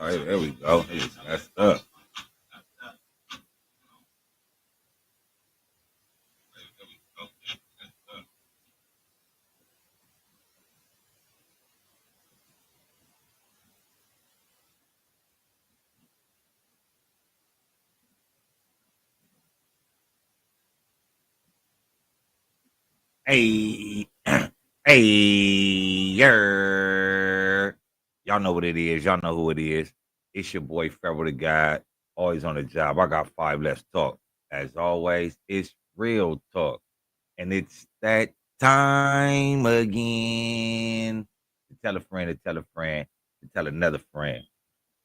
right, there we go. It is messed up. Hey, hey, yer. Y'all know what it is. Y'all know who it is. It's your boy, Feral the God. Always on the job. I got 5. Let's talk. As always, it's real talk. And it's that time again. To tell a friend, to tell a friend, to tell another friend.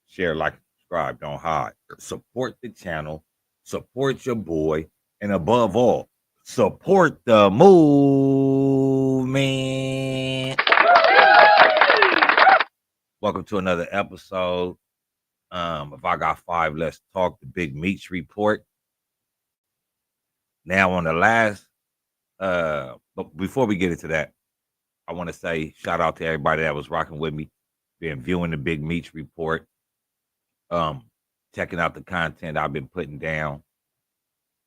Share, like, subscribe, don't hide. Support the channel, support your boy, and above all, support the movement. Welcome to another episode. If I got 5, let's talk the Big Meech report. Now on the last, but before we get into that, I want to say shout out to everybody that was rocking with me, been viewing the Big Meech report, checking out the content I've been putting down.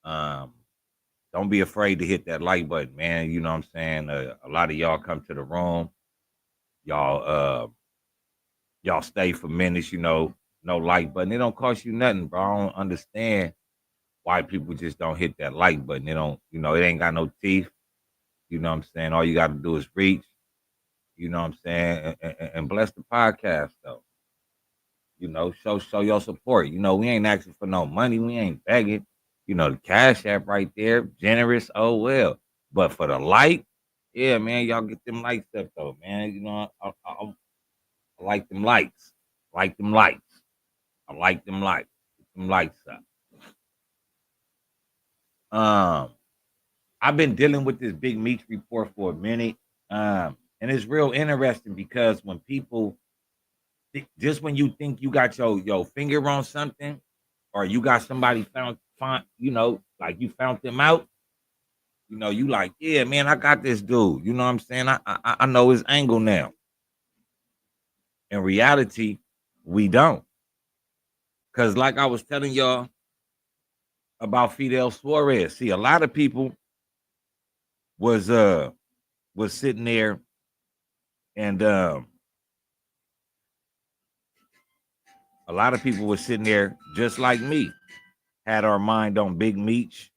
Don't be afraid to hit that like button, man. You know what I'm saying? A lot of y'all come to the room, y'all stay for minutes, no like button. It don't cost you nothing, bro. I don't understand why people just don't hit that like button. It don't, it ain't got no teeth. You know what I'm saying? All you got to do is reach. You know what I'm saying? And bless the podcast though. Show your support. We ain't asking for no money. We ain't begging. The Cash App right there, generous. Oh well. But for the like, yeah, man, y'all get them likes up though, man. I like them likes. Like them likes. I like them likes. Get them likes up. I've been dealing with this Big Meech report for a minute. And it's real interesting because when people just when you think you got your finger on something, or you got somebody found, like you found them out, you like, yeah, man, I got this dude. You know what I'm saying? I know his angle now. In reality, we don't. Because like I was telling y'all about Fidel Suarez, see, a lot of people was sitting there and a lot of people was sitting there just like me, had our mind on Big Meech,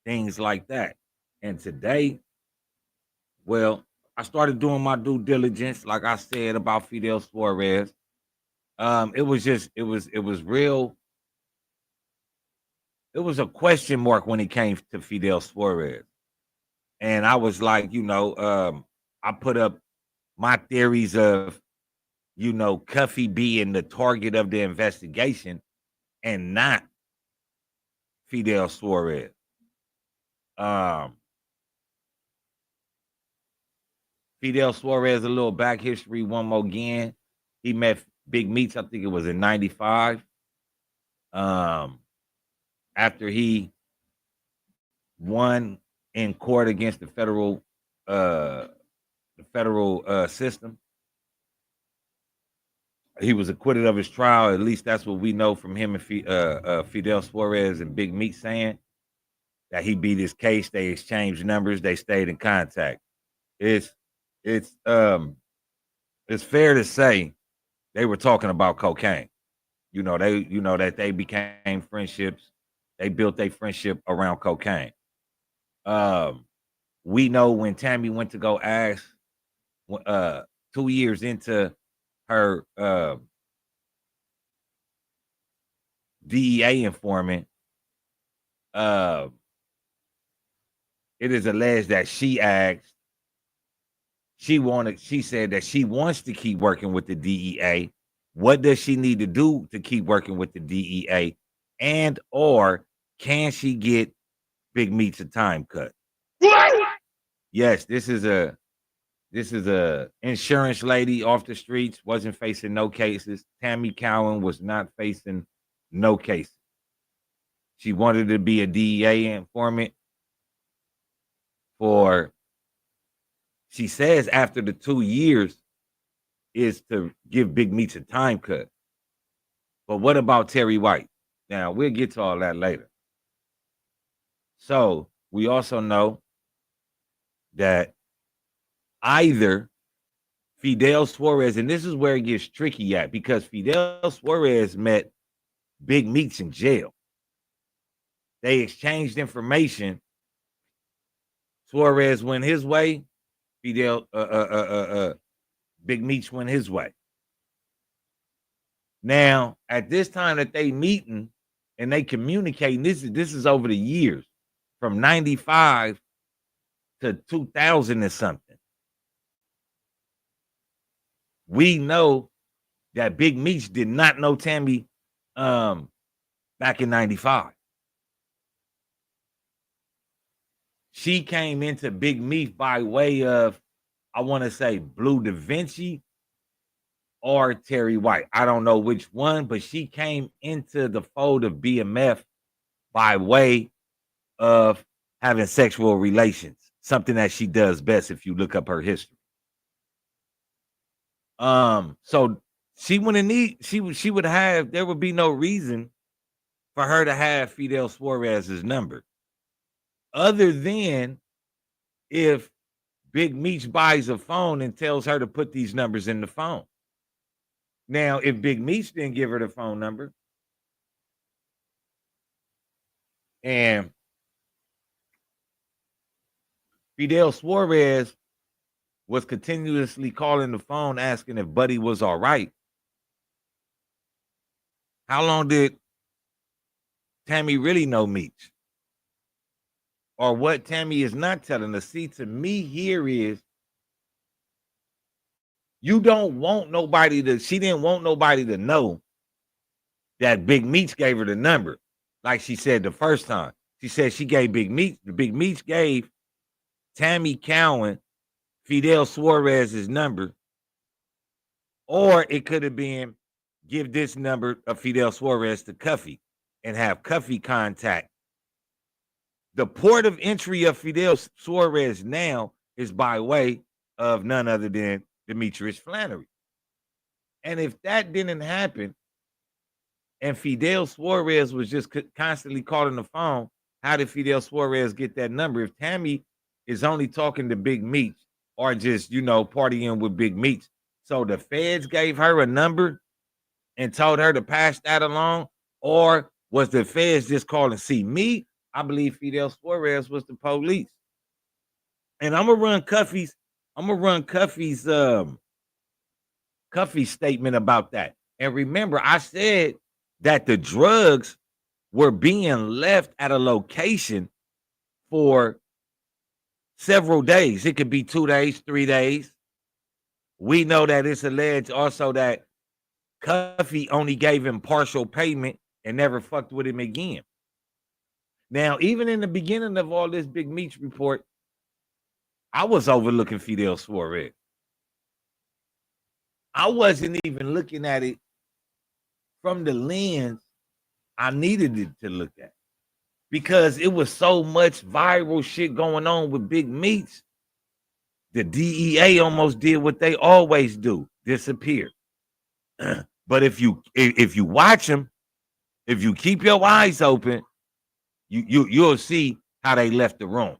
things like that. And today, well, I started doing my due diligence, like I said about Fidel Suarez. It was real. It was a question mark when it came to Fidel Suarez. And I was like, I put up my theories of, Cuffy being the target of the investigation and not Fidel Suarez. Fidel Suarez, a little back history, one more again. He met Big Meech, I think it was in 95. After he won in court against the federal system. He was acquitted of his trial. At least that's what we know from him and Fidel Suarez and Big Meech saying that he beat his case. They exchanged numbers. They stayed in contact. It's fair to say they were talking about cocaine. That they became friendships. They built their friendship around cocaine. We know when Tammy went to go ask 2 years into her DEA informant, it is alleged that she asked, she said that she wants to keep working with the DEA. What does she need to do to keep working with the DEA? And or can she get Big Meech a time cut? Yes, this is a insurance lady off the streets, wasn't facing no cases. Tammy Cowan was not facing no cases. She wanted to be a DEA informant for, she says after the 2 years, is to give Big Meech a time cut. But what about Terry White? Now, we'll get to all that later. So we also know that either Fidel Suarez, and this is where it gets tricky at, because Fidel Suarez met Big Meech in jail. They exchanged information. Suarez went his way. Fidel, Big Meech went his way. Now, at this time that they meeting and they communicating, this is over the years, from 95 to 2000 or something. We know that Big Meech did not know Tammy back in 95. She came into Big Meech by way of, I want to say, Blue Da Vinci or Terry White. I don't know which one, but she came into the fold of BMF by way of having sexual relations, something that she does best if you look up her history. So she wouldn't need, she would have, there would be no reason for her to have Fidel Suarez's number, other than if Big Meech buys a phone and tells her to put these numbers in the phone. Now, if Big Meech didn't give her the phone number and Fidel Suarez was continuously calling the phone asking if Buddy was all right, how long did Tammy really know Meech? Or what Tammy is not telling us? See, to me here is, you don't want nobody to, she didn't want nobody to know that Big Meech gave her the number. Like she said the first time. She said she gave Big Meech, Big Meech gave Tammy Cowan Fidel Suarez's number. Or it could have been, give this number of Fidel Suarez to Cuffy and have Cuffy contact. The port of entry of Fidel Suarez now is by way of none other than Demetrius Flannery. And if that didn't happen, and Fidel Suarez was just constantly calling the phone, how did Fidel Suarez get that number? If Tammy is only talking to Big Meech or just, partying with Big Meech, so the feds gave her a number and told her to pass that along, or was the feds just calling? See, me, I believe Fidel Suarez was the police. And I'm gonna run Cuffy's Cuffy's statement about that. And remember, I said that the drugs were being left at a location for several days. It could be 2 days, 3 days. We know that it's alleged also that Cuffy only gave him partial payment and never fucked with him again. Now, even in the beginning of all this Big Meech report, I was overlooking Fidel Suarez. I wasn't even looking at it from the lens I needed it to look at, because it was so much viral shit going on with Big Meech. The DEA almost did what they always do, disappear. But if you watch them, if you keep your eyes open, you'll see how they left the room.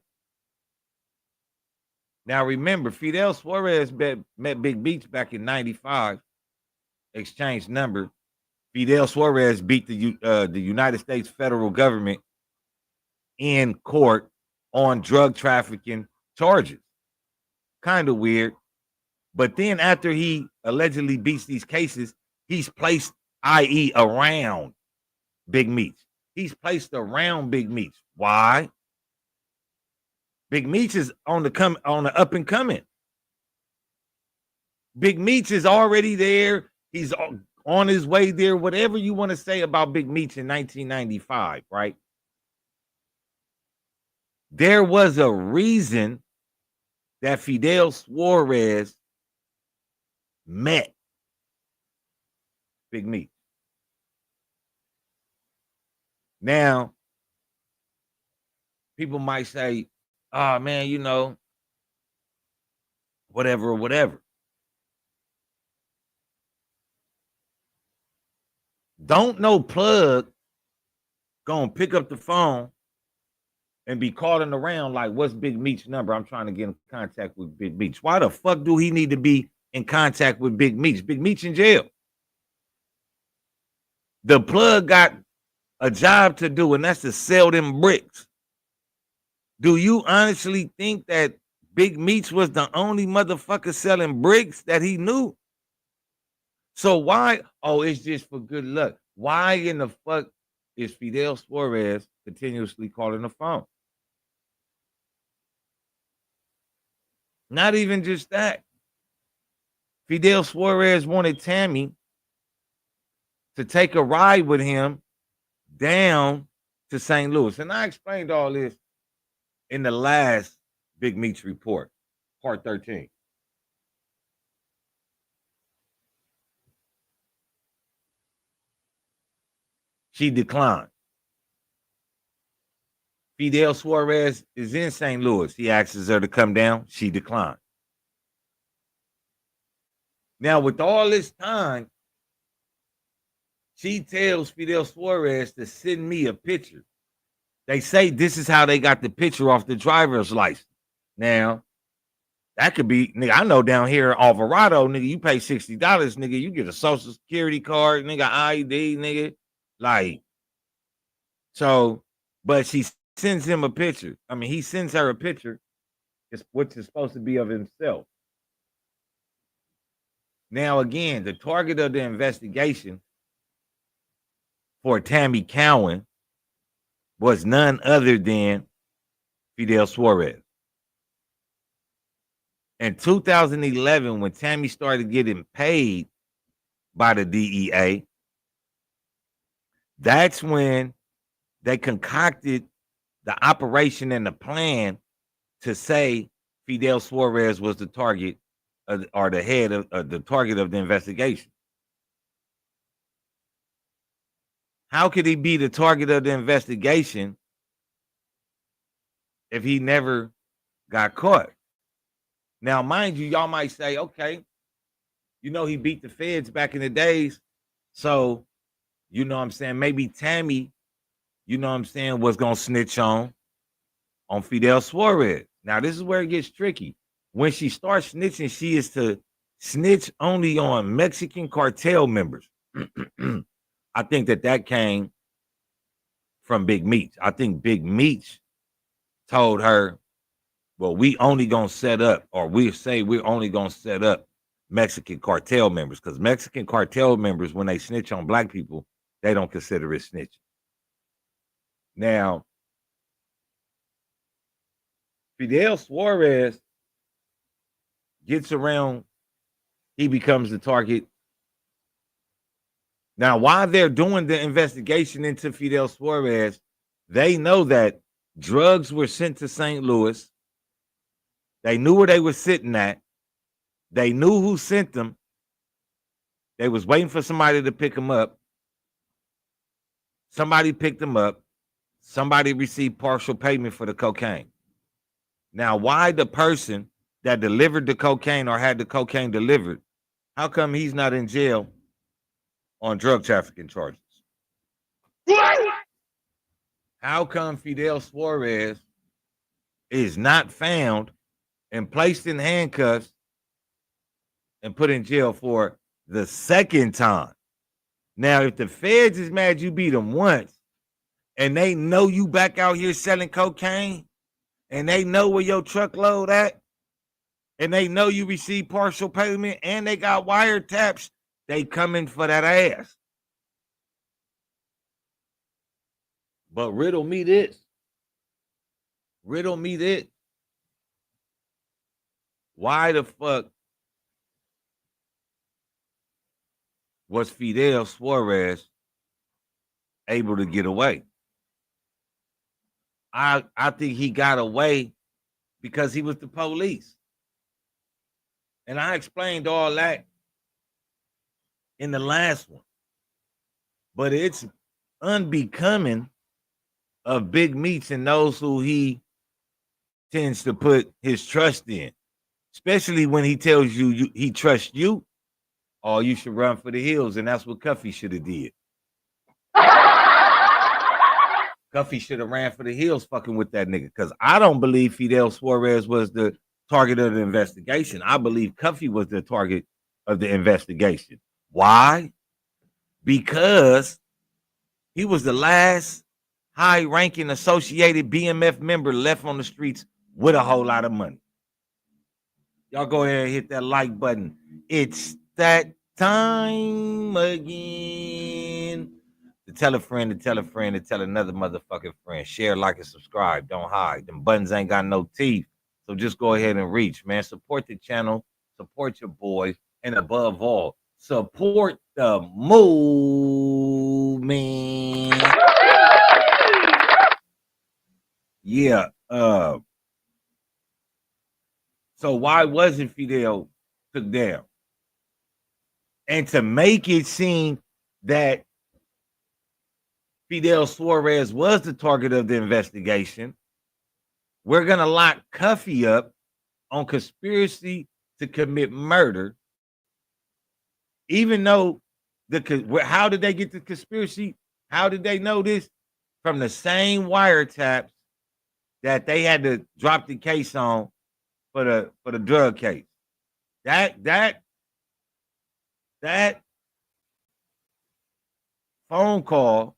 Now remember, Fidel Suarez met Big Meech back in 95, exchanged number. Fidel Suarez beat the United States federal government in court on drug trafficking charges. Kind of weird. But then after he allegedly beats these cases, he's placed, i.e., around Big Meech. He's placed around Big Meech. Why? Big Meech is on the up and coming. Big Meech is already there. He's on his way there. Whatever you want to say about Big Meech in 1995, right? There was a reason that Fidel Suarez met Big Meech. Now, people might say, oh man, whatever. Don't no plug gonna pick up the phone and be calling around like, what's Big Meech's number? I'm trying to get in contact with Big Meech. Why the fuck do he need to be in contact with Big Meech? Big Meech in jail. The plug got a job to do, and that's to sell them bricks. Do you honestly think that Big Meech was the only motherfucker selling bricks that he knew? So why? Oh, it's just for good luck. Why in the fuck is Fidel Suarez continuously calling the phone? Not even just that. Fidel Suarez wanted Tammy to take a ride with him down to St. Louis. And I explained all this in the last Big Meech report, part 13. She declined. Fidel Suarez is in St. Louis. He asks her to come down. She declined. Now, with all this time, she tells Fidel Suarez to send me a picture. They say this is how they got the picture off the driver's license. Now, that could be, nigga, I know down here in Alvarado, nigga, you pay $60, nigga, you get a social security card, nigga, ID, nigga. Like, so, but she sends him a picture. I mean, he sends her a picture, which is supposed to be of himself. Now, again, the target of the investigation for Tammy Cowan was none other than Fidel Suarez. In 2011, when Tammy started getting paid by the DEA, that's when they concocted the operation and the plan to say Fidel Suarez was the target or the head of the target of the investigation. How could he be the target of the investigation if he never got caught? Now, mind you, y'all might say, okay, you know, he beat the feds back in the days. So, you know what I'm saying? Maybe Tammy, you know what I'm saying, was going to snitch on Fidel Suarez. Now, this is where it gets tricky. When she starts snitching, she is to snitch only on Mexican cartel members. I think that came from Big Meech. I think Big Meech told her, well, we only going to set up, or we say we're only going to set up Mexican cartel members, because Mexican cartel members, when they snitch on black people, they don't consider it snitching. Now, Fidel Suarez gets around, he becomes the target. Now, while they're doing the investigation into Fidel Suarez, they know that drugs were sent to St. Louis. They knew where they were sitting at. They knew who sent them. They was waiting for somebody to pick them up. Somebody picked them up. Somebody received partial payment for the cocaine. Now, why the person that delivered the cocaine or had the cocaine delivered, how come he's not in jail on drug trafficking charges? How come Fidel Suarez is not found and placed in handcuffs and put in jail for the second time? Now, if the feds is mad you beat them once and they know you back out here selling cocaine and they know where your truckload at and they know you receive partial payment and they got wiretaps, they coming for that ass. But riddle me this. Riddle me this. Why the fuck was Fidel Suarez able to get away? I think he got away because he was the police. And I explained all that in the last one. But it's unbecoming of Big Meech and those who he tends to put his trust in, especially when he tells you he trusts you, or you should run for the hills, and that's what Cuffy should have did. Cuffy should have ran for the hills fucking with that nigga, because I don't believe Fidel Suarez was the target of the investigation. I believe Cuffy was the target of the investigation. Why? Because he was the last high-ranking associated BMF member left on the streets with a whole lot of money. Y'all go ahead and hit that like button. It's that time again. To tell a friend, to tell a friend, to tell another motherfucking friend. Share, like, and subscribe. Don't hide. Them buttons ain't got no teeth. So just go ahead and reach, man. Support the channel. Support your boys. And above all, support the movement. Yeah. So why wasn't Fidel took down? And to make it seem that Fidel Suarez was the target of the investigation, we're going to lock Cuffy up on conspiracy to commit murder, even though how did they get the conspiracy? How did they know this? From the same wiretaps that they had to drop the case on for the drug case. That phone call,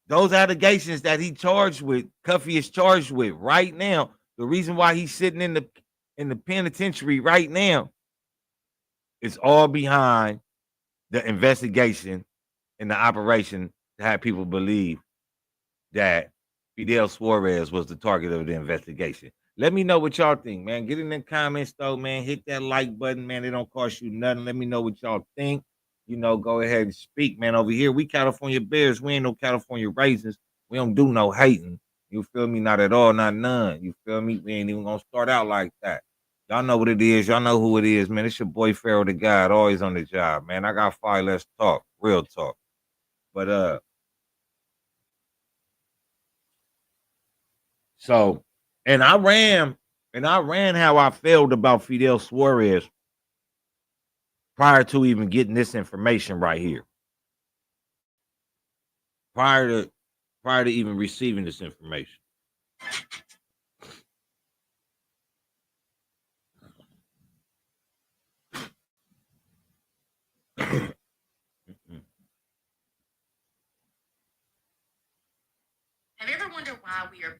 those allegations that he charged with, Cuffy is charged with right now. The reason why he's sitting in the penitentiary right now is all behind the investigation and the operation to have people believe that Fidel Suarez was the target of the investigation. Let me know what y'all think, man. Get in the comments, though, man. Hit that like button, man. It don't cost you nothing. Let me know what y'all think. You know, go ahead and speak, man. Over here, we California Bears. We ain't no California Raisins. We don't do no hating. You feel me? Not at all, not none. You feel me? We ain't even gonna start out like that. Y'all know what it is. Y'all know who it is, man. It's your boy Pharaoh the God, always on the job, man. I got 5. Let's talk. Real talk. But so, and I ran how I felt about Fidel Suarez prior to even getting this information right here. Prior to even receiving this information. Have you ever wondered why we are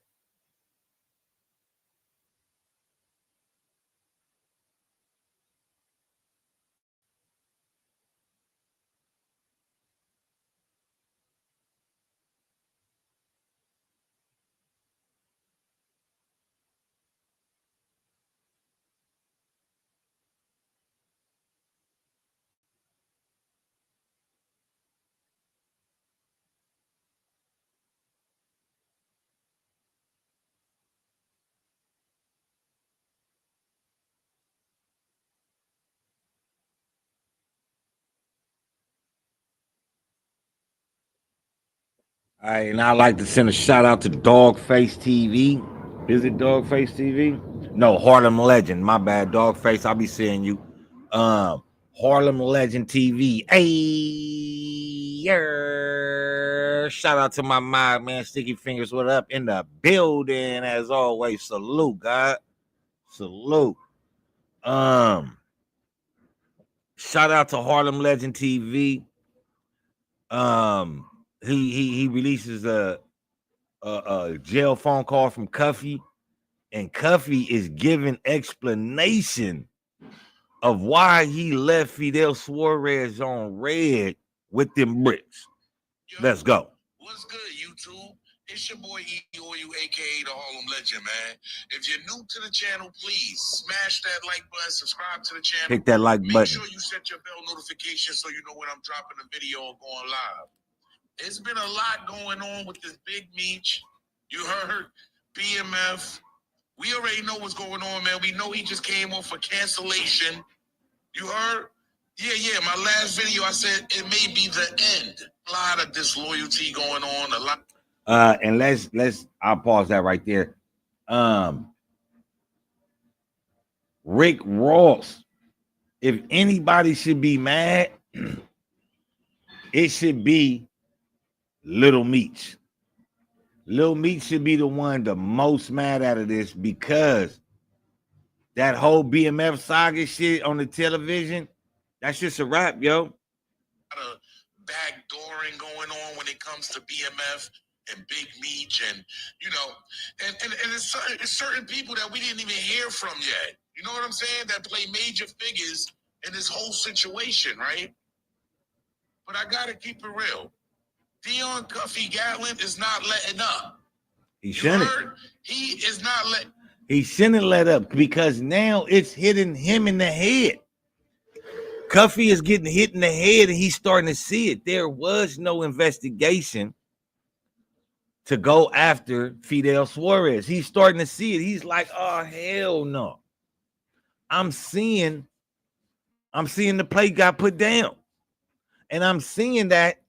All right, and I'd like to send a shout out to Dogface TV. Is it Dogface TV? No, Harlem Legend. My bad, Dogface. I'll be seeing you. Harlem Legend TV. Hey, yeah. Shout out to my mob, man. Sticky Fingers, what up? In the building, as always. Salute, God. Salute. Shout out to Harlem Legend TV. He releases a jail phone call from Cuffy, and Cuffy is giving explanation of why he left Fidel Suarez on red with them bricks. Yo, let's go. What's good, YouTube? It's your boy E.O.U, aka the Harlem Legend, man. If you're new to the channel, please smash that like button, subscribe to the channel. Hit that like button. Make sure you set your bell notification so you know when I'm dropping a video or going live. It's been a lot going on with this Big Meech. You heard BMF. We already know what's going on, man. We know he just came off a cancellation. You heard? Yeah. My last video, I said it may be the end. A lot of disloyalty going on. A lot. And I'll pause that right there. Rick Ross. If anybody should be mad, it should be Little Meech. Little Meech should be the one the most mad out of this because that whole BMF saga shit on the television, that's just a wrap, yo. Of backdooring going on when it comes to BMF and Big Meech, and and it's certain people that we didn't even hear from yet. You know what I'm saying? That play major figures in this whole situation, right? But I gotta keep it real. Dion Cuffy Gatlin is not letting up. He shouldn't. He is not letting. He shouldn't let up because now it's hitting him in the head. Cuffy is getting hit in the head and he's starting to see it. There was no investigation to go after Fidel Suarez. He's starting to see it. He's like, oh, hell no. I'm seeing the play got put down. And I'm seeing that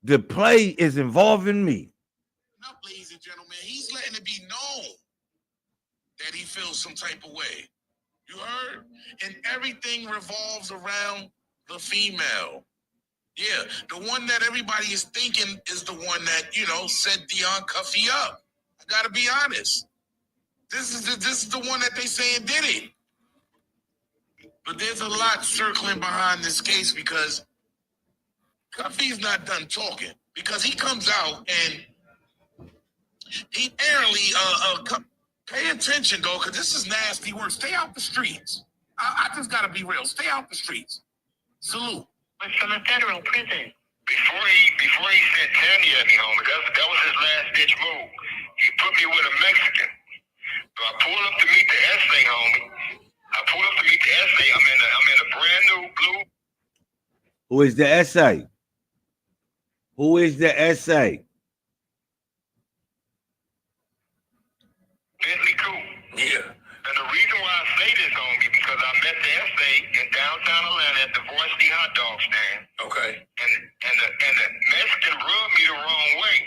the play is involving me. Up, ladies and gentlemen, he's letting it be known that he feels some type of way. You heard? And everything revolves around the female. Yeah, the one that everybody is thinking is the one that, set Dion Cuffy up. I gotta be honest. This is the one that they saying did it. But there's a lot circling behind this case because Cuffy's not done talking. Because he comes out and he apparently pay attention though, because this is nasty work. Stay out the streets. I just gotta be real. Stay out the streets. Salute. But from a federal prison. Before he sent Tandy at me, homie, that was his last ditch move. He put me with a Mexican. So I pulled up to meet the essay, homie. I'm in a brand new blue. Who is the essay? Who is the essay? Bentley Coupe. Yeah. And the reason why I say this, homie, because I met the essay in downtown Atlanta at the Varsity Hot Dog stand. Okay. And the Mexican rubbed me the wrong way.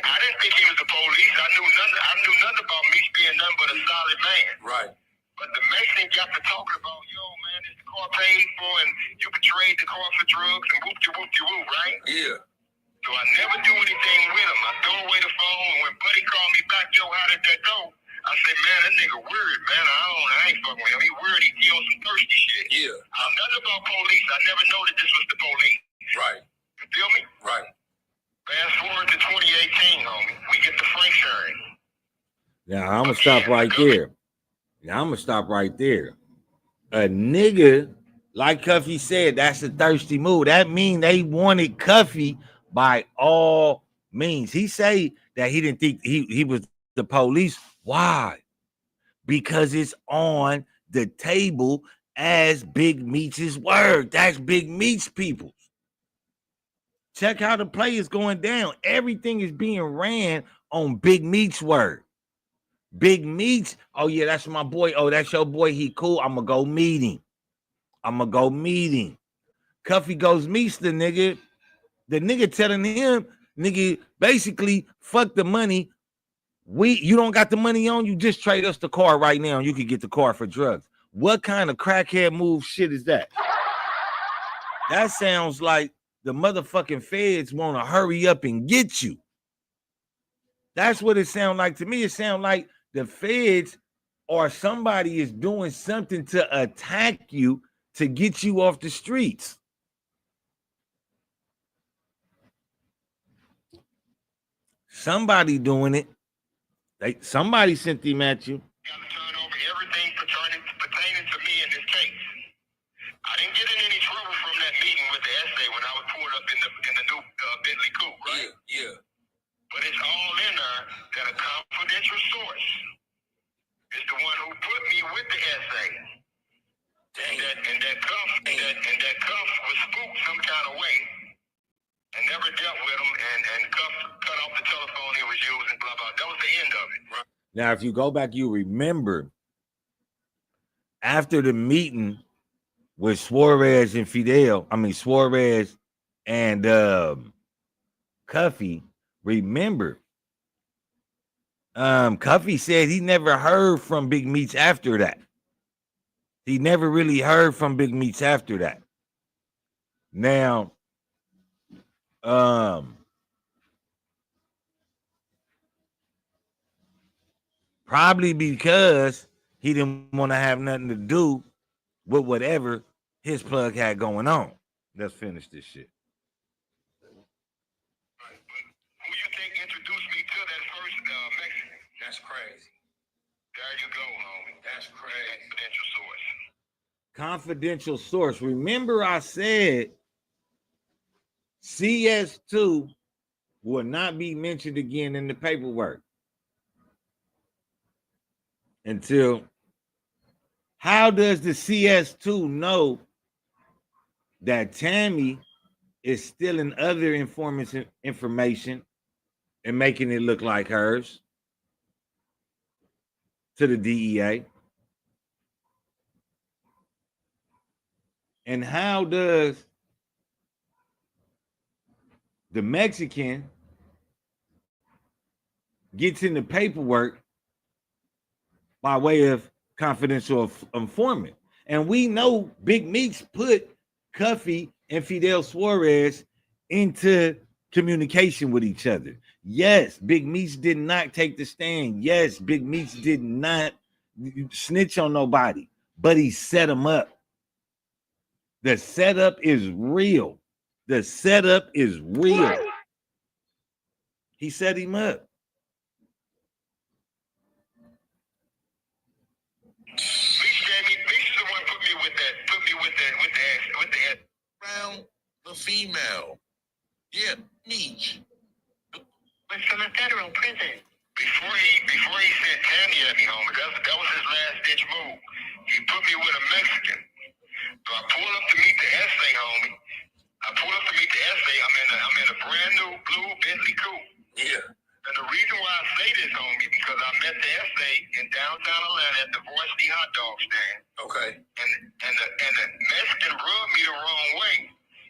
I didn't think he was the police. I knew nothing about me being nothing but a solid man. Right. But the Mexican got to talking about, yo, man, this the car paid for, and you could trade the car for drugs and whoop-de-whoop-de-whoop, right? Yeah. So I never do anything with him. I throw away the phone, and when Buddy called me back, yo, how did that go? I said, man, that nigga weird, man. I ain't fucking with him. He weird. He on some thirsty shit. Yeah. I'm nothing about police. I never know that this was the police. Right. You feel me? Right. Fast forward to 2018, homie. We get the Frank hearing. Now I'm gonna stop right there. A nigga, like Cuffy said, that's a thirsty move. That means they wanted Cuffy by all means. He say that he didn't think he was the police. Why? Because it's on the table as Big Meech's word. That's Big Meech, people. Check how the play is going down. Everything is being ran on Big Meech's word. Big Meech, oh yeah, that's my boy. Oh, that's your boy. He cool. I'm gonna go meet him. Cuffy goes meets the nigga. The nigga telling him, nigga, basically, fuck the money. You don't got the money on you. Just trade us the car right now, and you can get the car for drugs. What kind of crackhead move shit is that? That sounds like the motherfucking feds want to hurry up and get you. That's what it sounds like to me. It sounds like the feds or somebody is doing something to attack you to get you off the streets. Somebody doing it. Somebody sent them at you. Got to turn over everything pertaining to me in this case. I didn't get in any trouble from that meeting with the essay when I was pulled up in the new Bentley Coupe, right? Yeah. But it's all in there that a confidential source is the one who put me with the essay. And that Cuff was spooked some kind of way and never dealt with him, and Cuff cut off the telephone he was using, blah, blah. That was the end of it. Right? Now, if you go back, you remember after the meeting with Suarez and Suarez and Cuffy, remember, Cuffy said he never heard from Big Meech after that. He never really heard from Big Meech after that. Now, Probably because he didn't want to have nothing to do with whatever his plug had going on. Let's finish this shit. Right. But who you think introduced me to that first Mexican? That's crazy. There you go, homie. That's crazy. Confidential source. Confidential source. Remember, I said CS2 will not be mentioned again in the paperwork until. How does the CS2 know that Tammy is stealing other informants' information and making it look like hers to the DEA? And how does the Mexican gets in the paperwork by way of confidential informant? And we know Big Meech put Cuffy and Fidel Suarez into communication with each other. Yes, Big Meech did not take the stand. Yes, Big Meech did not snitch on nobody, but he set them up. The setup is real. The setup is real. He set him up. Meech is the one put me with the Around the female. Yeah, Meech. Was from a federal prison. Before he sent Tammy at me, homie, that was his last ditch move. He put me with a Mexican. So I pulled up to meet the essay, homie. I'm in a brand new blue Bentley coupe. Yeah. And the reason why I say this, homie, because I met the essay in downtown Atlanta at the Varsity Hot Dog stand. Okay. And the Mexican rubbed me the wrong way.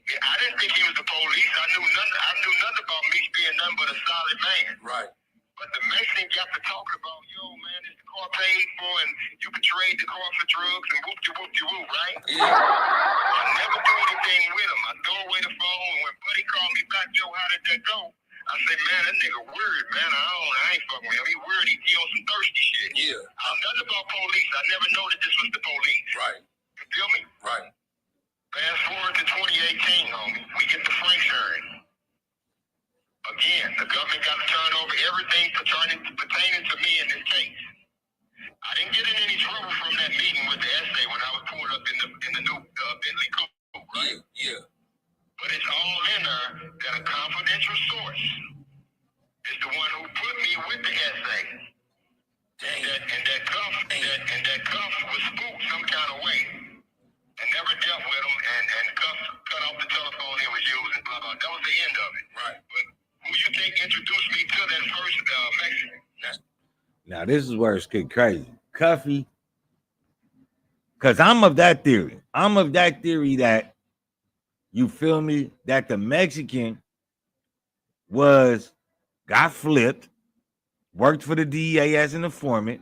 Yeah, I didn't think he was the police. I knew nothing about me being nothing but a solid man. Right. But the Mexican got to talking about, yo, man, is the car paid for, and you can trade the car for drugs, and whoop-de-whoop-de-whoop, right? Yeah. I never do anything with him. I throw away the phone, and when Buddy called me back, yo, how did that go? I say, man, that nigga weird, man. I ain't fucking with him. He weird. He on some thirsty shit. Yeah. I'm nothing about police. I never know that this was the police. Right. You feel me? Right. Fast forward to 2018, homie. We get the Frank hearing. Again, the government got to turn over everything pertaining to me in this case. I didn't get in any trouble from that meeting with the essay when I was pulled up in the new Bentley coupe, right? Yeah. But it's all in there that a confidential source is the one who put me with the essay. And that Cuff was spooked some kind of way and never dealt with him, and Cuff cut off the telephone he was using, blah, blah. That was the end of it. Right. But who you think introduced me to that first Mexican? Now, this is where it's getting crazy. Cuffy, because I'm of that theory. That, you feel me, that the Mexican got flipped, worked for the DEA as an informant,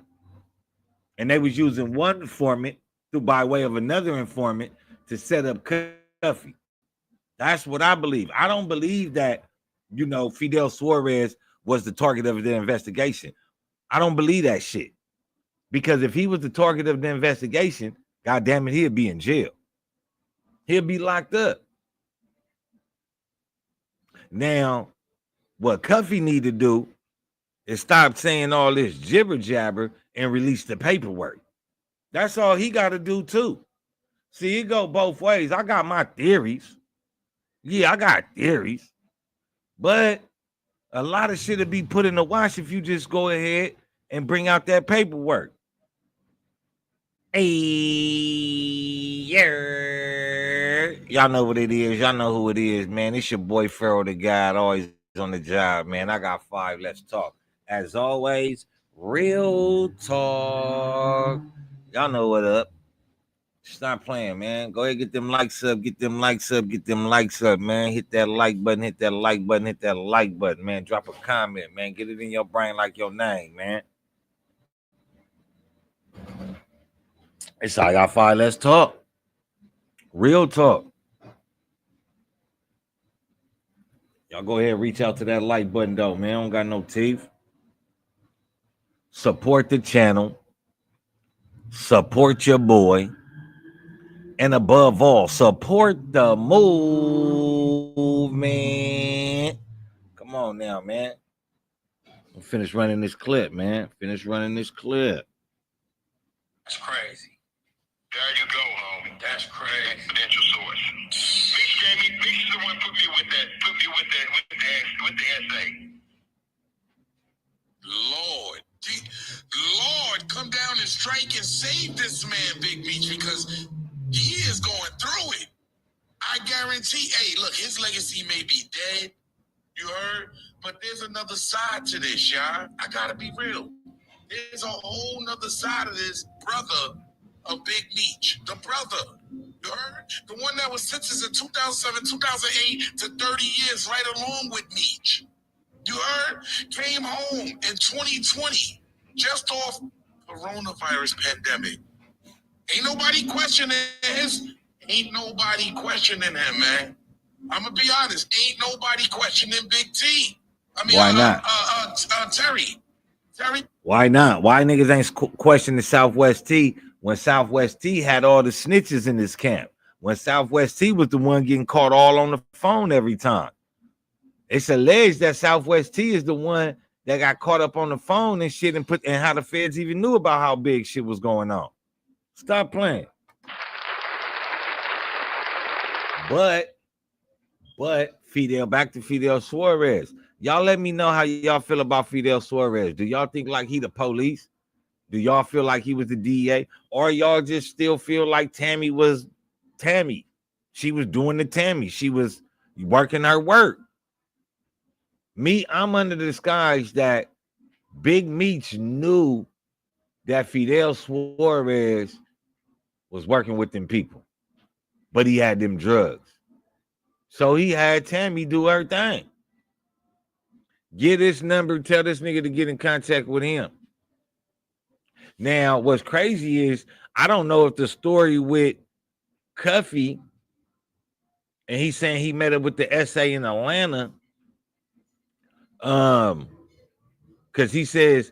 and they was using one informant by way of another informant to set up Cuffy. That's what I believe. I don't believe that, Fidel Suarez was the target of the investigation. I don't believe that shit. Because if he was the target of the investigation, God damn it, he'd be in jail. He'll be locked up. Now, what Cuffy need to do is stop saying all this jibber jabber and release the paperwork. That's all he got to do too. See, it go both ways. I got my theories. Yeah, I got theories. But a lot of shit will be put in the wash if you just go ahead and bring out that paperwork. Hey, yeah. Y'all know what it is. Y'all know who it is, man. It's your boy Pharaoh the God, always on the job, man. I got 5. Let's talk. As always, real talk. Y'all know what up. Stop playing, man. Go ahead, get them likes up, man. Hit that like button, man. Drop a comment, man. Get it in your brain like your name, man. It's all I got 5. Let's talk. Real talk. Y'all go ahead and reach out to that like button, though, man. I don't got no teeth. support the channel, support your boy, and above all, support the movement. Come on now, man. I'm finish running this clip, man. Finish running this clip. That's crazy. There you go, homie. That's crazy. Confidential source. Meech is the one put me with the essay. Lord, come down and strike and save this man, Big Meech, because he is going through it. I guarantee, hey, look, his legacy may be dead, you heard? But there's another side to this, y'all. I gotta be real. There's a whole nother side of this brother of Big Meech. The brother, you heard? The one that was sentenced in 2007, 2008 to 30 years right along with Meech. You heard? Came home in 2020, just off coronavirus pandemic. Ain't nobody questioning him, man. I'm gonna be honest. Ain't nobody questioning Big T. Why not? Terry. Why not? Why niggas ain't questioning Southwest T when Southwest T had all the snitches in his camp? When Southwest T was the one getting caught all on the phone every time. It's alleged that Southwest T is the one that got caught up on the phone and shit and how the feds even knew about how big shit was going on. Stop playing. But back to Fidel Suarez. Y'all let me know how y'all feel about Fidel Suarez. Do y'all think like he the police? Do y'all feel like he was the DA? Or y'all just still feel like Tammy was Tammy? She was doing the Tammy. She was working her work. Me, I'm under the disguise that Big Meech knew that Fidel Suarez was working with them people, but he had them drugs. So he had Tammy do her thing. Get this number, tell this nigga to get in contact with him. Now, what's crazy is, I don't know if the story with Cuffy, and he's saying he met up with the SA in Atlanta, because he says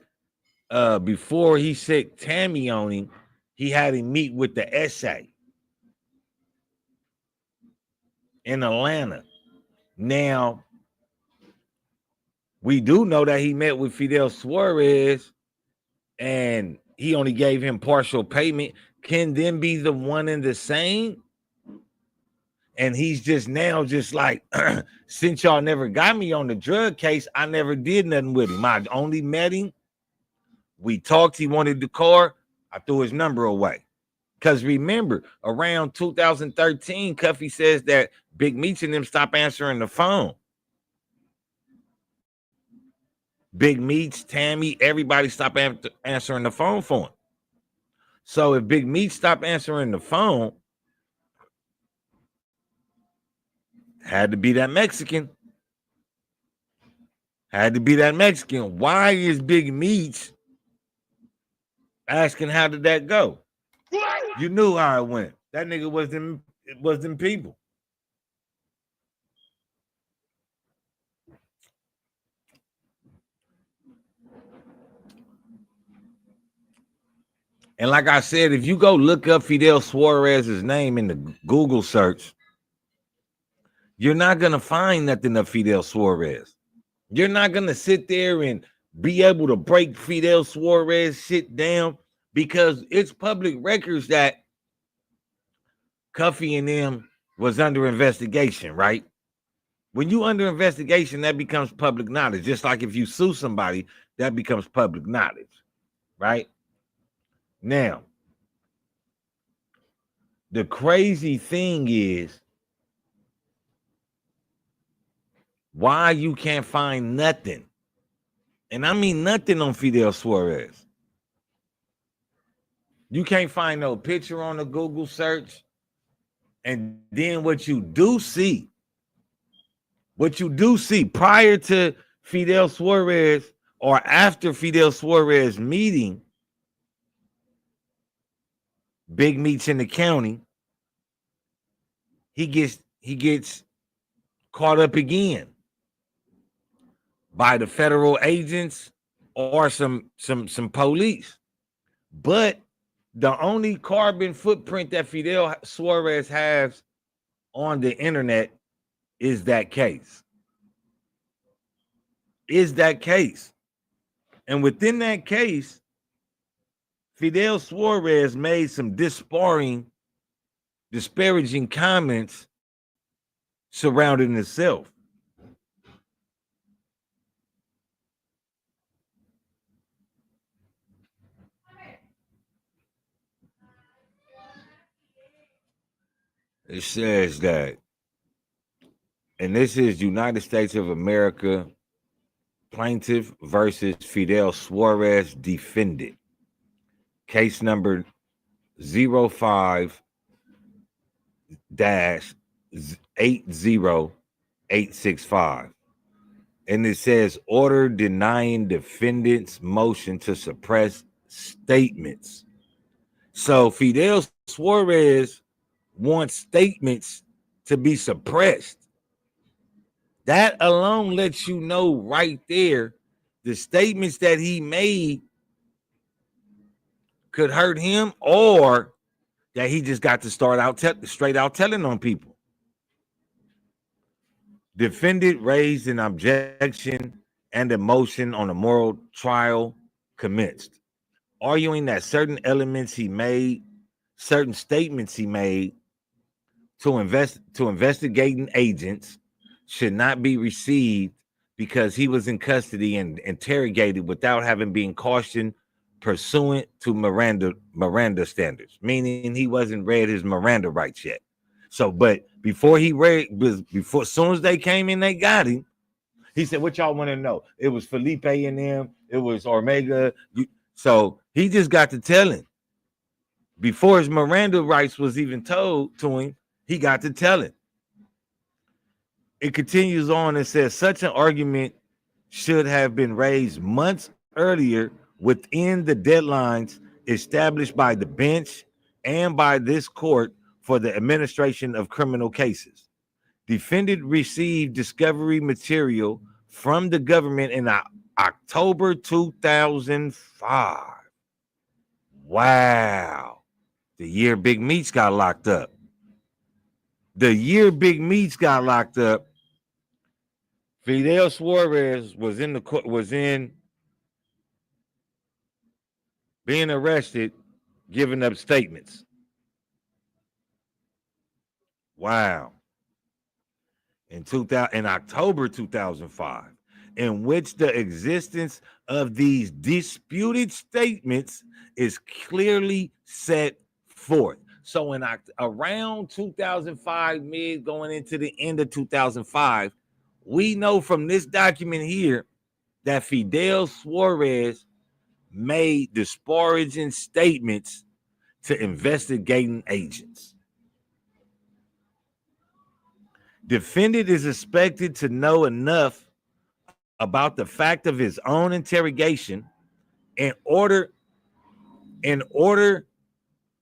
before he sick Tammy on him, he had him meet with the SA in Atlanta. Now, we do know that he met with Fidel Suarez and he only gave him partial payment. Can them be the one and the same? And he's just now just like, since y'all never got me on the drug case, I never did nothing with him. I only met him. We talked. He wanted the car. I threw his number away. Because remember, around 2013, Cuffy says that Big Meech and them stopped answering the phone. Big Meech, Tammy, everybody stopped answering the phone for him. So if Big Meech stopped answering the phone, had to be that Mexican. Had to be that Mexican. Why is Big Meech asking how did that go? What? You knew how it went. That nigga was them people. And like I said, if you go look up Fidel Suarez's name in the Google search, you're not going to find nothing of Fidel Suarez. You're not going to sit there and be able to break Fidel Suarez shit down because it's public records that Cuffy and them was under investigation, right? When you under investigation, that becomes public knowledge. Just like if you sue somebody, that becomes public knowledge, right? Now, the crazy thing is why you can't find nothing. And I mean nothing on Fidel Suarez. You can't find no picture on the Google search. And then what you do see prior to Fidel Suarez or after Fidel Suarez meeting Big Meech in the county, he gets caught up again by the federal agents or some police. But the only carbon footprint that Fidel Suarez has on the internet is that case. And within that case, Fidel Suarez made some disparaging comments surrounding himself. It says that, and this is United States of America plaintiff versus Fidel Suarez defendant. Case number 05-80865. And it says order denying defendant's motion to suppress statements. So Fidel Suarez wants statements to be suppressed. That alone lets you know right there the statements that he made could hurt him, or that he just got to start out straight out telling on people. Defendant raised an objection and a motion on a moral trial commenced, arguing that certain statements he made to investigating agents should not be received because he was in custody and interrogated without having been cautioned pursuant to Miranda standards, meaning he wasn't read his Miranda rights yet. So, but before as soon as they came in, they got him. He said, "What y'all want to know?" It was Felipe and them. It was Omega. So he just got to telling. Before his Miranda rights was even told to him, he got to telling. It continues on and says such an argument should have been raised months earlier within the deadlines established by the bench and by this court for the administration of criminal cases. Defendant received discovery material from the government in October 2005. Wow. The year Big Meech got locked up. Fidel Suarez was being arrested, giving up statements. Wow. In October 2005, in which the existence of these disputed statements is clearly set forth. So in around 2005, mid going into the end of 2005, we know from this document here that Fidel Suarez made disparaging statements to investigating agents. Defendant is expected to know enough about the fact of his own interrogation in order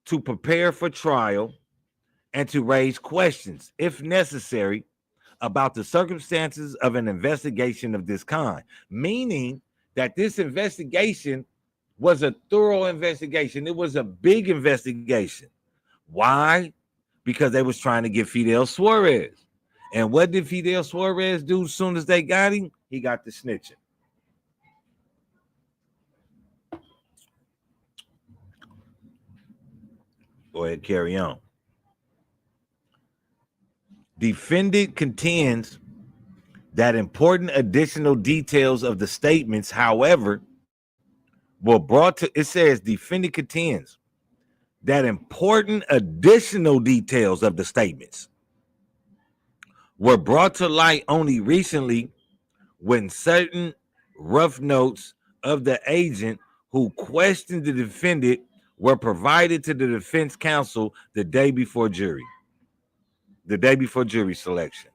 to prepare for trial and to raise questions, if necessary, about the circumstances of an investigation of this kind, meaning that this investigation was a thorough investigation. It was a big investigation. Why? Because they was trying to get Fidel Suarez. And what did Fidel Suarez do as soon as they got him? He got the snitching. Go ahead, carry on. Defendant contends that important additional details of the statements, however, were brought to, it says defendant contends that important additional details of the statements were brought to light only recently when certain rough notes of the agent who questioned the defendant were provided to the defense counsel the day before jury selection.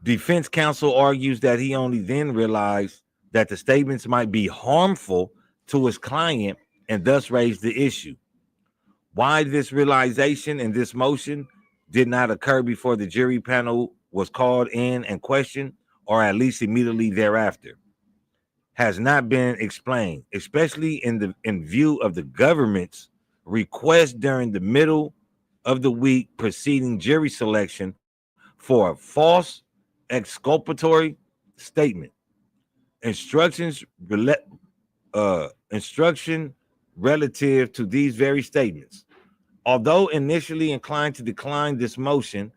Defense counsel argues that he only then realized that the statements might be harmful to his client and thus raised the issue. Why this realization and this motion did not occur before the jury panel was called in and questioned, or at least immediately thereafter. has not been explained, especially in view of the government's request during the middle of the week preceding jury selection for a false exculpatory statement. Instructions instruction relative to these very statements. Although initially inclined to decline this motion,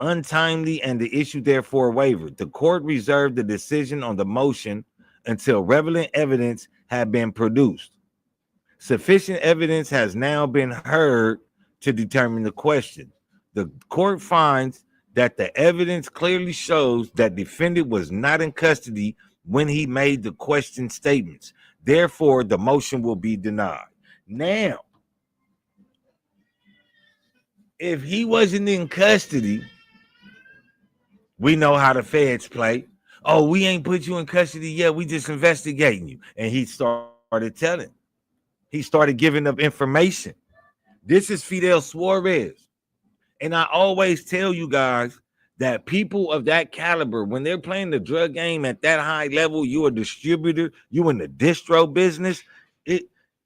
untimely and the issue therefore wavered. The court reserved the decision on the motion until relevant evidence had been produced. Sufficient evidence has now been heard to determine the question. The court finds that the evidence clearly shows that defendant was not in custody when he made the question statements. Therefore, the motion will be denied. Now, if he wasn't in custody, we know how the feds play. Oh, we ain't put you in custody yet. We just investigating you. And he started telling. He started giving up information. This is Fidel Suarez. And I always tell you guys that people of that caliber, when they're playing the drug game at that high level, you a distributor, you in the distro business,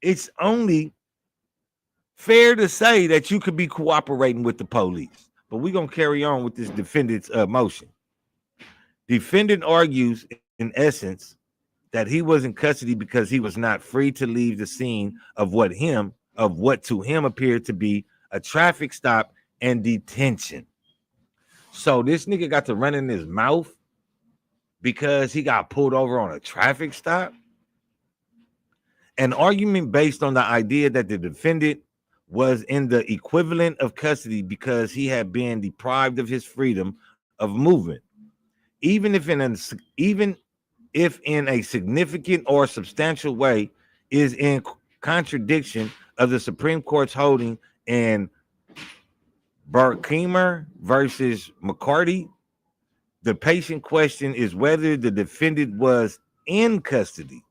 it's only fair to say that you could be cooperating with the police. But we're going to carry on with this defendant's motion. Defendant argues, in essence, that he was in custody because he was not free to leave the scene of what to him appeared to be a traffic stop and detention. So this nigga got to run in his mouth because he got pulled over on a traffic stop. An argument based on the idea that the defendant was in the equivalent of custody because he had been deprived of his freedom of movement, even if in a significant or substantial way, is in contradiction of the Supreme Court's holding in Berkmer versus McCarty. The patient question is whether the defendant was in custody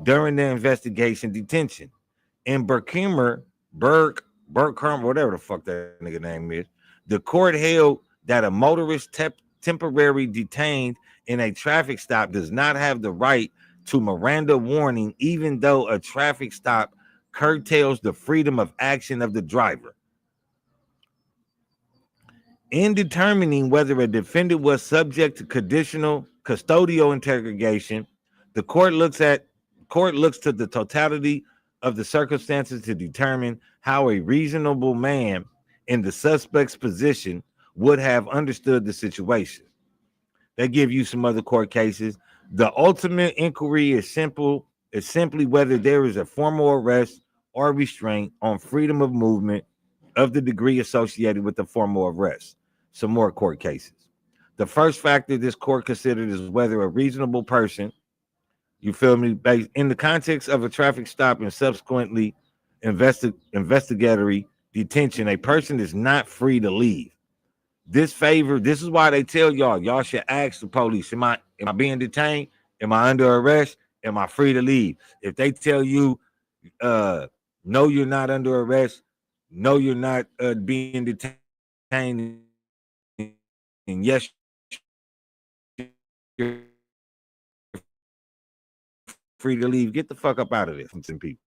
during the investigation detention. In Berkmer, whatever the fuck that nigga name is, the court held that a motorist temporarily detained in a traffic stop does not have the right to Miranda warning, even though a traffic stop curtails the freedom of action of the driver. In determining whether a defendant was subject to custodial interrogation, the court looks to the totality of the circumstances to determine how a reasonable man in the suspect's position would have understood the situation. They give you some other court cases. The ultimate inquiry is simply whether there is a formal arrest or restraint on freedom of movement of the degree associated with the formal arrest. Some more court cases. The first factor this court considered is whether a reasonable person, you feel me, based in the context of a traffic stop and subsequently investigatory detention, a person is not free to leave. This is why they tell y'all should ask the police, am I being detained? Am I under arrest? Am I free to leave? If they tell you, no, you're not under arrest, no, you're not being detained, and yes, you're free to leave, get the fuck up out of this from some people.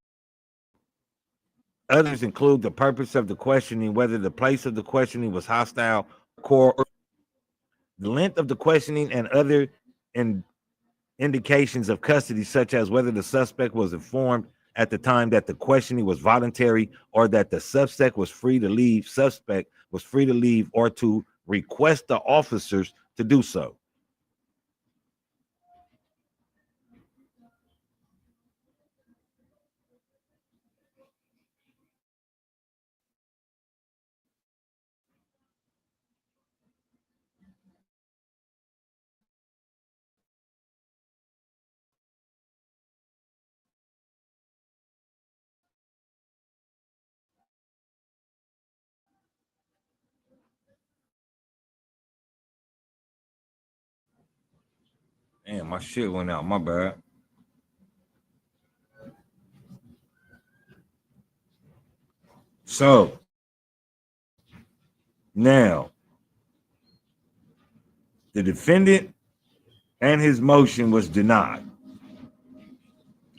Others include the purpose of the questioning, whether the place of the questioning was hostile, core, the length of the questioning, and other indications of custody, such as whether the suspect was informed at the time that the questioning was voluntary or that the suspect was free to leave, or to request the officers to do so. Damn, my shit went out. My bad. So now the defendant and his motion was denied.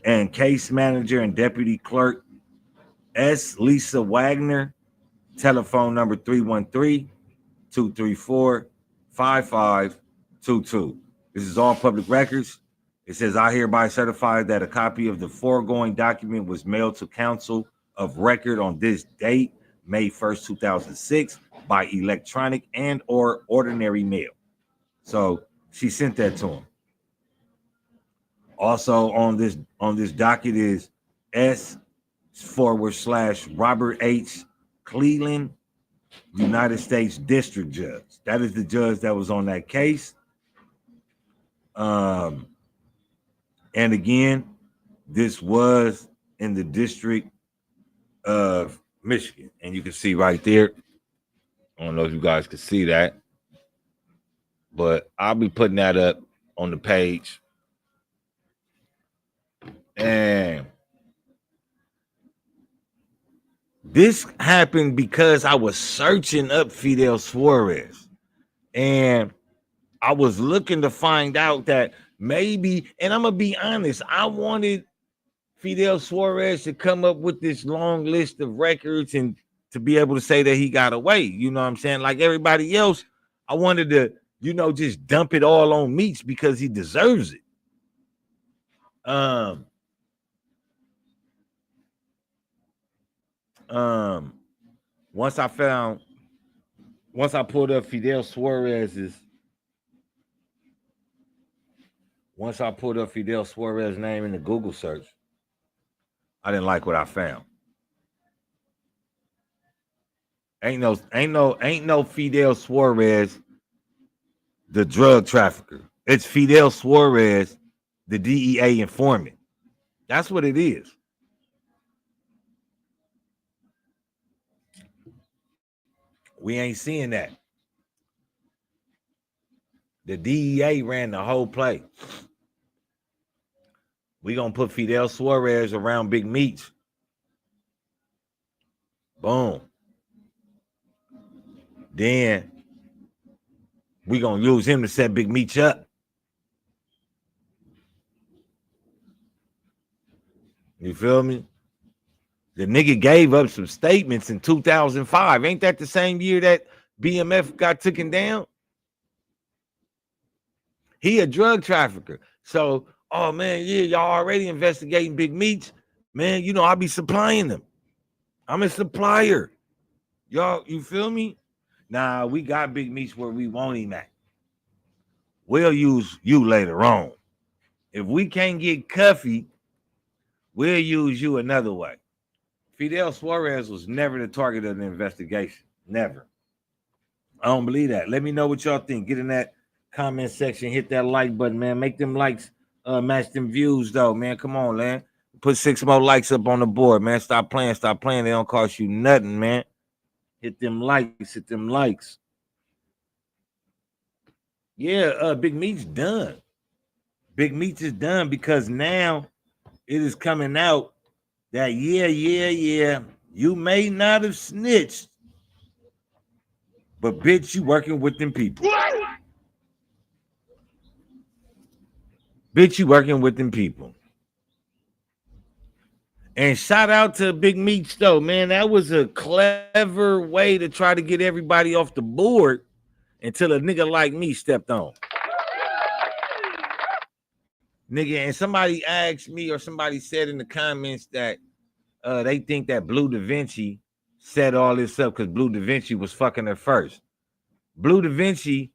and case manager and deputy clerk S. Lisa Wagner, telephone number 313-234-5522. This is all public records. It says, I hereby certify that a copy of the foregoing document was mailed to counsel of record on this date, May 1st, 2006, by electronic and or ordinary mail. So she sent that to him. Also on this docket is S/Robert H. Cleveland, United States District Judge. That is the judge that was on that case. And again, this was in the District of Michigan. And you can see right there. I don't know if you guys can see that, but I'll be putting that up on the page. And this happened because I was searching up Fidel Suarez. And I was looking to find out that maybe, and I'm going to be honest, I wanted Fidel Suarez to come up with this long list of records and to be able to say that he got away. You know what I'm saying? Like everybody else, I wanted to, just dump it all on Meech because he deserves it. Once I pulled up Fidel Suarez's name in the Google search, I didn't like what I found. Ain't no Fidel Suarez, the drug trafficker. It's Fidel Suarez, the DEA informant. That's what it is. We ain't seeing that. The DEA ran the whole play. We gonna put Fidel Suarez around Big Meech. Boom. Then we gonna use him to set Big Meech up. You feel me? The nigga gave up some statements in 2005. Ain't that the same year that BMF got taken down? He a drug trafficker. So, oh man, yeah, y'all already investigating Big Meech. Man, I'll be supplying them. I'm a supplier. Y'all, you feel me? Nah, we got Big Meech where we want him at. We'll use you later on. If we can't get Cuffy, we'll use you another way. Fidel Suarez was never the target of the investigation. Never. I don't believe that. Let me know what y'all think. Get in that comment section. Hit that like button, man. Make them likes match them views, though, man. Come on, man. Put 6 more likes up on the board, man. Stop playing. They don't cost you nothing, man. Hit them likes. Yeah, Big Meech done. Big Meech is done because now it is coming out that, yeah, you may not have snitched, but bitch, you working with them people. Bitch, you working with them people. And shout out to Big Meech, though, man. That was a clever way to try to get everybody off the board until a nigga like me stepped on. Nigga, and somebody asked me or somebody said in the comments that they think that Blue Da Vinci set all this up because Blue Da Vinci was fucking her first. Blue Da Vinci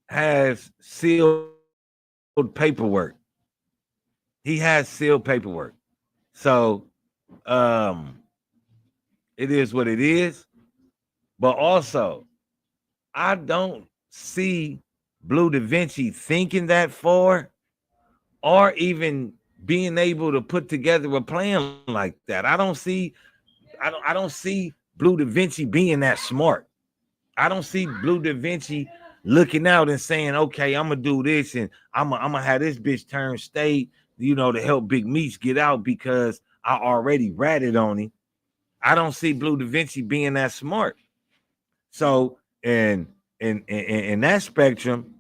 has sealed paperwork. He has sealed paperwork. So it is what it is. But also, I don't see Blue Da Vinci thinking that far or even being able to put together a plan like that. I don't see Blue Da Vinci being that smart. I don't see Blue Da Vinci looking out and saying, okay, I'm gonna do this and I'm gonna have this bitch turn state, to help Big Meech get out because I already ratted on him. I don't see Blue Da Vinci being that smart. So in that spectrum,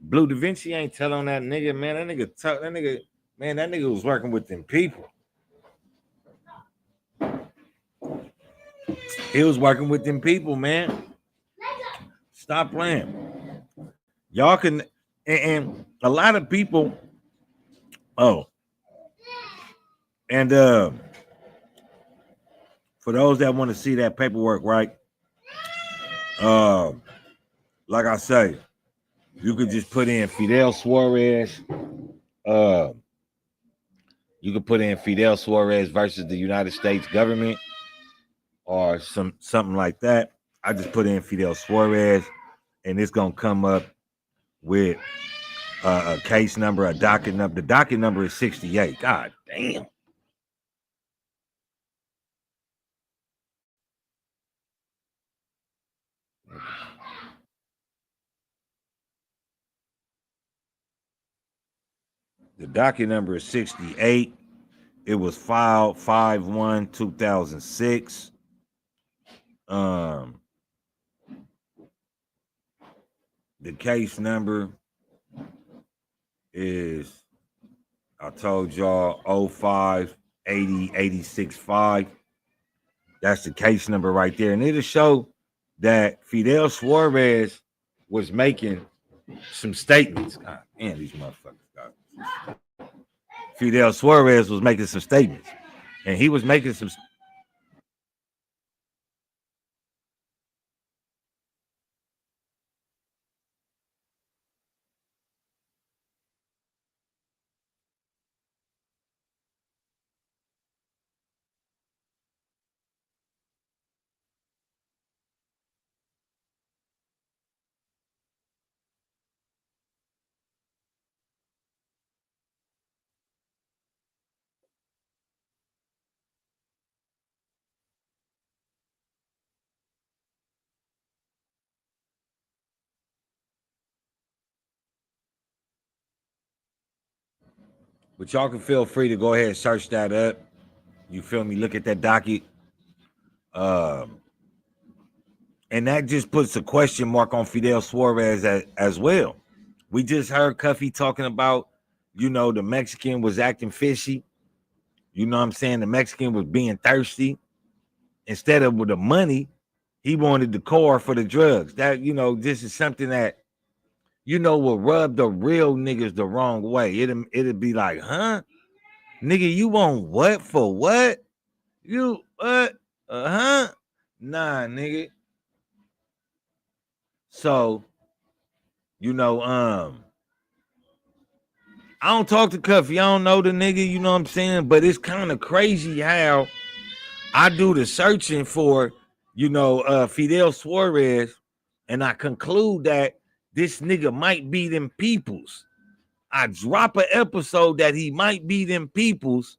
Blue Da Vinci ain't telling that nigga, man. That nigga Man, that nigga was working with them people. He was working with them people, man. Stop playing. Y'all can, and a lot of people. Oh, and for those that want to see that paperwork, right? Like I say, you could just put in Fidel Suarez. You could put in Fidel Suarez versus the United States government, or something like that. I just put in Fidel Suarez, and it's gonna come up with a case number, a docket number. The docket number is 68. God damn. The docket number is 68. It was filed 5/1/2006. The case number is, I told y'all, 05-80-86-5. That's the case number right there. And it'll show that Fidel Suarez was making some statements. God damn, these motherfuckers. God. Fidel Suarez was making some statements. And he was making some. But y'all can feel free to go ahead and search that up. You feel me? Look at that docket. And that just puts a question mark on Fidel Suarez as well. We just heard Cuffy talking about, the Mexican was acting fishy. You know what I'm saying? The Mexican was being thirsty. Instead of with the money, he wanted the core for the drugs. That, this is something that, will rub the real niggas the wrong way. It'll be like, huh? Nigga, you want what for what? You what? Huh? Nah, nigga. So, I don't talk to Cuffy. I don't know the nigga, you know what I'm saying? But it's kind of crazy how I do the searching for, Fidel Suarez, and I conclude that this nigga might be them peoples. I drop an episode that he might be them peoples,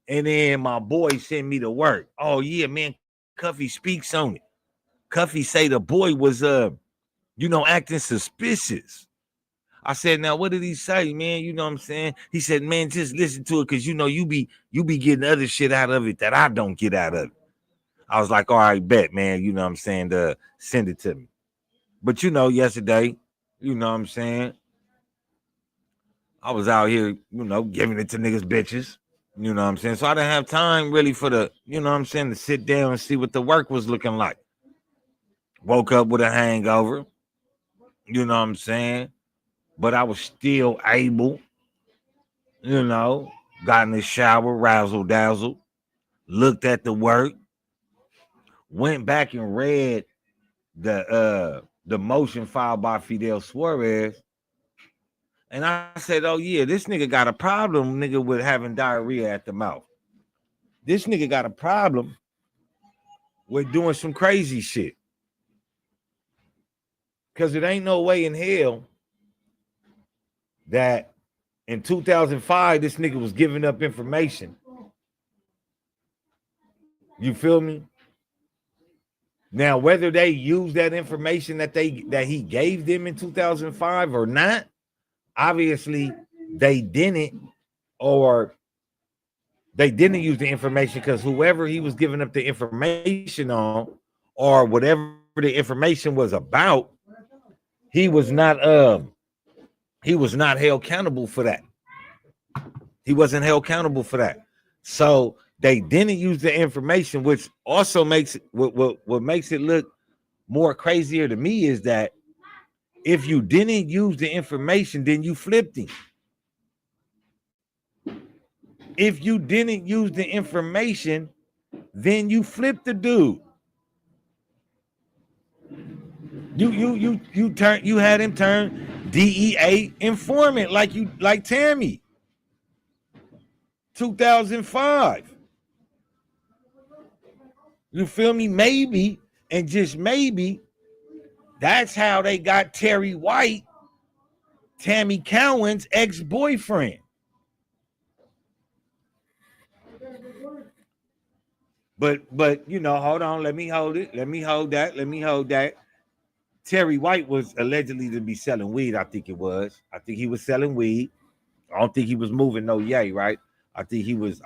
and then my boy send me to work. Oh yeah, man, Cuffy speaks on it. Cuffy say the boy was acting suspicious. I said, now what did he say, man? You know what I'm saying? He said, man, just listen to it, because you be getting other shit out of it that I don't get out of it. I was like, all right, bet, man. You know what I'm saying? Send it to me. But yesterday, you know what I'm saying? I was out here, giving it to niggas bitches. You know what I'm saying? So I didn't have time really for the, to sit down and see what the work was looking like. Woke up with a hangover. You know what I'm saying? But I was still able, got in the shower, razzle dazzle, looked at the work, went back and read the motion filed by Fidel Suarez. And I said, oh yeah, this nigga got a problem, nigga, with having diarrhea at the mouth. This nigga got a problem with doing some crazy shit. Because it ain't no way in hell that in 2005, this nigga was giving up information. You feel me? Now, whether they use that information that he gave them in 2005 or not, obviously they didn't, or they didn't use the information, because whoever he was giving up the information on, or whatever the information was about, he was not held accountable for that. He wasn't held accountable for that. So they didn't use the information, which also makes it what makes it look more crazier to me is that if you didn't use the information, then you flipped him. If you didn't use the information, then you flipped the dude. You had him turn DEA informant like Tammy. 2005. You feel me? Maybe, and just maybe, that's how they got Terry White, Tammy Cowan's ex-boyfriend. But you know, hold on, let me hold it. Let me hold that. Terry White was allegedly to be selling weed, I think it was. I think he was selling weed. I don't think he was moving no yay, right? I think he was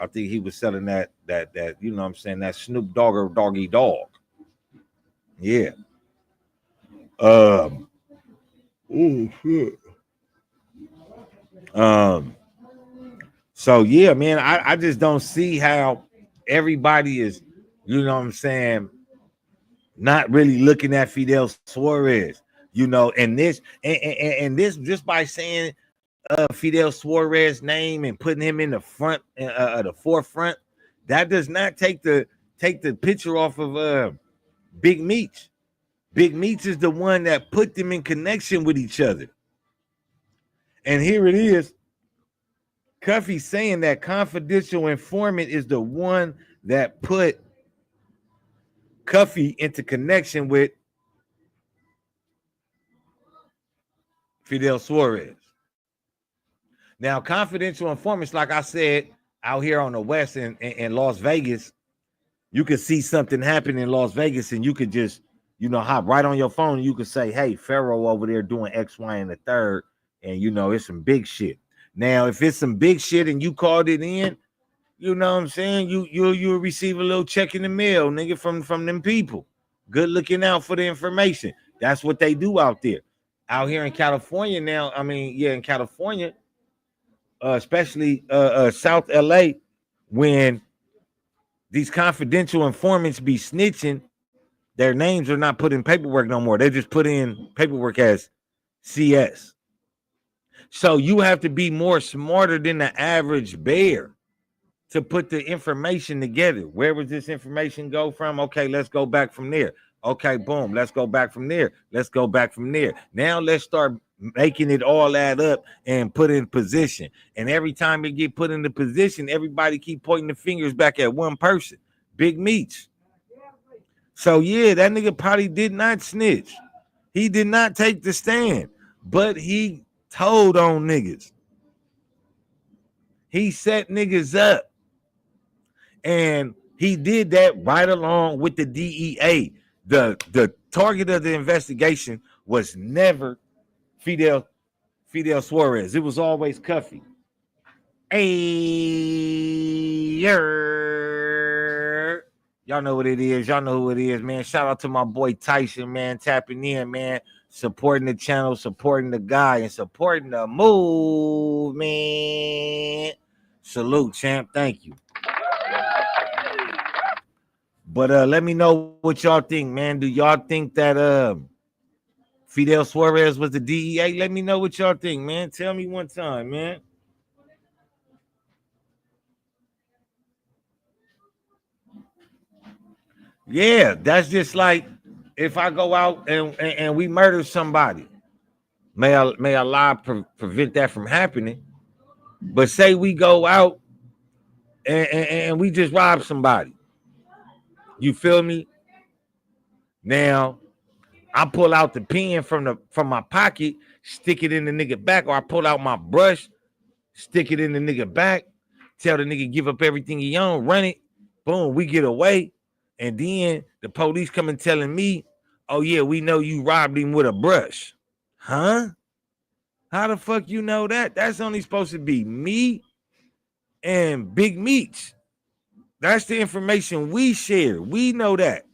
selling that, you know what I'm saying, that Snoop Dogger doggy dog. Yeah. Oh shit. So yeah, man, I just don't see how everybody is, you know what I'm saying, not really looking at Fidel Suarez, you know, and this just by saying Fidel Suarez name and putting him in the front, the forefront, that does not take the picture off of Big Meech. Big Meech is the one that put them in connection with each other. And here it is, Cuffy saying that confidential informant is the one that put Cuffy into connection with Fidel Suarez. Now, confidential informants, like I said, out here on the West in Las Vegas, you could see something happen in Las Vegas and you could just, you know, hop right on your phone and you could say, hey, Pharaoh over there doing X, Y, and the third, and, you know, it's some big shit. Now, if it's some big shit and you called it in, you know what I'm saying, you'll receive a little check in the mail, nigga, from them people. Good looking out for the information. That's what they do out there. Out here in California now, I mean, yeah, in California, especially South LA, when these confidential informants be snitching, their names are not put in paperwork no more. They just put in paperwork as CS. So you have to be more smarter than the average bear to put the information together. Where was this information go from? Okay, let's go back from there. Okay, boom, let's go back from there. Let's go back from there. Now let's start making it all add up and put in position. And every time it get put into position, everybody keep pointing the fingers back at one person, Big Meech. So yeah, that nigga probably did not snitch. He did not take the stand, but he told on niggas. He set niggas up. And he did that right along with the DEA. The target of the investigation was never Fidel Suarez. It was always Cuffy. Hey, y'all know what it is. Y'all know who it is, man. Shout out to my boy Tyson, man, tapping in, man, supporting the channel, supporting the guy, and supporting the movement. Salute, champ. Thank you. But let me know what y'all think, man. Do y'all think that Fidel Suarez was the DEA? Let me know what y'all think, man. Tell me one time, man. Yeah, that's just like if I go out and we murder somebody. May Allah prevent that from happening. But say we go out and we just rob somebody. You feel me? Now, I pull out the pen from my pocket, stick it in the nigga back, or I pull out my brush, stick it in the nigga back, tell the nigga give up everything he own, run it, boom, we get away, and then the police come and telling me, oh yeah, we know you robbed him with a brush. Huh? How the fuck you know that? That's only supposed to be me and Big Meech. That's the information we share. We know that.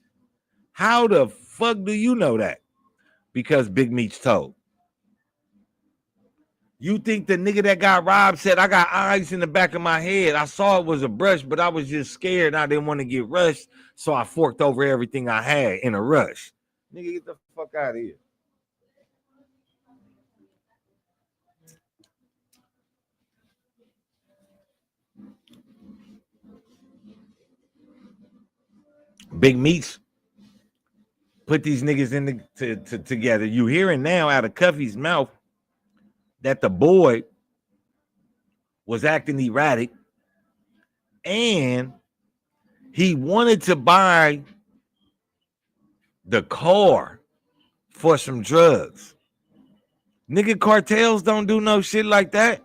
How the fuck do you know that? Because Big Meech told. You think the nigga that got robbed said, I got eyes in the back of my head. I saw it was a brush, but I was just scared. I didn't want to get rushed, so I forked over everything I had in a rush. Nigga, get the fuck out of here. Big Meech put these niggas in together. You hearing now out of Cuffy's mouth that the boy was acting erratic and he wanted to buy the car for some drugs. Nigga, cartels don't do no shit like that.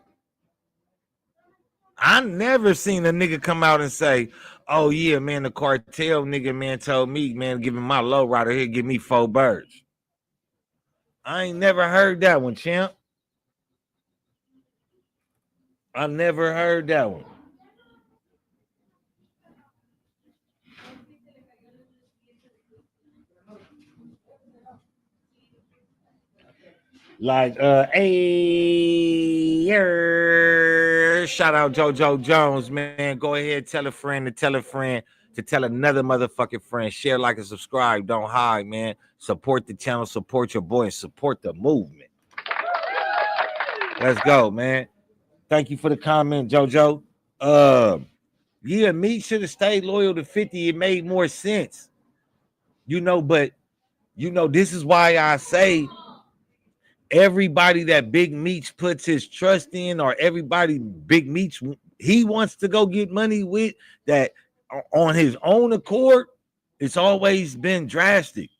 I never seen a nigga come out and say, oh yeah, man, the cartel nigga, man, told me, man, give him my low rider here, give me 4 birds. I ain't never heard that one, champ. I never heard that one. Like, hey, shout out JoJo Jones, man. Go ahead, tell a friend to tell a friend to tell another motherfucking friend. Share, like, and subscribe. Don't hide, man. Support the channel, support your boy, and support the movement. Let's go, man. Thank you for the comment, JoJo. Yeah, me should have stayed loyal to 50. It made more sense. You know, but, you know, this is why I say everybody that Big Meech puts his trust in, or everybody Big Meech he wants to go get money with, that on his own accord, it's always been drastic.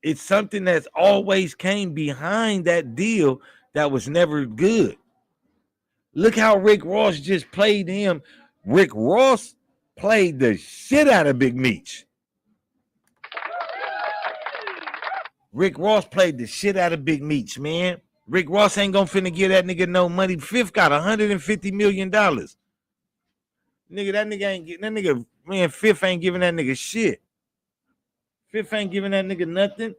It's something that's always came behind that deal that was never good. Look how Rick Ross just played him. Rick Ross played the shit out of Big Meech. Rick Ross played the shit out of Big Meech, man. Rick Ross ain't gonna finna give that nigga no money. Fifth got $150 million. Nigga, that nigga ain't getting that nigga, man. Fifth ain't giving that nigga shit. Fifth ain't giving that nigga nothing.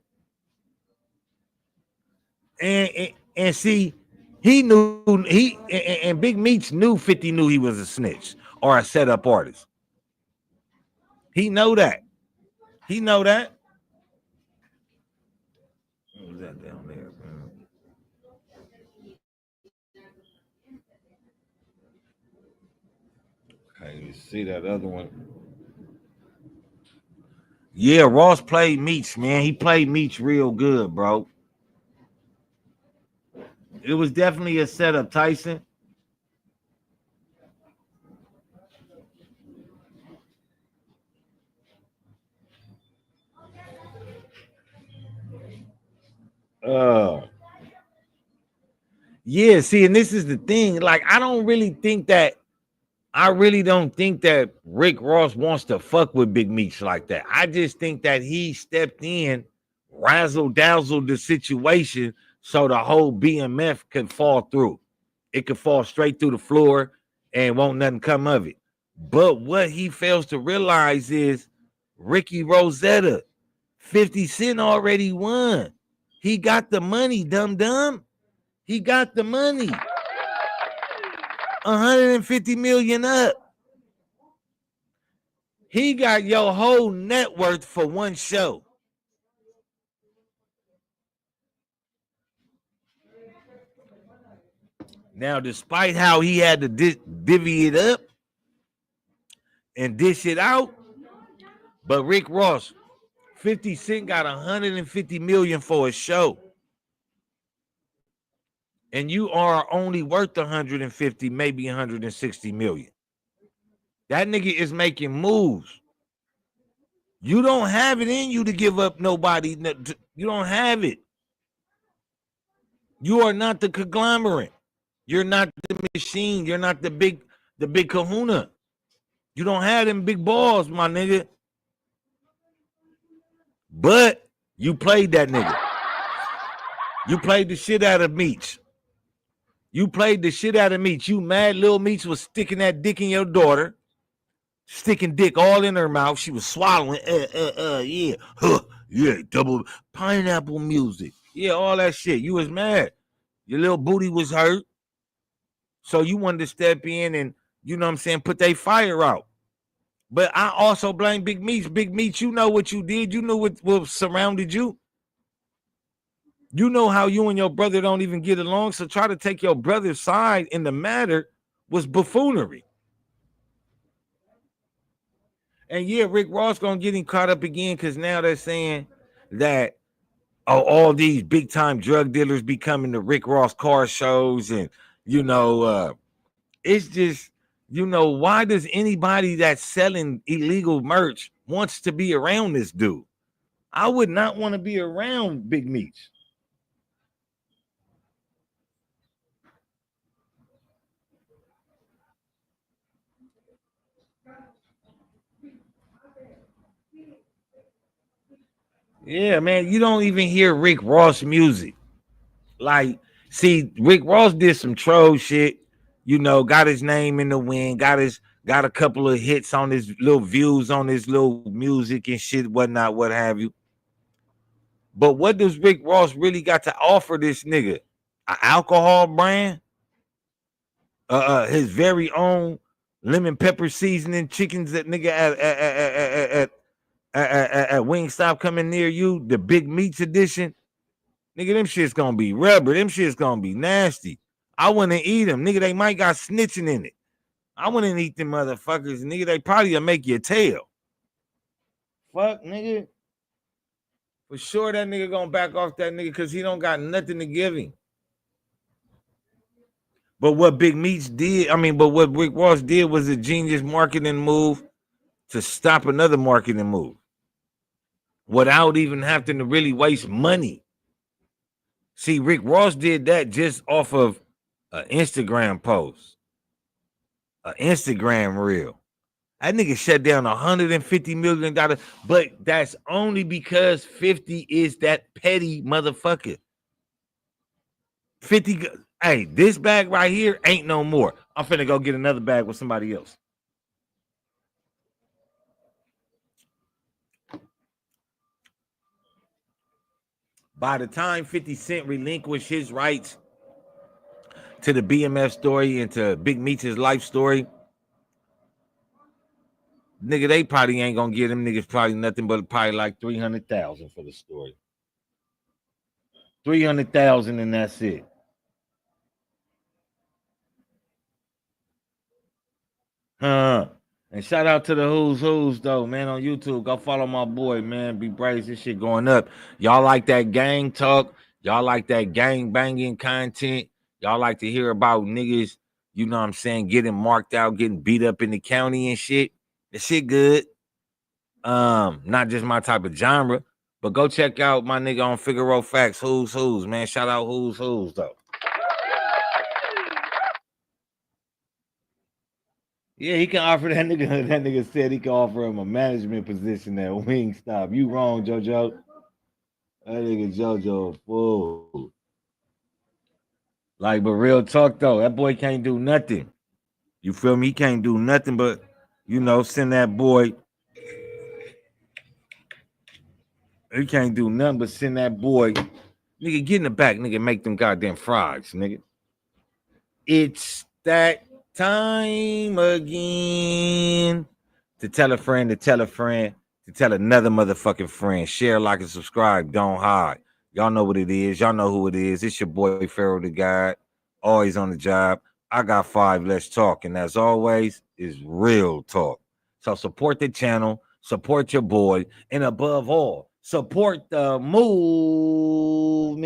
And see, he knew and Big Meech knew 50 knew he was a snitch or a setup artist. He know that. He know that. What was that down there, man? Okay, you see that other one? Yeah, Ross played Meech, man. He played Meech real good, bro. It was definitely a setup, Tyson. Yeah, see, and this is the thing. Like, I really don't think that Rick Ross wants to fuck with Big Meech like that. I just think that he stepped in, razzle-dazzled the situation so the whole BMF could fall through. It could fall straight through the floor and won't nothing come of it. But what he fails to realize is Ricky Rosetta, 50 Cent already won. He got the money, dum-dum. He got the money. 150 million up. He got your whole net worth for one show. Now, despite how he had to divvy it up and dish it out, but Rick Ross, 50 Cent got 150 million for a show. And you are only worth 150, maybe 160 million. That nigga is making moves. You don't have it in you to give up nobody. You don't have it. You are not the conglomerate. You're not the machine. You're not the big kahuna. You don't have them big balls, my nigga. But you played that nigga. You played the shit out of Meech. You played the shit out of Meech. You mad Lil Meech was sticking that dick in your daughter. Sticking dick all in her mouth. She was swallowing. Yeah. Yeah, double pineapple music. Yeah, all that shit. You was mad. Your little booty was hurt. So you wanted to step in and, you know what I'm saying, put that fire out. But I also blame Big Meech. Big Meech, you know what you did. You know what surrounded you. You know how you and your brother don't even get along. So try to take your brother's side in the matter was buffoonery. And yeah, Rick Ross gonna get him caught up again because now they're saying that all these big time drug dealers be coming to Rick Ross car shows, and it's just, why does anybody that's selling illegal merch wants to be around this dude? I would not want to be around Big Meech. Yeah, man, you don't even hear Rick Ross music. Like, see, Rick Ross did some troll shit, got his name in the wind, got a couple of hits on his little views on his little music and shit, whatnot, what have you. But what does Rick Ross really got to offer this nigga? An alcohol brand? His very own lemon pepper seasoning chickens that nigga at Wingstop coming near you, the Big Meech edition. Nigga, them shit's gonna be rubber. Them shit's gonna be nasty. I wouldn't eat them. Nigga, they might got snitching in it. I wouldn't eat them motherfuckers. Nigga, they probably will make your tail. Fuck, nigga. For sure that nigga gonna back off that nigga because he don't got nothing to give him. But what Big Meech did, but what Rick Ross did was a genius marketing move to stop another marketing move without even having to really waste money. See, Rick Ross did that just off of an Instagram post, an Instagram reel. That nigga shut down $150 million, but that's only because 50 is that petty motherfucker. 50, hey, this bag right here ain't no more. I'm finna go get another bag with somebody else. By the time 50 Cent relinquished his rights to the BMF story and to Big Meech's life story, nigga, they probably ain't gonna get them niggas probably nothing but probably like 300,000 for the story. 300,000 and that's it. And shout out to the who's though, man, on YouTube. Go follow my boy, man. Be brave. This shit going up. Y'all like that gang talk? Y'all like that gang banging content? Y'all like to hear about niggas, you know what I'm saying, getting marked out, getting beat up in the county and shit? The shit good. Not just my type of genre, but go check out my nigga on Figaro Facts, who's, man. Shout out who's though. Yeah, he can offer that nigga. That nigga said he can offer him a management position at Wingstop. You wrong, JoJo. That nigga JoJo fool. Like, but real talk though, that boy can't do nothing. You feel me? He can't do nothing but, send that boy. He can't do nothing but send that boy. Nigga, get in the back, nigga, make them goddamn fries, nigga. It's that time again to tell a friend to tell a friend to tell another motherfucking friend. Share, like, and subscribe. Don't hide. Y'all know what it is. Y'all know who it is. It's your boy Pharaoh the God. Always on the job. I got 5. Let's talk. And as always, is real talk. So support the channel. Support your boy. And above all, support the movement.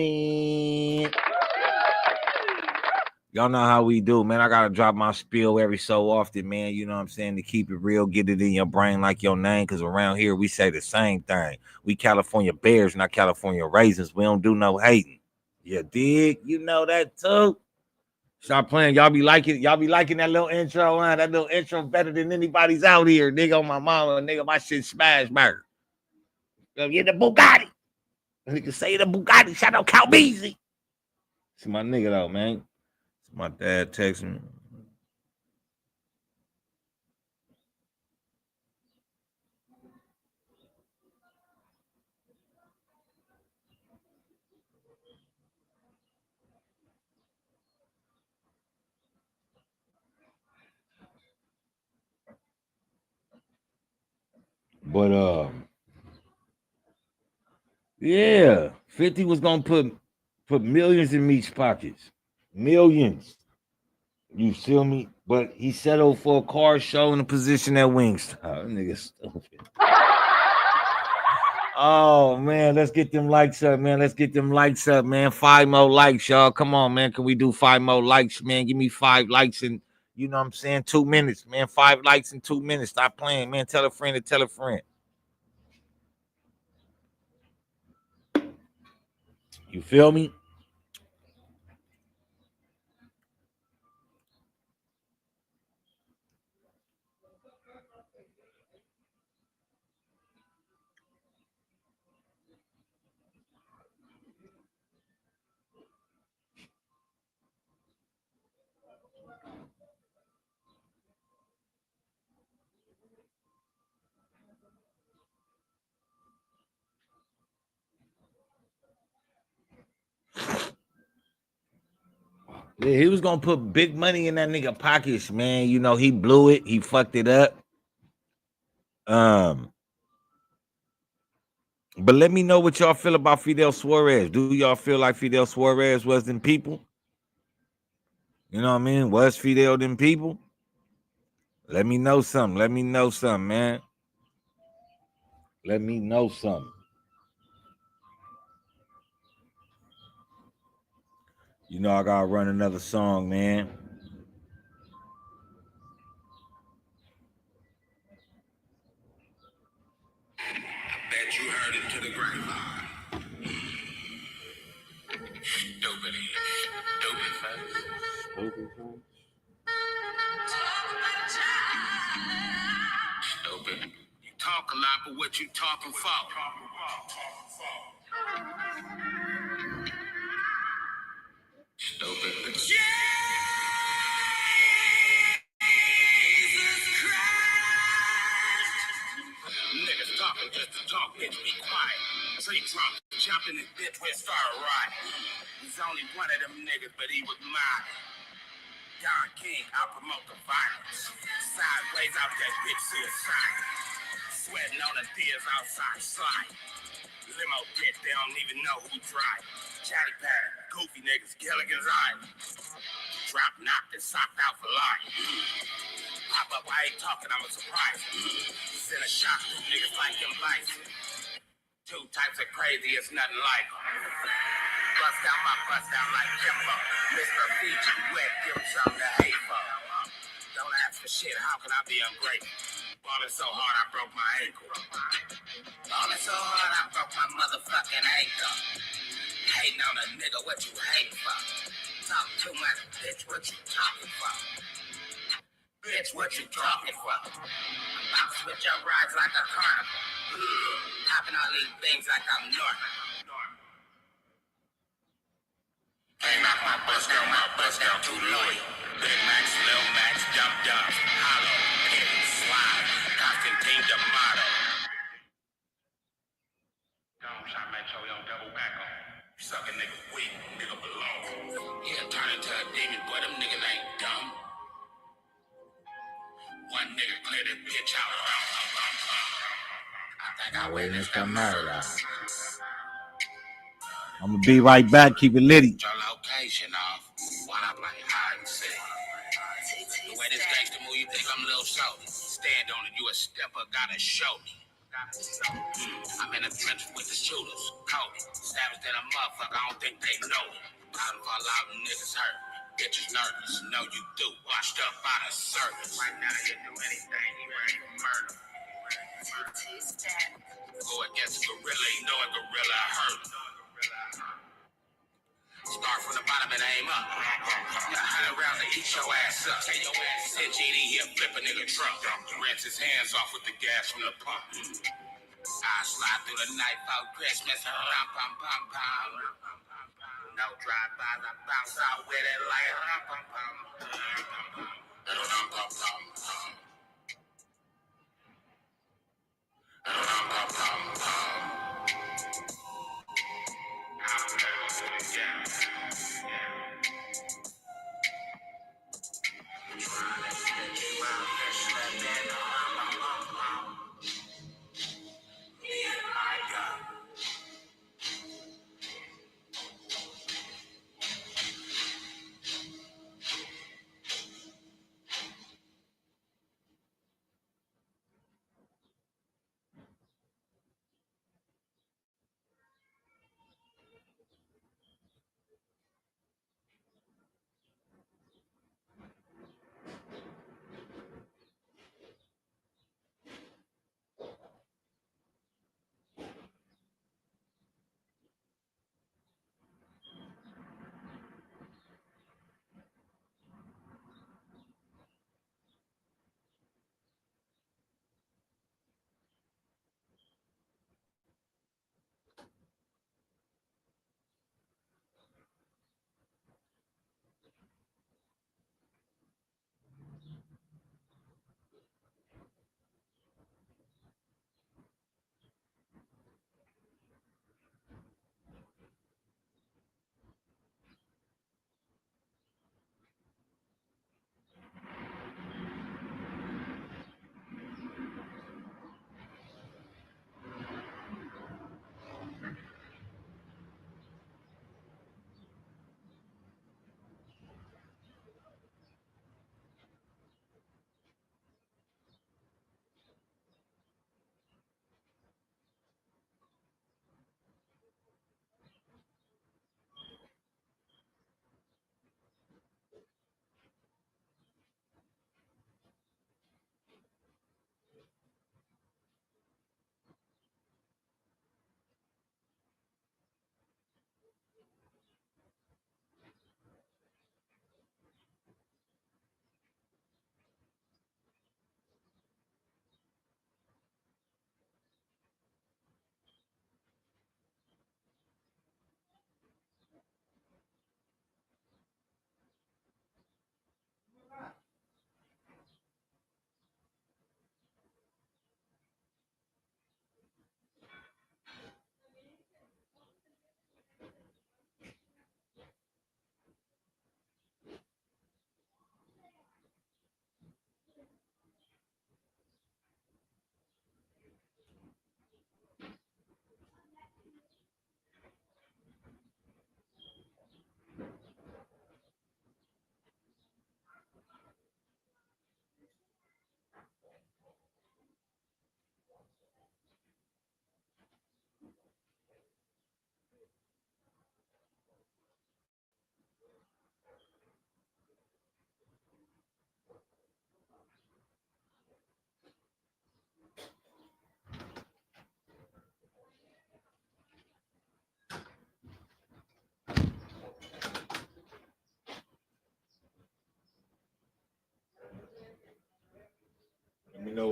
Y'all know how we do, man. I gotta drop my spiel every so often, man. You know what I'm saying? To keep it real, get it in your brain like your name. Cause around here we say the same thing. We California Bears, not California Raisins. We don't do no hating. You dig? You know that too. Stop playing. Y'all be liking that little intro, huh? That little intro better than anybody's out here. Nigga on my mama, nigga, my shit smash burger. Go get the Bugatti. Nigga say the Bugatti. Shout out Calbeezy. It's my nigga though, man. My dad texted me. Yeah, 50 was gonna put millions in Meech's pockets. Millions. You feel me? But he settled for a car show in a position at Wingstop. Nigga stupid. Oh man, let's get them likes up, man. Let's get them likes up, man. 5 more likes, y'all. Come on, man. Can we do 5 more likes, man? Give me 5 likes in, you know what I'm saying, 2 minutes, man. 5 likes in 2 minutes. Stop playing, man. Tell a friend to tell a friend. You feel me? Yeah, he was gonna put big money in that nigga pockets, man. You know, he blew it, he fucked it up. Um, but let me know what y'all feel about Fidel Suarez. Do y'all feel like Fidel Suarez was them people? You know what I mean? Was Fidel them people? Let me know something. Let me know something, man. Let me know something. You know I gotta run another song, man. Bet you heard it to the grapevine. Stupid face. Stupid. You talk a lot, but what you talking for? Stupid. Jesus Christ! Niggas talking just to talk, bitch, be quiet. Tree trunk, jumping this bitch where it started right. He's only one of them niggas, but he was mine. Don King, I promote the violence. Sideways out that bitch suicide. Sweating on the deers outside slide. Limo pit, they don't even know who drive. Chatty pattern, goofy niggas, Gilligan's eye. Drop knocked and socked out for life. Pop up, I ain't talking, I'm a surprise. Send a shot to niggas like them lights. 2 types of crazy, it's nothing like them. Bust down my bust down like Kimbo. Mr. Fiji, wet, give him something to hate for. Don't ask for shit, how can I be ungrateful? Balling so hard, I broke my ankle. Balling so hard, I broke my motherfucking ankle. Hating on a nigga, what you hate for? Talk too much, bitch, what you talking for? Bitch, what you talking for? I'll switch your rides like a carnival. Hopping all these things like I'm Norman. Ain't not my bust down too loyal. Big Max, Lil Max, Dump Dump, Hollow, Pit, Slide, Constantine D'Amato. Don't try to make sure you don't double back on. Suck a nigga weak, nigga belong. Yeah, turn into a demon, boy, them niggas ain't dumb. One nigga clear this bitch out. I think I witnessed the murder. I'm gonna be right back. Keep it litty. Your location off. While I play hide and seek. The way this gangster move, you think I'm Lil Shorty. Stand on it, you a stepper, gotta show me. I'm in the trenches with the shooters. Cody, savage than a motherfucker, I don't think they know it. Out of all out, niggas hurt. Bitches nervous, know you do. Washed up out of service. Right now, you do anything, you ready for murder. Go against a gorilla, you know a gorilla hurt. Start from the bottom and aim up. 100 rounds to eat your ass up. Say your ass. Send GD here, flip a nigga truck. Rinse his hands off with the gas from the pump. I slide through the night for Christmas. Rum, pum, pum, pum. No drive-bys, I bounce out with it like rum, pum, pum. Rum, pum, pum, pum. Rum, pum, pum, pum. I'm ready to do it again.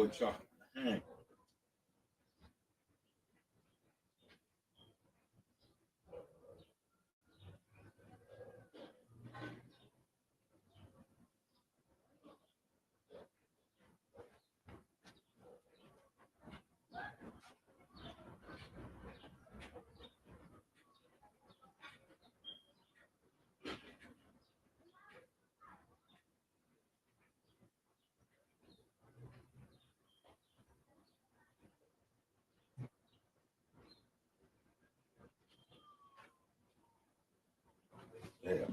with y'all. Yeah.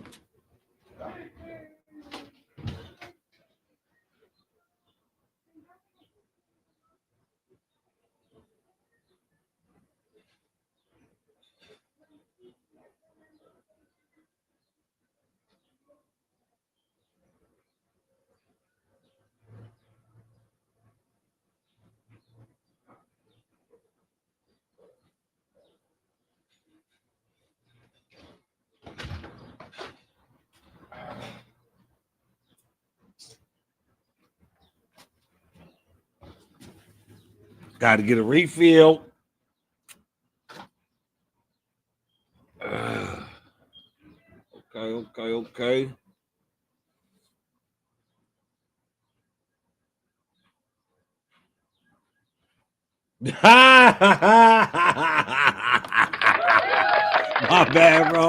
Got to get a refill. Okay. My bad, bro.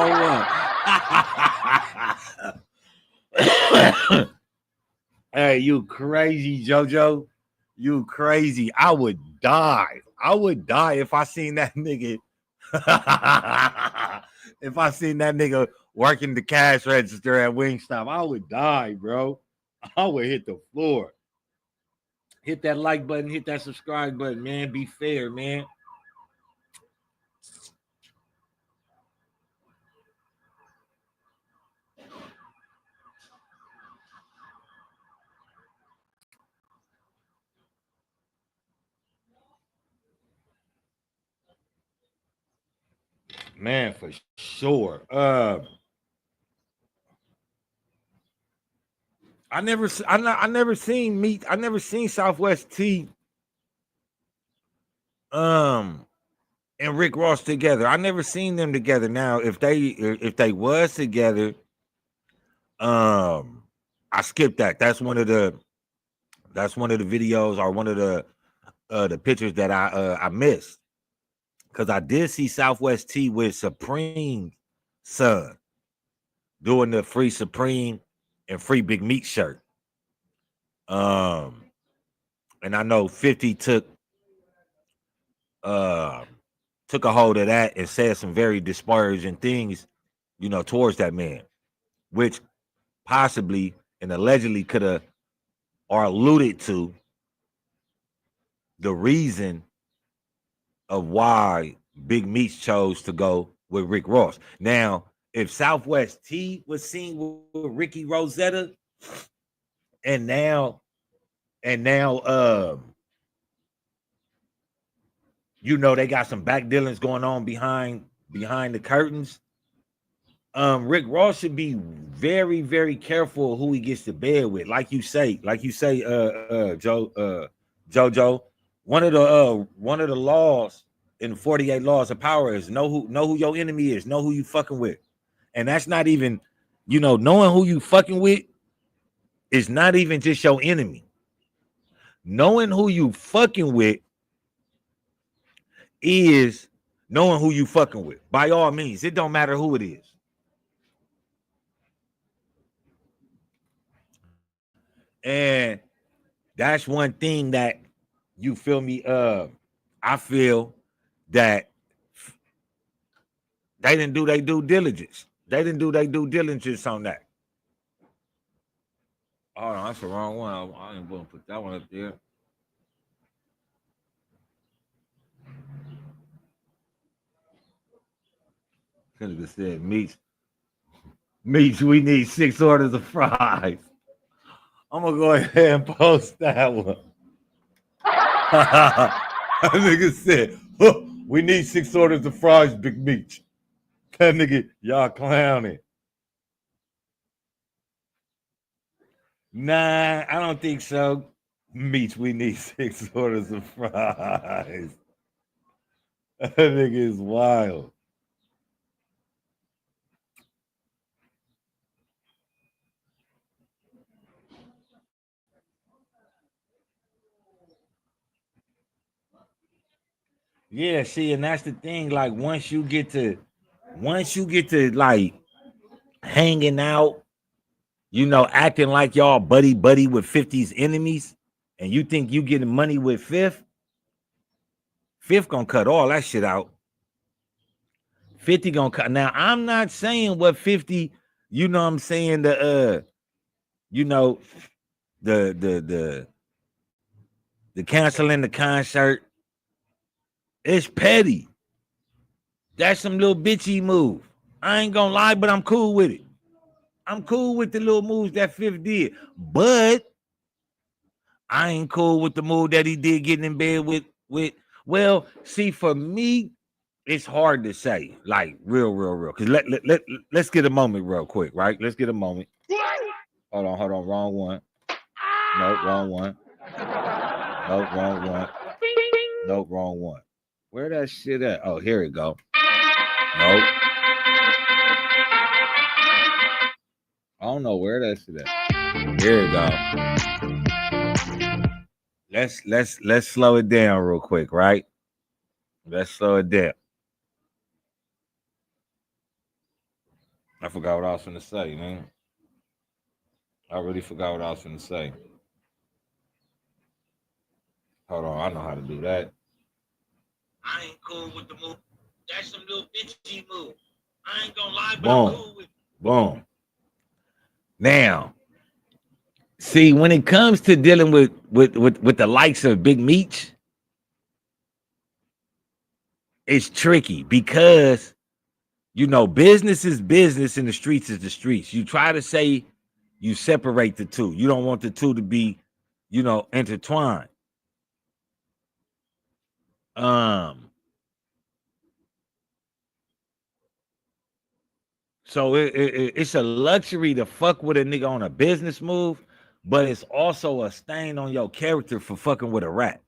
Hey, you crazy, JoJo. You crazy. I would die. I would die if I seen that nigga. If I seen that nigga working the cash register at Wingstop, I would die, bro. I would hit the floor. Hit that like button, hit that subscribe button, man. Be fair, man. Man, for sure. I never seen Southwest T and Rick Ross together. I never seen them together. Now, if they was together, I skipped that. That's one of the videos or one of the pictures that I missed. Because I did see Southwest T with Supreme son doing the free Supreme and free Big Meech shirt. And I know 50 took a hold of that and said some very disparaging things, towards that man, which possibly and allegedly could have or alluded to the reason of why Big Meech chose to go with Rick Ross. Now, if Southwest T was seen with Ricky Rosetta, and now, they got some back dealings going on behind the curtains. Rick Ross should be very, very careful who he gets to bed with. Like you say, JoJo. One of the laws in the 48 laws of power is know who your enemy is, know who you fucking with. And that's not even, knowing who you fucking with is not even just your enemy. Knowing who you fucking with is knowing who you fucking with. By all means, it don't matter who it is. And that's one thing that you feel me. I feel that they didn't do their due diligence. They didn't do their due diligence on that. Oh, no, that's the wrong one. I ain't going to put that one up there. Could have said, Meech, we need 6 orders of fries. I'm going to go ahead and post that one. That nigga said, we need 6 orders of fries, Big Meech. That nigga, y'all clowning. Nah, I don't think so. Meech, we need 6 orders of fries. That nigga is wild. Yeah, see, and that's the thing. Like once you get to like hanging out, acting like y'all buddy with 50's enemies, and you think you getting money with Fifth gonna cut all that shit out. 50 gonna cut. Now, I'm not saying what 50, I'm saying you know, the canceling the concert. It's petty. That's some little bitchy move. I ain't gonna lie, but I'm cool with it. I'm cool with the little moves that Fifth did, but I ain't cool with the move that he did getting in bed with. Well, see, for me, it's hard to say, like real. Cause let's get a moment real quick, right? Let's get a moment. Hold on, wrong one. Nope, wrong one. Nope, wrong one. Nope, wrong one. Where that shit at? Oh, here it go. Nope. I don't know where that shit at. Here it go. Let's slow it down real quick, right? Let's slow it down. I forgot what I was gonna say, man. I really forgot what I was gonna say. Hold on, I know how to do that. I ain't cool with the move. That's some little bitchy move. I ain't gonna lie, but I'm cool with it. Boom. Now, see, when it comes to dealing with the likes of Big Meech, it's tricky because business is business and the streets is the streets. You try to say you separate the two. You don't want the two to be, intertwined. So it's a luxury to fuck with a nigga on a business move, but it's also a stain on your character for fucking with a rat,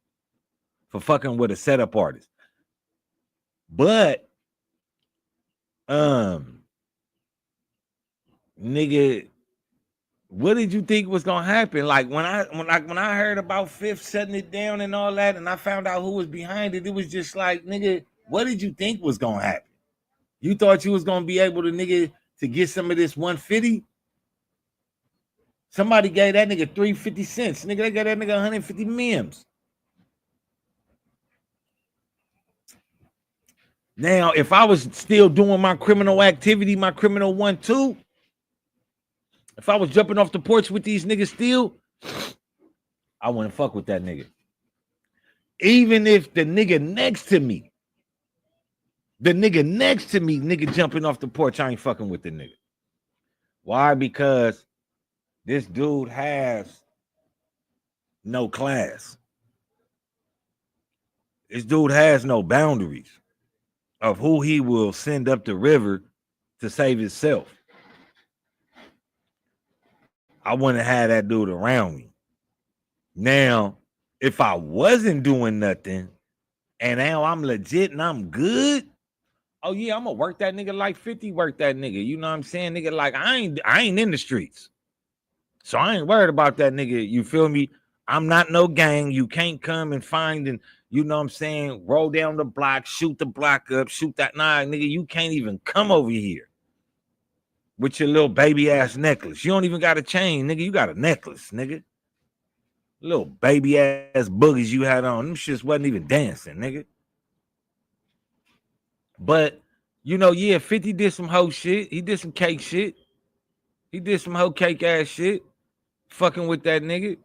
for fucking with a setup artist. But nigga, what did you think was gonna happen? Like when I heard about Fifth shutting it down and all that, and I found out who was behind it, it was just like, nigga, what did you think was gonna happen? You thought you was gonna be able to, nigga, to get some of this 150? Somebody gave that nigga 350 cents. Nigga, they gave that nigga 150 memes. Now, if I was still doing my criminal activity, my criminal 1-2, if I was jumping off the porch with these niggas still, I wouldn't fuck with that nigga. Even if the nigga next to me, nigga jumping off the porch, I ain't fucking with the nigga. Why? Because this dude has no class. This dude has no boundaries of who he will send up the river to save himself. I wouldn't have that dude around me. Now, if I wasn't doing nothing and now I'm legit and I'm good, oh yeah, I'm gonna work that nigga like 50 work that nigga. You know what I'm saying? Nigga, like I ain't in the streets. So I ain't worried about that nigga. You feel me? I'm not no gang. You can't come and find and, you know what I'm saying, roll down the block, shoot the block up, shoot that. Nah, nigga, you can't even come over here with your little baby ass necklace. You don't even got a chain, nigga. You got a necklace, nigga. Little baby ass boogers you had on. Them shits wasn't even dancing, nigga. But, yeah, 50 did some hoe shit. He did some cake shit. He did some hoe cake ass shit. Fucking with that nigga.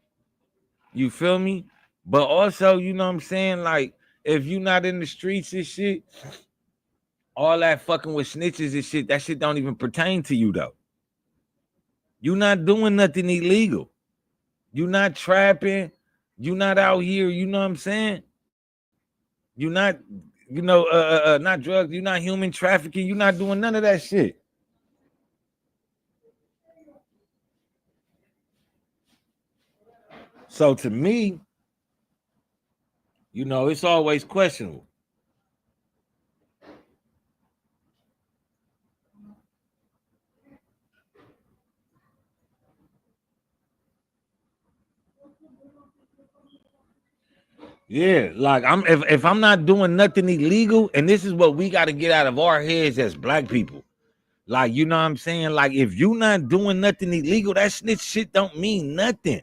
You feel me? But also, you know what I'm saying? Like, if you not in the streets and shit, all that fucking with snitches and shit, that shit don't even pertain to you, though. You not doing nothing illegal. You not trapping. You not out here, you know what I'm saying? You not, not drugs. You not human trafficking. You not doing none of that shit. So to me, you know, it's always questionable. Yeah, like if I'm not doing nothing illegal, and this is what we got to get out of our heads as black people. Like, you know what I'm saying? Like, if you're not doing nothing illegal, that snitch shit don't mean nothing.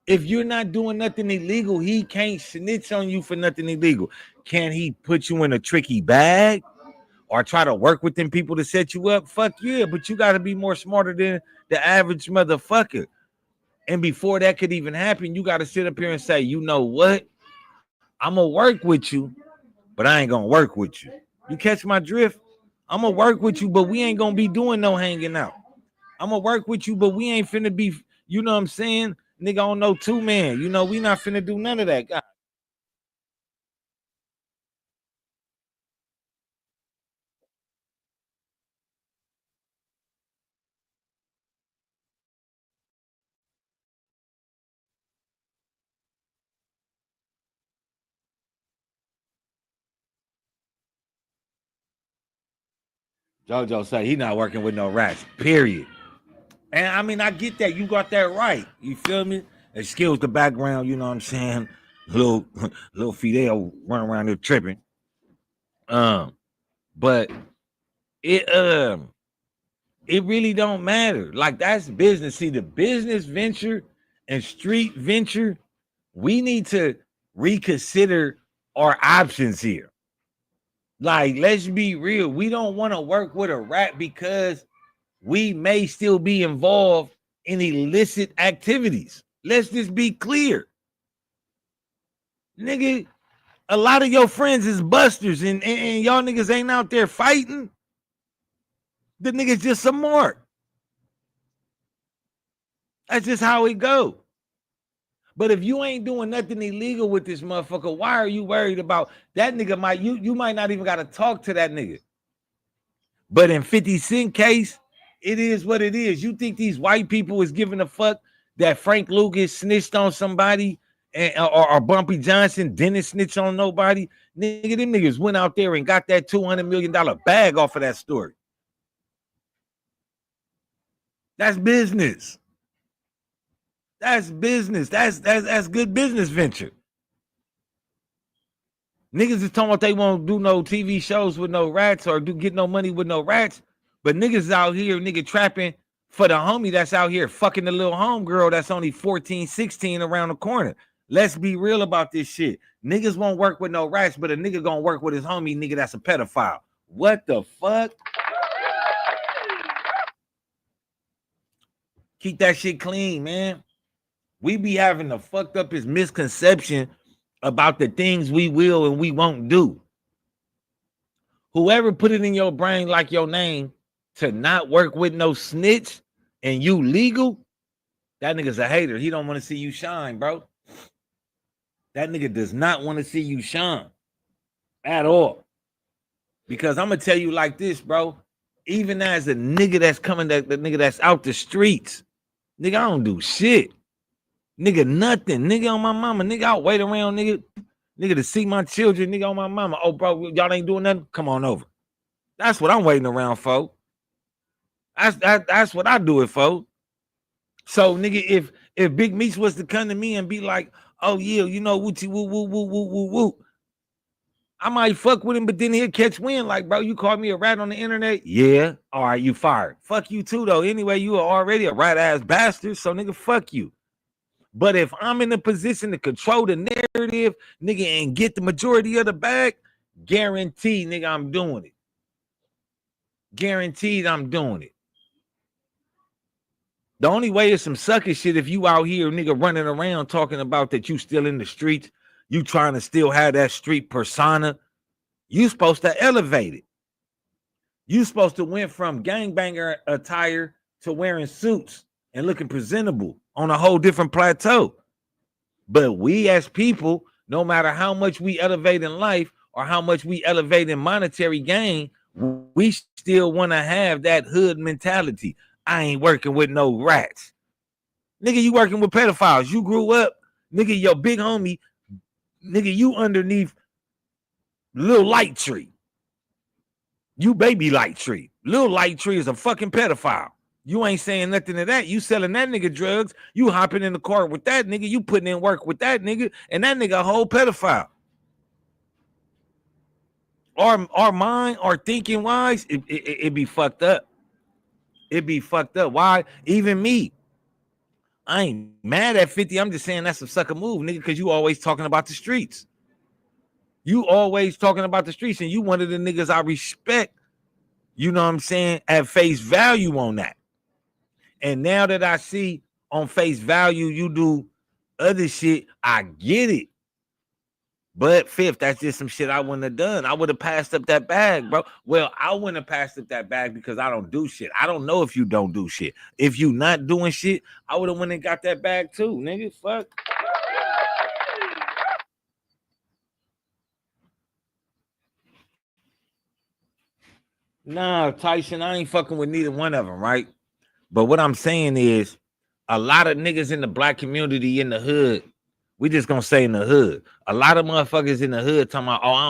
If you're not doing nothing illegal, he can't snitch on you for nothing illegal. Can he put you in a tricky bag or try to work with them people to set you up? Fuck yeah, but you got to be more smarter than the average motherfucker. And before that could even happen, you got to sit up here and say, you know what? I'm gonna work with you, but I ain't gonna work with you. You catch my drift? I'm gonna work with you, but we ain't gonna be doing no hanging out. I'm gonna work with you, but we ain't finna be, you know what I'm saying? Nigga, I don't know two man. You know, we not finna do none of that. God. JoJo say he not working with no rats, period. And I mean, I get that. You got that right. You feel me? Excuse the background, you know what I'm saying? Little little Fidel running around there tripping. But it it really don't matter. Like, that's business. See, the business venture and street venture, we need to reconsider our options here. Like, let's be real. We don't want to work with a rat because we may still be involved in illicit activities. Let's just be clear. Nigga, a lot of your friends is busters and y'all niggas ain't out there fighting. The niggas just some mark. That's just how it go. But if you ain't doing nothing illegal with this motherfucker, why are you worried about that nigga? You might not even got to talk to that nigga. But in 50 Cent case, it is what it is. You think these white people is giving a fuck that Frank Lucas snitched on somebody or Bumpy Johnson didn't snitch on nobody? Nigga, them niggas went out there and got that $200 million bag off of that story. That's business. That's business. That's good business venture. Niggas is talking about they won't do no TV shows with no rats or get no money with no rats. But niggas out here, nigga, trapping for the homie that's out here fucking the little homegirl that's only 14, 16 around the corner. Let's be real about this shit. Niggas won't work with no rats, but a nigga gonna work with his homie nigga that's a pedophile. What the fuck? Keep that shit clean, man. We be having the fucked up his misconception about the things we will and we won't do. Whoever put it in your brain like your name to not work with no snitch and you legal, that nigga's a hater. He don't want to see you shine, bro. That nigga does not want to see you shine at all. Because I'm gonna tell you like this, bro. Even as a nigga that's coming, the nigga that's out the streets, nigga, I don't do shit. Nigga, nothing. Nigga, on my mama. Nigga, I'll wait around, nigga. Nigga, to see my children. Nigga, on my mama. Oh, bro, y'all ain't doing nothing? Come on over. That's what I'm waiting around for. That's what I do it for. So, nigga, if Big Meech was to come to me and be like, oh, yeah, you know, woochie, woo, woo, woo, woo, woo, woo, I might fuck with him, but then he'll catch wind. Like, bro, you called me a rat on the internet? Yeah. All right, you fired. Fuck you too, though. Anyway, you are already a rat-ass bastard, so, nigga, fuck you. But if I'm in a position to control the narrative, nigga, and get the majority of the bag, guaranteed, nigga, I'm doing it. Guaranteed I'm doing it. The only way is some sucker shit if you out here, nigga, running around talking about that you still in the streets, you trying to still have that street persona. You supposed to elevate it. You supposed to went from gangbanger attire to wearing suits and looking presentable on a whole different plateau. But we as people, no matter how much we elevate in life or how much we elevate in monetary gain, we still want to have that hood mentality. I ain't working with no rats. Nigga, you working with pedophiles. You grew up Nigga, your big homie, nigga, you underneath Lil Light Tree. You baby Light Tree. Lil Light Tree is a fucking pedophile. You ain't saying nothing to that. You selling that nigga drugs. You hopping in the car with that nigga. You putting in work with that nigga. And that nigga a whole pedophile. Our mind, our thinking wise, it be fucked up. It be fucked up. Why? Even me. I ain't mad at 50. I'm just saying that's a sucker move, nigga, because you always talking about the streets. You always talking about the streets, and you one of the niggas I respect, you know what I'm saying, at face value on that. And now that I see on face value you do other shit, I get it. But fifth, that's just some shit I wouldn't have done. I would have passed up that bag, bro. Well, I wouldn't have passed up that bag because I don't do shit. I don't know if you don't do shit. If you not doing shit, I would have went and got that bag too, nigga. Fuck. Nah, Tyson, I ain't fucking with neither one of them, right? But what I'm saying is a lot of niggas in the black community in the hood, we just gonna say in the hood. A lot of motherfuckers in the hood talking about, oh, I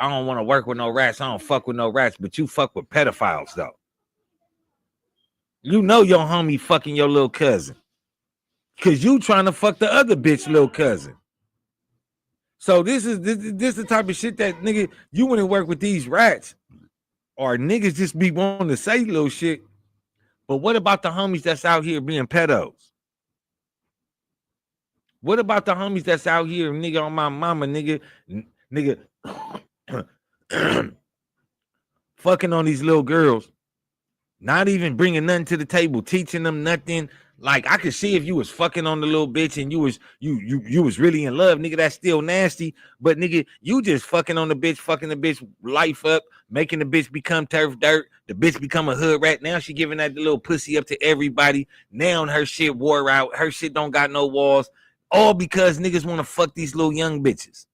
don't want to work with no rats. I don't fuck with no rats, but you fuck with pedophiles though. You know your homie fucking your little cousin. Cause you trying to fuck the other bitch little cousin. So this is the type of shit that nigga, you wouldn't work with these rats. Or niggas just be wanting to say little shit. But what about the homies that's out here being pedos? What about the homies that's out here, nigga, on my mama, nigga, fucking on these little girls, not even bringing nothing to the table, teaching them nothing. Like I could see if you was fucking on the little bitch and you was really in love, nigga, that's still nasty. But nigga, you just fucking on the bitch, fucking the bitch life up, making the bitch become turf dirt. The bitch become a hood rat. Now she giving that little pussy up to everybody. Now her shit wore out. Her shit don't got no walls. All because niggas want to fuck these little young bitches.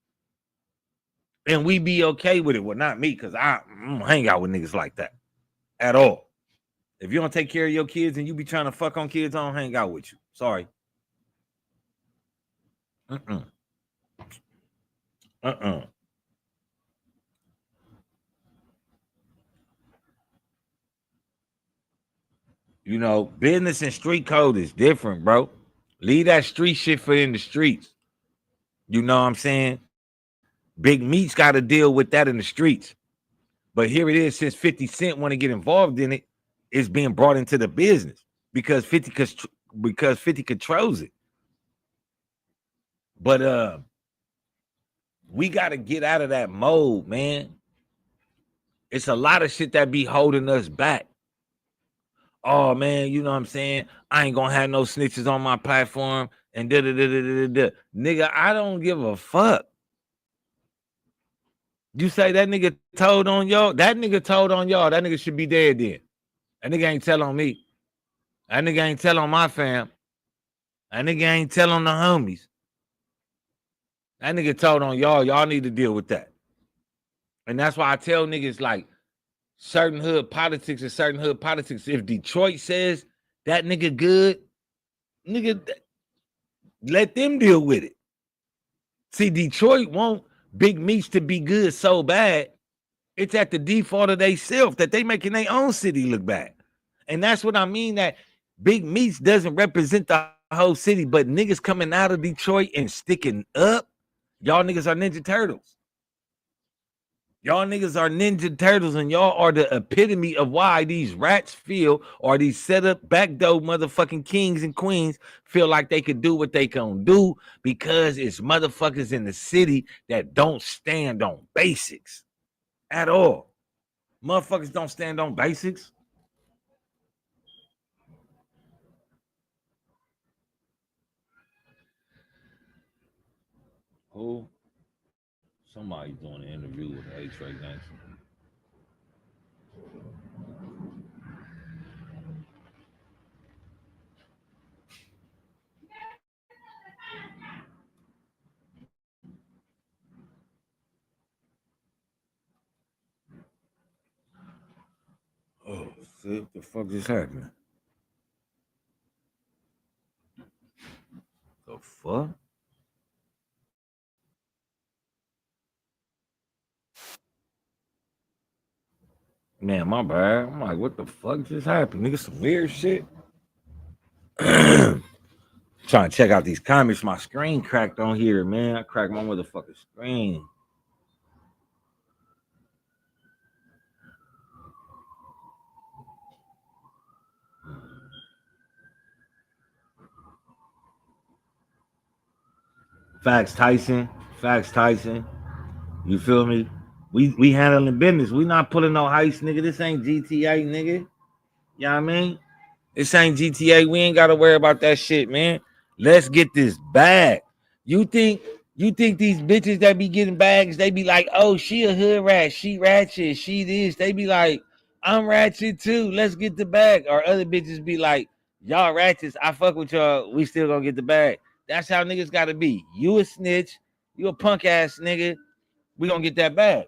And we be okay with it. Well, not me, because I don't hang out with niggas like that at all. If you don't take care of your kids and you be trying to fuck on kids, I don't hang out with you. Sorry. You know, business and street code is different, bro. Leave that street shit for in the streets. You know what I'm saying? Big Meech got to deal with that in the streets. But here it is, since 50 Cent want to get involved in it, it's being brought into the business because 50 controls it. But we got to get out of that mode, man. It's a lot of shit that be holding us back. Oh man, you know what I'm saying? I ain't gonna have no snitches on my platform and nigga, I don't give a fuck. You say that nigga told on y'all? That nigga told on y'all. That nigga should be dead then. That nigga ain't tell on me. That nigga ain't tell on my fam. That nigga ain't tell on the homies. That nigga told on y'all. Y'all need to deal with that. And that's why I tell niggas like certain hood politics and certain hood politics. If Detroit says that nigga good, nigga, let them deal with it. See, Detroit want Big Meech to be good so bad. It's at the default of they self that they making their own city look bad. And that's what I mean, that Big Meech doesn't represent the whole city, but niggas coming out of Detroit and sticking up, y'all niggas are Ninja Turtles. Y'all niggas are Ninja Turtles, and y'all are the epitome of why these rats feel, or these set up backdoor motherfucking kings and queens feel like they could do what they can do, because it's motherfuckers in the city that don't stand on basics at all. Motherfuckers don't stand on basics. Who? Somebody doing an interview with H-Ray Gangster. Oh, shit, what the fuck just happened? The fuck? Man, my bad. I'm like, what the fuck just happened? Nigga, some weird shit. Trying to check out these comments. My screen cracked on here, man. I cracked my motherfucking screen. Facts Tyson. Facts Tyson. You feel me? We handling business. We not pulling no heist, nigga. This ain't GTA, nigga. You know what I mean? This ain't GTA. We ain't gotta worry about that shit, man. Let's get this bag. You think these bitches that be getting bags, they be like, oh, she a hood rat, she ratchet, she this. They be like, I'm ratchet too. Let's get the bag. Or other bitches be like, y'all ratchets, I fuck with y'all. We still gonna get the bag. That's how niggas gotta be. You a snitch, you a punk ass nigga. We gonna get that bag.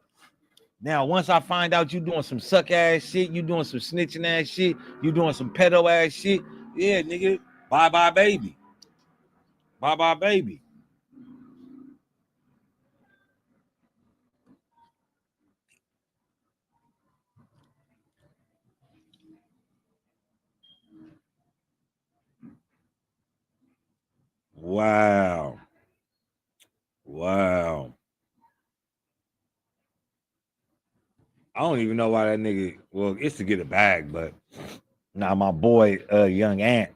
Now, once I find out you doing some suck ass shit, you doing some snitching ass shit, you doing some pedo ass shit, yeah, nigga, bye bye baby. Bye bye baby. Wow. Wow. I don't even know why that nigga, well, it's to get a bag, but now my boy, Young Ant,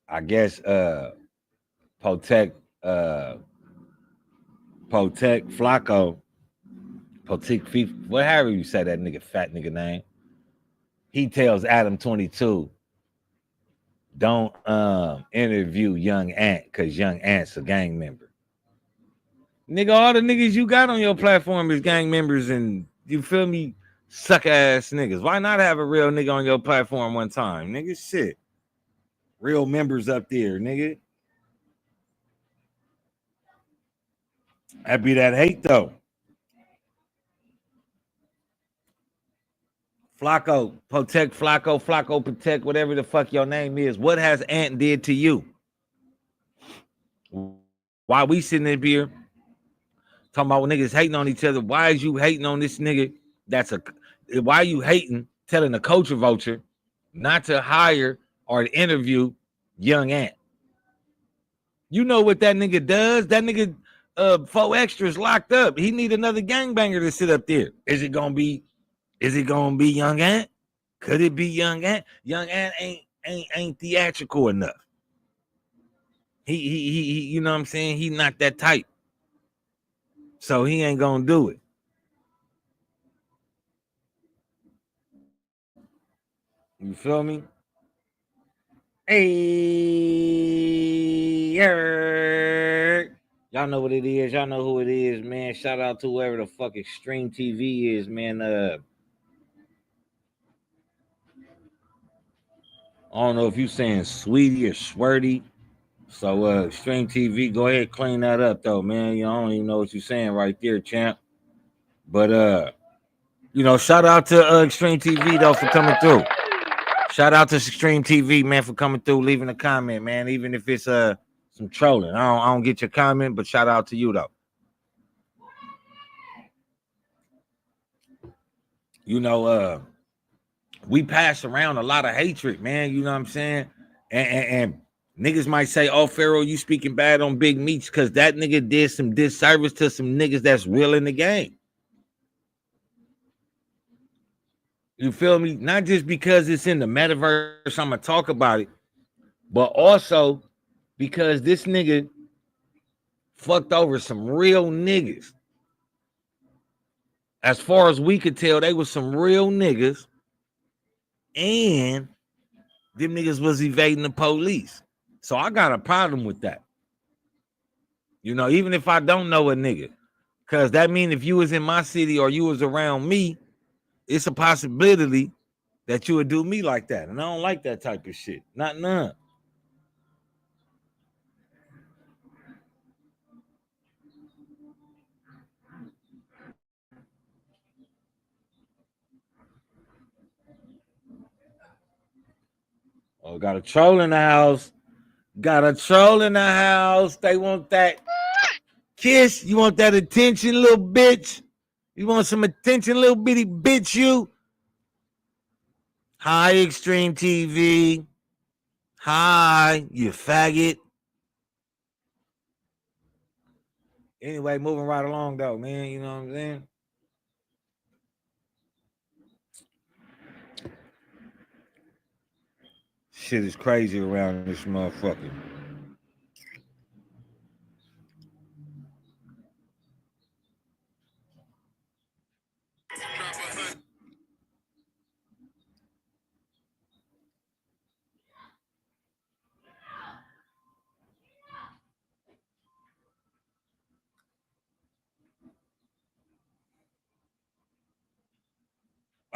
I guess Potek Flacco, whatever you say that nigga fat nigga name. He tells Adam 22, don't interview Young Ant because Young Ant's a gang member. Nigga, all the niggas you got on your platform is gang members, and you feel me, suck ass niggas. Why not have a real nigga on your platform one time? Nigga, shit. Real members up there, nigga. That be that hate though. Flacco, Flacco, whatever the fuck your name is. What has Ant did to you? Why we sitting in here talking about niggas hating on each other? Why is you hating on this nigga? Why are you hating, telling the culture vulture not to hire or to interview Young Ant? You know what that nigga does? That nigga 4 extras locked up. He need another gangbanger to sit up there. Is it gonna be Young Ant? Could it be Young Ant? Young Ant ain't theatrical enough. He you know what I'm saying? He not that type. So he ain't gonna do it. You feel me? Hey, y'all know what it is. Y'all know who it is, man. Shout out to whoever the fuck Extreme TV is, man. I don't know if you saying sweetie or swirty. So Extreme TV, go ahead, clean that up though, man. You know, I don't even know what you're saying right there, champ. But you know, shout out to Extreme TV though for coming through. Shout out to Extreme TV, man, for coming through, leaving a comment, man. Even if it's some trolling. I don't get your comment, but shout out to you though. You know, we pass around a lot of hatred, man. You know what I'm saying? And niggas might say, oh, Pharaoh, you speaking bad on Big Meech because that nigga did some disservice to some niggas that's real in the game. You feel me? Not just because it's in the metaverse, I'm going to talk about it, but also because this nigga fucked over some real niggas. As far as we could tell, they was some real niggas, and them niggas was evading the police. So I got a problem with that. You know, even if I don't know a nigga, because that means if you was in my city or you was around me, it's a possibility that you would do me like that. And I don't like that type of shit. Not none. Oh, got a troll in the house. Got a troll in the house. They want that kiss. You want that attention, little bitch? You want some attention, little bitty bitch, you? Hi, Extreme TV. Hi, you faggot. Anyway, moving right along though, man. You know what I'm saying? Shit is crazy around this motherfucker.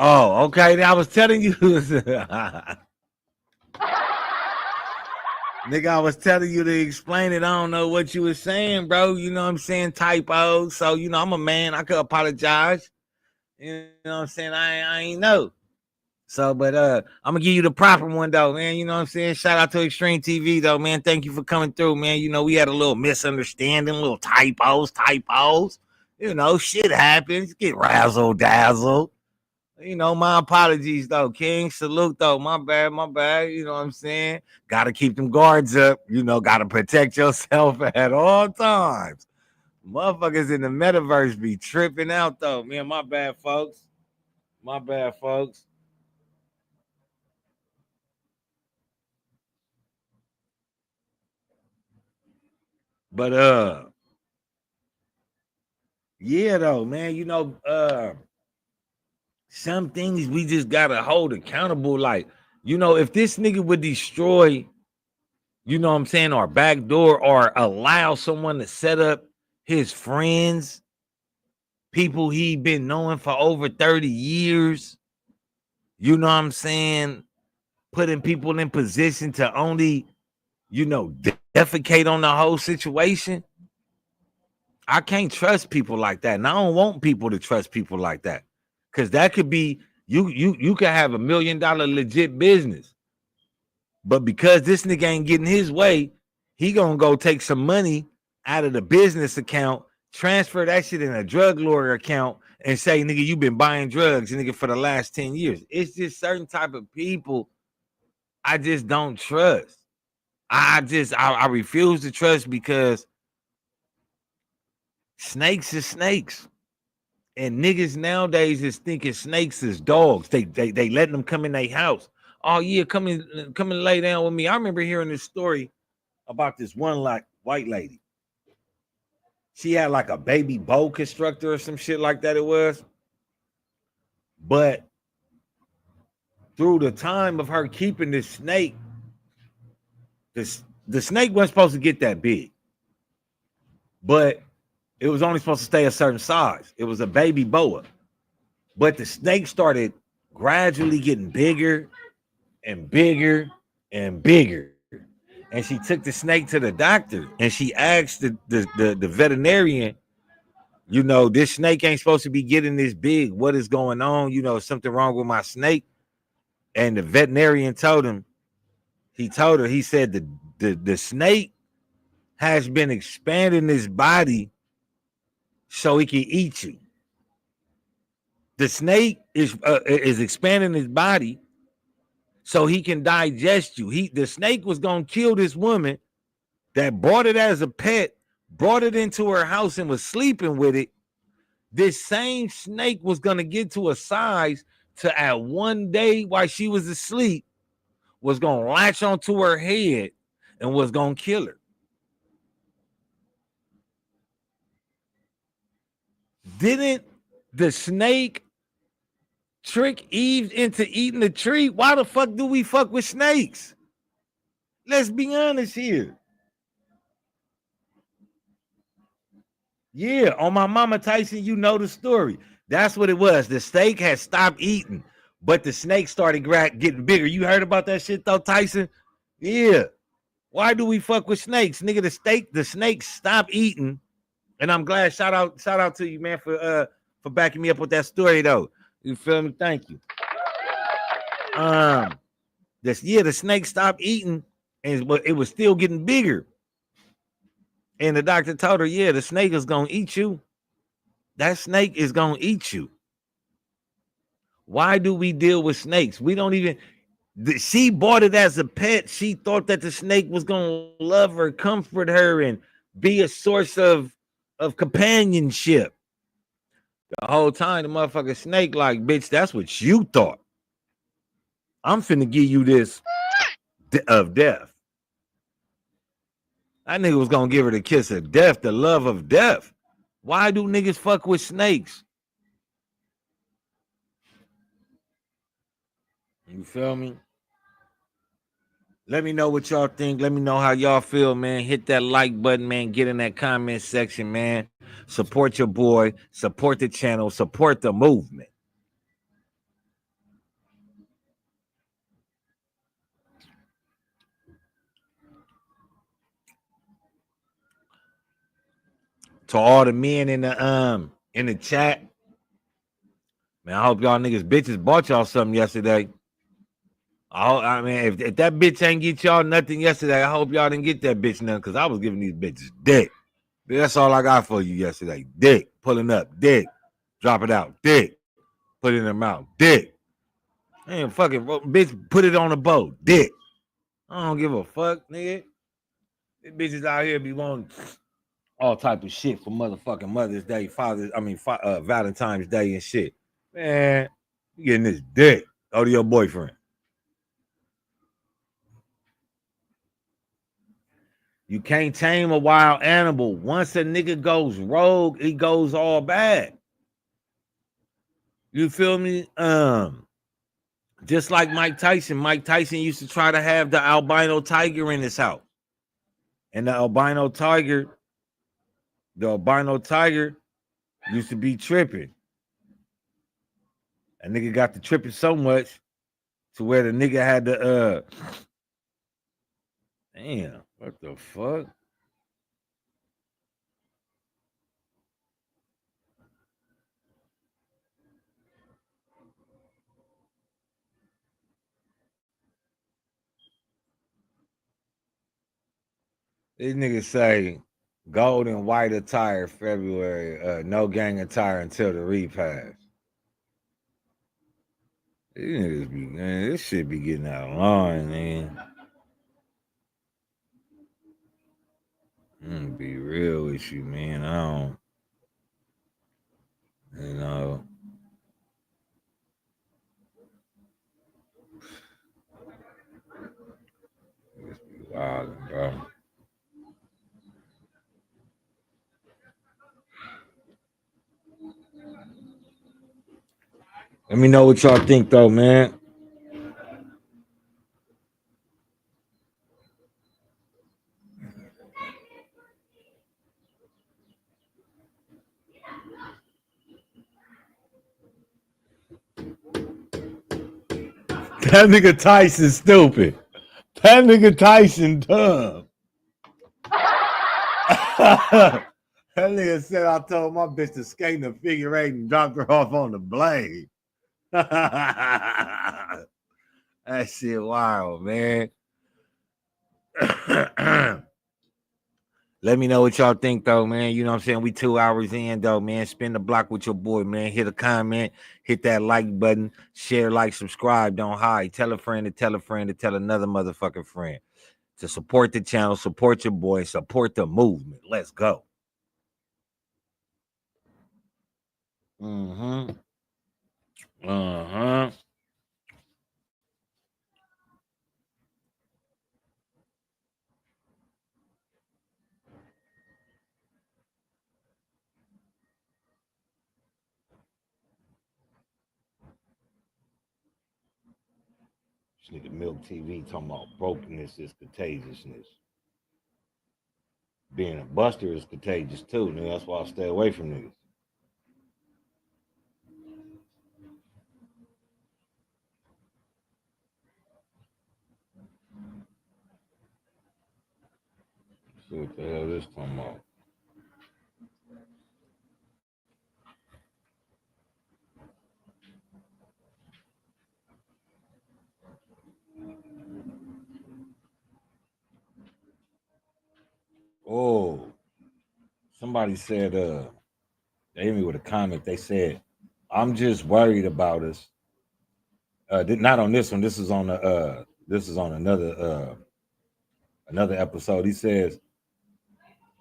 Oh, okay. I was telling you. Nigga, I was telling you to explain it. I don't know what you were saying, bro. You know what I'm saying? Typos. So, you know, I'm a man. I could apologize. You know what I'm saying? I ain't know. So, but I'm gonna give you the proper one though, man. You know what I'm saying? Shout out to Extreme TV though, man. Thank you for coming through, man. You know, we had a little misunderstanding, little typos. You know, shit happens. Get razzle dazzle. You know, my apologies though, King. Salute though. My bad. You know what I'm saying? Gotta keep them guards up. You know, gotta protect yourself at all times. Motherfuckers in the metaverse be tripping out though. Man, my bad, folks. My bad, folks. But yeah, though, man, you know, some things we just gotta hold accountable. Like, you know, if this nigga would destroy, you know what I'm saying, or backdoor or allow someone to set up his friends, people he been knowing for over 30 years, you know what I'm saying, putting people in position to only, you know, defecate on the whole situation. I can't trust people like that. And I don't want people to trust people like that. Cause that could be you could have $1 million legit business. But because this nigga ain't getting his way, he gonna go take some money out of the business account, transfer that shit in a drug lawyer account, and say, nigga, you been buying drugs, nigga, for the last 10 years. It's just certain type of people I just don't trust. I refuse to trust because snakes is snakes. And niggas nowadays is thinking snakes is dogs. They letting them come in their house. Oh yeah, come and lay down with me. I remember hearing this story about this one like white lady. She had like a baby boa constructor or some shit like that. It was, but through the time of her keeping this snake, the snake wasn't supposed to get that big, but it was only supposed to stay a certain size. It was a baby boa, but the snake started gradually getting bigger and bigger and bigger. And she took the snake to the doctor and she asked the veterinarian, you know, this snake ain't supposed to be getting this big. What is going on? You know, something wrong with my snake. And the veterinarian told him, he told her, he said the snake has been expanding his body so he can eat you. The snake is expanding his body so he can digest you. The snake was gonna kill this woman that bought it as a pet, brought it into her house and was sleeping with it. This same snake was gonna get to a size to at one day while she was asleep was gonna latch onto her head and was gonna kill her. Didn't the snake trick Eve into eating the tree? Why the fuck do we fuck with snakes? Let's be honest here. Yeah, on my mama Tyson, you know the story. That's what it was. The snake had stopped eating, but the snake started getting bigger. You heard about that shit though, Tyson? Yeah. Why do we fuck with snakes, nigga? The snake stopped eating, and I'm glad. Shout out to you, man, for backing me up with that story though. You feel me? Thank you. The snake stopped eating, and but it was still getting bigger. And the doctor told her, yeah, the snake is gonna eat you. That snake is gonna eat you. Why do we deal with snakes? We don't even. She bought it as a pet. She thought that the snake was gonna love her, comfort her, and be a source of companionship. The whole time, the motherfucking snake, like, bitch, that's what you thought. I'm finna give you this of death. That nigga was gonna give her the kiss of death, the love of death. Why do niggas fuck with snakes? You feel me? Let me know what y'all think. Let me know how y'all feel, man. Hit that like button, man. Get in that comment section, man. Support your boy. Support the channel. Support the movement. To all the men in the chat, man, I hope y'all niggas bitches bought y'all something yesterday. I mean, if that bitch ain't get y'all nothing yesterday, I hope y'all didn't get that bitch nothing, because I was giving these bitches dick. That's all I got for you yesterday. Dick. Pulling up. Dick. Drop it out. Dick. Put it in their mouth. Dick. Man, fucking bitch, put it on a boat. Dick. I don't give a fuck, nigga. These bitches out here be wanting all type of shit for motherfucking Mother's Day, Valentine's Day and shit. Man, you getting this dick. Go to your boyfriend. You can't tame a wild animal. Once a nigga goes rogue, he goes all bad. You feel me? Just like Mike Tyson. Mike Tyson used to try to have the albino tiger in his house. And the albino tiger used to be tripping. A nigga got to tripping so much to where the nigga had to damn, what the fuck? These niggas say gold and white attire February, no gang attire until the repass. These niggas be, man, this shit be getting out of line, man. I'm gonna be real with you, man. I don't, you know. This be wild, bro. Let me know what y'all think, though, man. That nigga Tyson stupid. That nigga Tyson dumb. That nigga said I told my bitch to skate in the figure eight and dropped her off on the blade. That shit wild, man. Let me know what y'all think, though, man. You know what I'm saying? We 2 hours in, though, man. Spin the block with your boy, man. Hit a comment, hit that like button, share, like, subscribe, don't hide. Tell a friend to tell a friend to tell another motherfucking friend. To support the channel, support your boy, support the movement. Let's go. Uh-huh. This nigga Milk TV talking about brokenness is contagiousness. Being a buster is contagious too, nigga. That's why I stay away from niggas. Let's see what the hell this talking about. Oh, somebody said, they hit me with a comment. They said, I'm just worried about us Not on this one. This is on another episode. He says,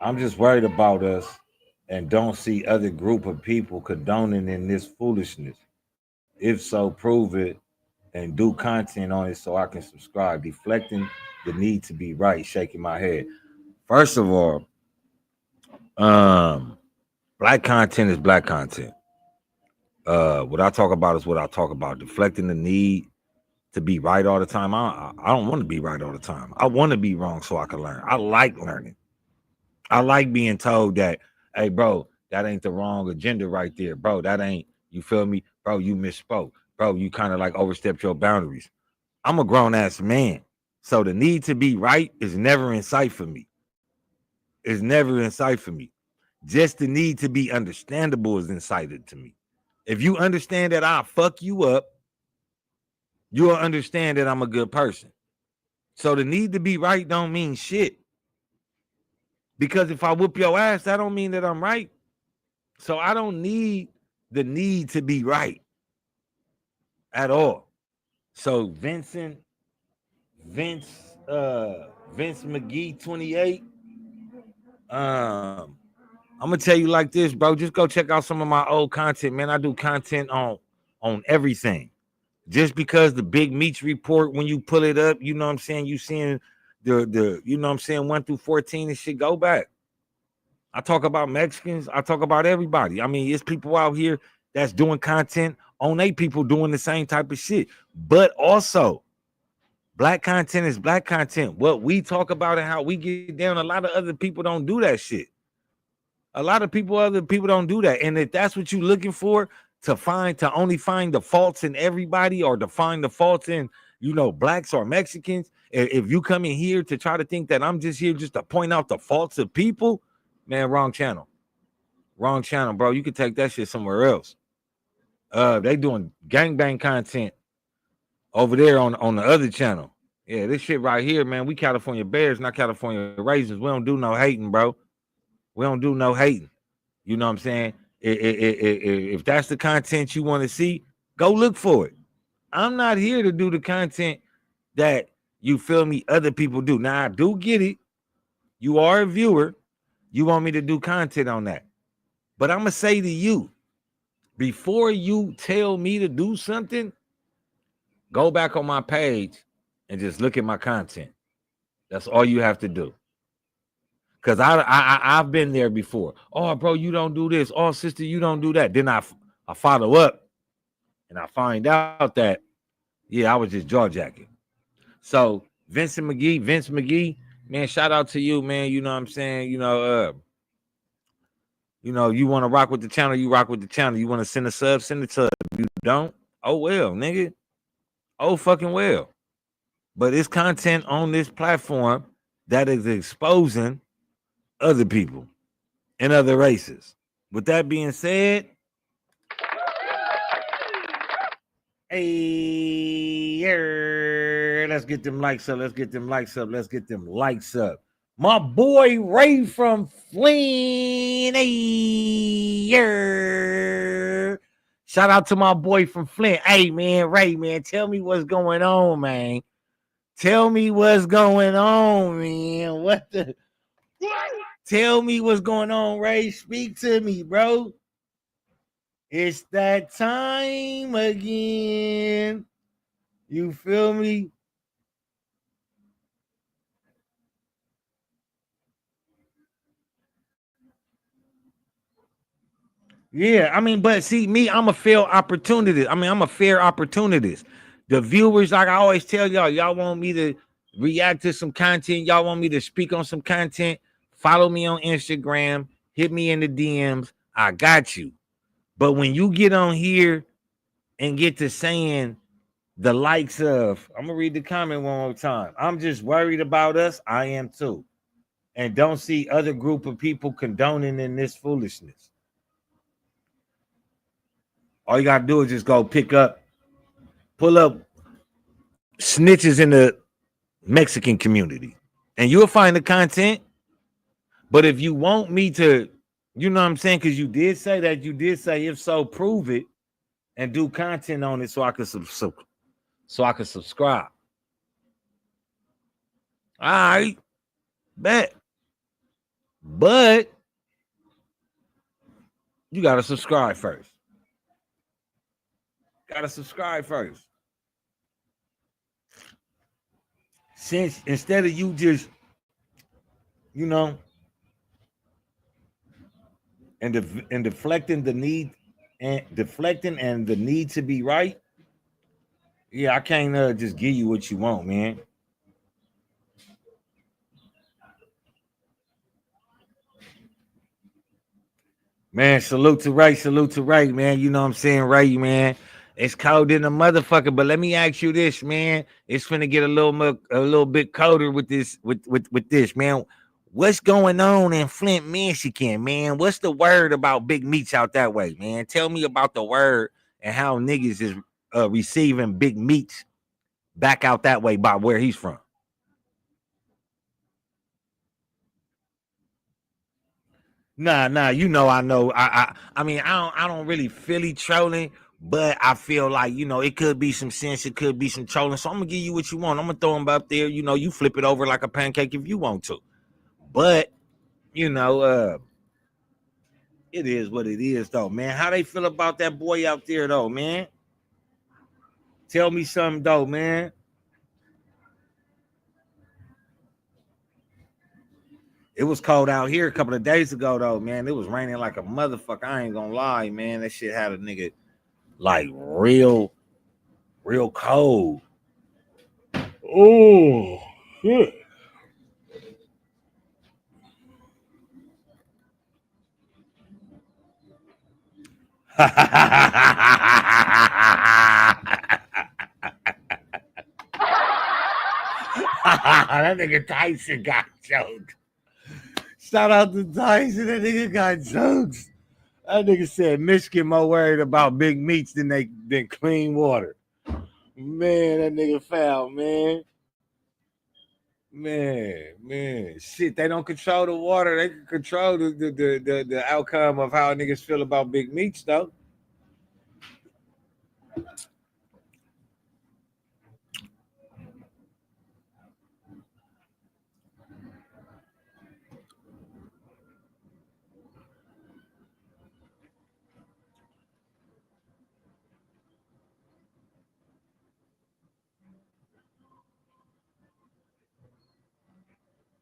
I'm just worried about us and don't see other group of people condoning in this foolishness. If so, prove it and do content on it so I can subscribe. Deflecting the need to be right, shaking my head. First of all, black content is black content. What I talk about is what I talk about. Deflecting the need to be right all the time. I don't want to be right all the time. I want to be wrong so I can learn. I like learning. I like being told that, hey, bro, that ain't the wrong agenda right there. Bro, that ain't, you feel me? Bro, you misspoke. Bro, you kind of like overstepped your boundaries. I'm a grown ass man. So the need to be right is never in sight for me. It's never in sight for me. Just the need to be understandable is incited to me. If you understand that I'll fuck you up, you'll understand that I'm a good person. So the need to be right don't mean shit. Because if I whoop your ass, that don't mean that I'm right. So I don't need the need to be right at all. So Vince McGee 28. I'm gonna tell you like this, bro. Just go check out some of my old content, man. I do content on everything. Just because the Big Meech report, when you pull it up, you know what I'm saying, you seeing the you know what I'm saying, 1 through 14 and shit, go back. I talk about Mexicans, I talk about everybody. I mean, it's people out here that's doing content on they people doing the same type of shit. But also, black content is black content. What we talk about and how we get down, a lot of other people don't do that shit. A lot of other people don't do that. And if that's what you're looking for, to only find the faults in everybody or to find the faults in, you know, blacks or Mexicans, if you come in here to try to think that I'm just here just to point out the faults of people, man, wrong channel. Wrong channel, bro. You could take that shit somewhere else. They doing gangbang content over there on the other channel. Yeah, this shit right here, man. We California Bears, not California Raisins. We don't do no hating, bro. We don't do no hating. You know what I'm saying? If that's the content you want to see, go look for it. I'm not here to do the content that, you feel me, other people do. Now, I do get it. You are a viewer. You want me to do content on that. But I'm going to say to you, before you tell me to do something, go back on my page and just look at my content. That's all you have to do. Because I've been there before. Oh, bro, you don't do this. Oh, sister, you don't do that. Then I follow up and I find out that, yeah, I was just jaw jacking. So Vince McGee, man, shout out to you, man. You know what I'm saying? You know, you want to rock with the channel, you rock with the channel. You want to send a sub, send it to us. If you don't, oh well, nigga. Oh fucking well. But it's content on this platform that is exposing other people and other races. With that being said, hey, let's get them likes up. Let's get them likes up. Let's get them likes up. My boy Ray from Flint. Hey, shout out to my boy from Flint. Hey, man, Ray, man, tell me what's going on, man. Tell me what's going on, man. What? Tell me what's going on, Ray. Speak to me, bro. It's that time again. You feel me? Yeah, I mean, but see, me, I'm a fair opportunist. I'm a fair opportunist. The viewers, like I always tell y'all want me to react to some content. Y'all want me to speak on some content. Follow me on Instagram. Hit me in the DMs. I got you. But when you get on here and get to saying the likes of, I'm going to read the comment one more time. I'm just worried about us. I am too. And don't see other group of people condoning in this foolishness. All you got to do is just go pull up snitches in the Mexican community, and you'll find the content. But if you want me to, you know what I'm saying, because you did say if so, prove it and do content on it so I can so I can subscribe. All right, bet. But you gotta subscribe first. Gotta subscribe first. Since instead of you just, you know, and deflecting the need and deflecting and the need to be right, yeah, I can't just give you what you want, man. Man, salute to Ray, man. You know what I'm saying, Ray, man. It's cold in the motherfucker, but let me ask you this, man. It's finna get a little bit colder with this, with this, man. What's going on in Flint, Michigan, man? What's the word about Big Meech out that way, man? Tell me about the word and how niggas is receiving Big Meech back out that way by where he's from. Nah, you know, I know. I mean, I don't really feel he trolling, but I feel like, you know, it could be some sense, it could be some trolling. So I'm gonna give you what you want. I'm gonna throw him out there. You know, you flip it over like a pancake if you want to. But you know, it is what it is, though, man. How they feel about that boy out there, though, man? Tell me something, though, man. It was cold out here a couple of days ago, though, man. It was raining like a motherfucker. I ain't gonna lie, man. That shit had a nigga like real cold. Oh shit. That nigga Tyson got jokes. Shout out to Tyson. That nigga got jokes. That nigga said Michigan more worried about Big Meech than clean water. Man, that nigga foul, man. Man, shit. They don't control the water. They can control the outcome of how niggas feel about Big Meech, though.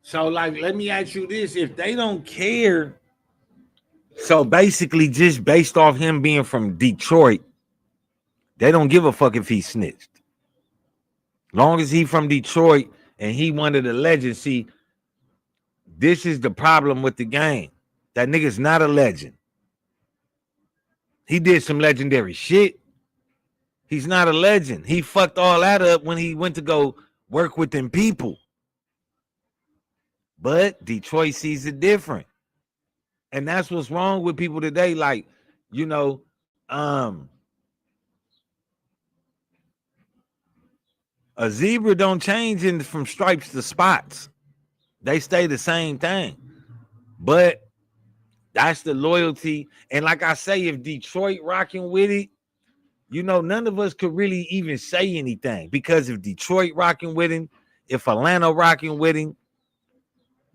So, like, let me ask you this: if they don't care, so basically, just based off him being from Detroit, they don't give a fuck if he snitched. Long as he from Detroit and he one of the legends. See, this is the problem with the game. That nigga's not a legend. He did some legendary shit. He's not a legend. He fucked all that up when he went to go work with them people. But Detroit sees it different. And that's what's wrong with people today. Like, you know, a zebra don't change from stripes to spots. They stay the same thing. But that's the loyalty. And like I say, if Detroit rocking with it, you know, none of us could really even say anything. Because if Detroit rocking with him, if Atlanta rocking with him,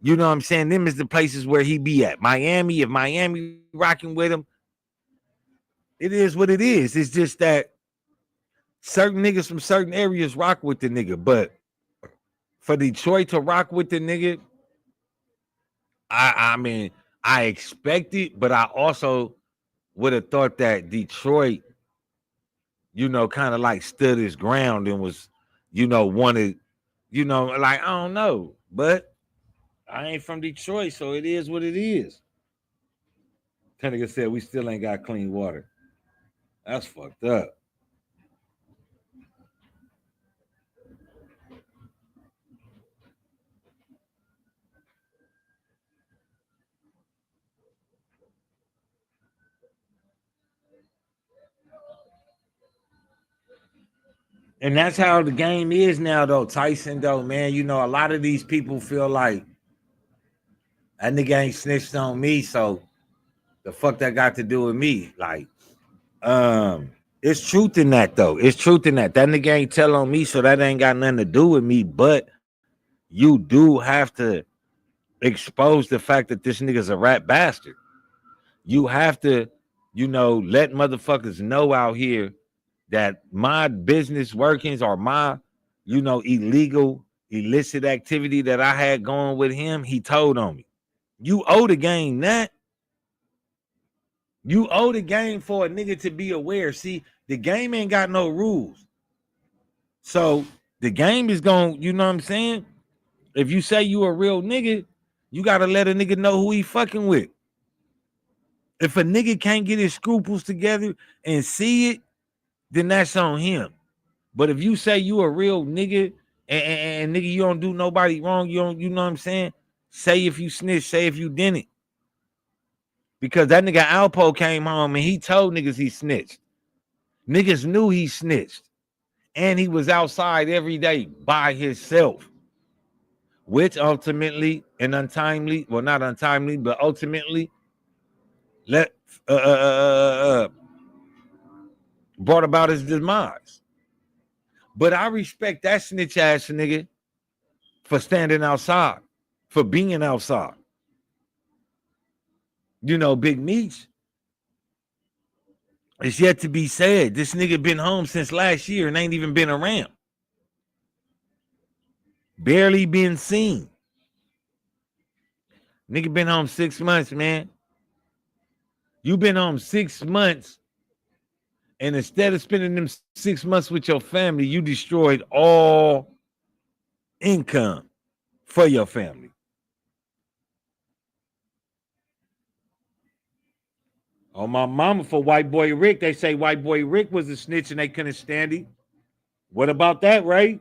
you know what I'm saying? Them is the places where he be at. Miami, if Miami rocking with him, it is what it is. It's just that certain niggas from certain areas rock with the nigga. But for Detroit to rock with the nigga, I mean, I expect it, but I also would have thought that Detroit, you know, kind of like stood his ground and was, you know, wanted, you know, like, I don't know. But I ain't from Detroit, so it is what it is. That nigga said we still ain't got clean water. That's fucked up. And that's how the game is now, though, Tyson, though, man. You know, a lot of these people feel like that nigga ain't snitched on me, so the fuck that got to do with me? Like, It's truth in that though. It's truth in that. That nigga ain't tell on me, so that ain't got nothing to do with me. But you do have to expose the fact that this nigga's a rat bastard. You have to, let motherfuckers know out here that my business workings or my, illegal, illicit activity that I had going with him, he told on me. You owe the game that. You owe the game for a nigga to be aware. See, the game ain't got no rules. So the game is going, you know what I'm saying? If you say you a real nigga, you got to let a nigga know who he fucking with. If a nigga can't get his scruples together and see it, then that's on him. But if you say you a real nigga and nigga, you don't do nobody wrong, you know what I'm saying? Say if you snitch, say if you didn't. Because that nigga Alpo came home and he told niggas he snitched. Niggas knew he snitched. And he was outside every day by himself. Which ultimately and untimely, well, not untimely, but ultimately brought about his demise. But I respect that snitch ass nigga for standing outside, for being outside. Big Meech, it's yet to be said. This nigga been home since last year and ain't even been around. Barely been seen. Nigga been home 6 months, man. You been home 6 months, and instead of spending them 6 months with your family, you destroyed all income for your family. On my mama, for white boy Rick, they say white boy Rick was a snitch and they couldn't stand him. What about that, Ray?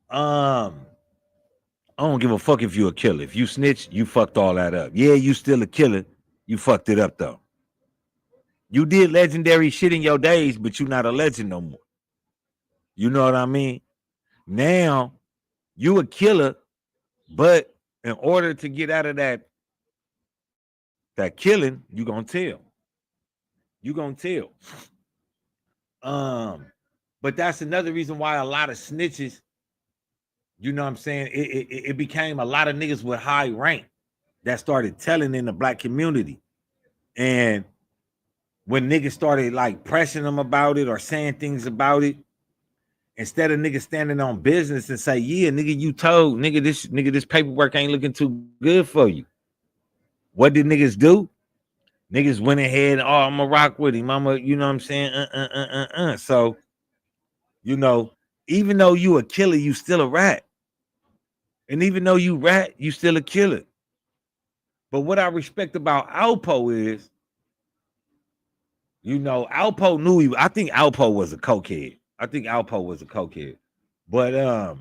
I don't give a fuck if you a killer. If you snitch, you fucked all that up. Yeah, you still a killer. You fucked it up though. You did legendary shit in your days, but you're not a legend no more. You know what I mean? Now you a killer, but in order to get out of that killing, you gonna tell. You gonna tell. But that's another reason why a lot of snitches, you know what I'm saying? It became a lot of niggas with high rank that started telling in the black community. And when niggas started like pressing them about it or saying things about it, instead of niggas standing on business and say, yeah, nigga, you told, this paperwork ain't looking too good for you. What did niggas do? Niggas went ahead, oh, I'm gonna rock with him. You know what I'm saying? So, even though you a killer, you still a rat. And even though you rat, you still a killer. But what I respect about Alpo is, Alpo knew I think Alpo was a cokehead. But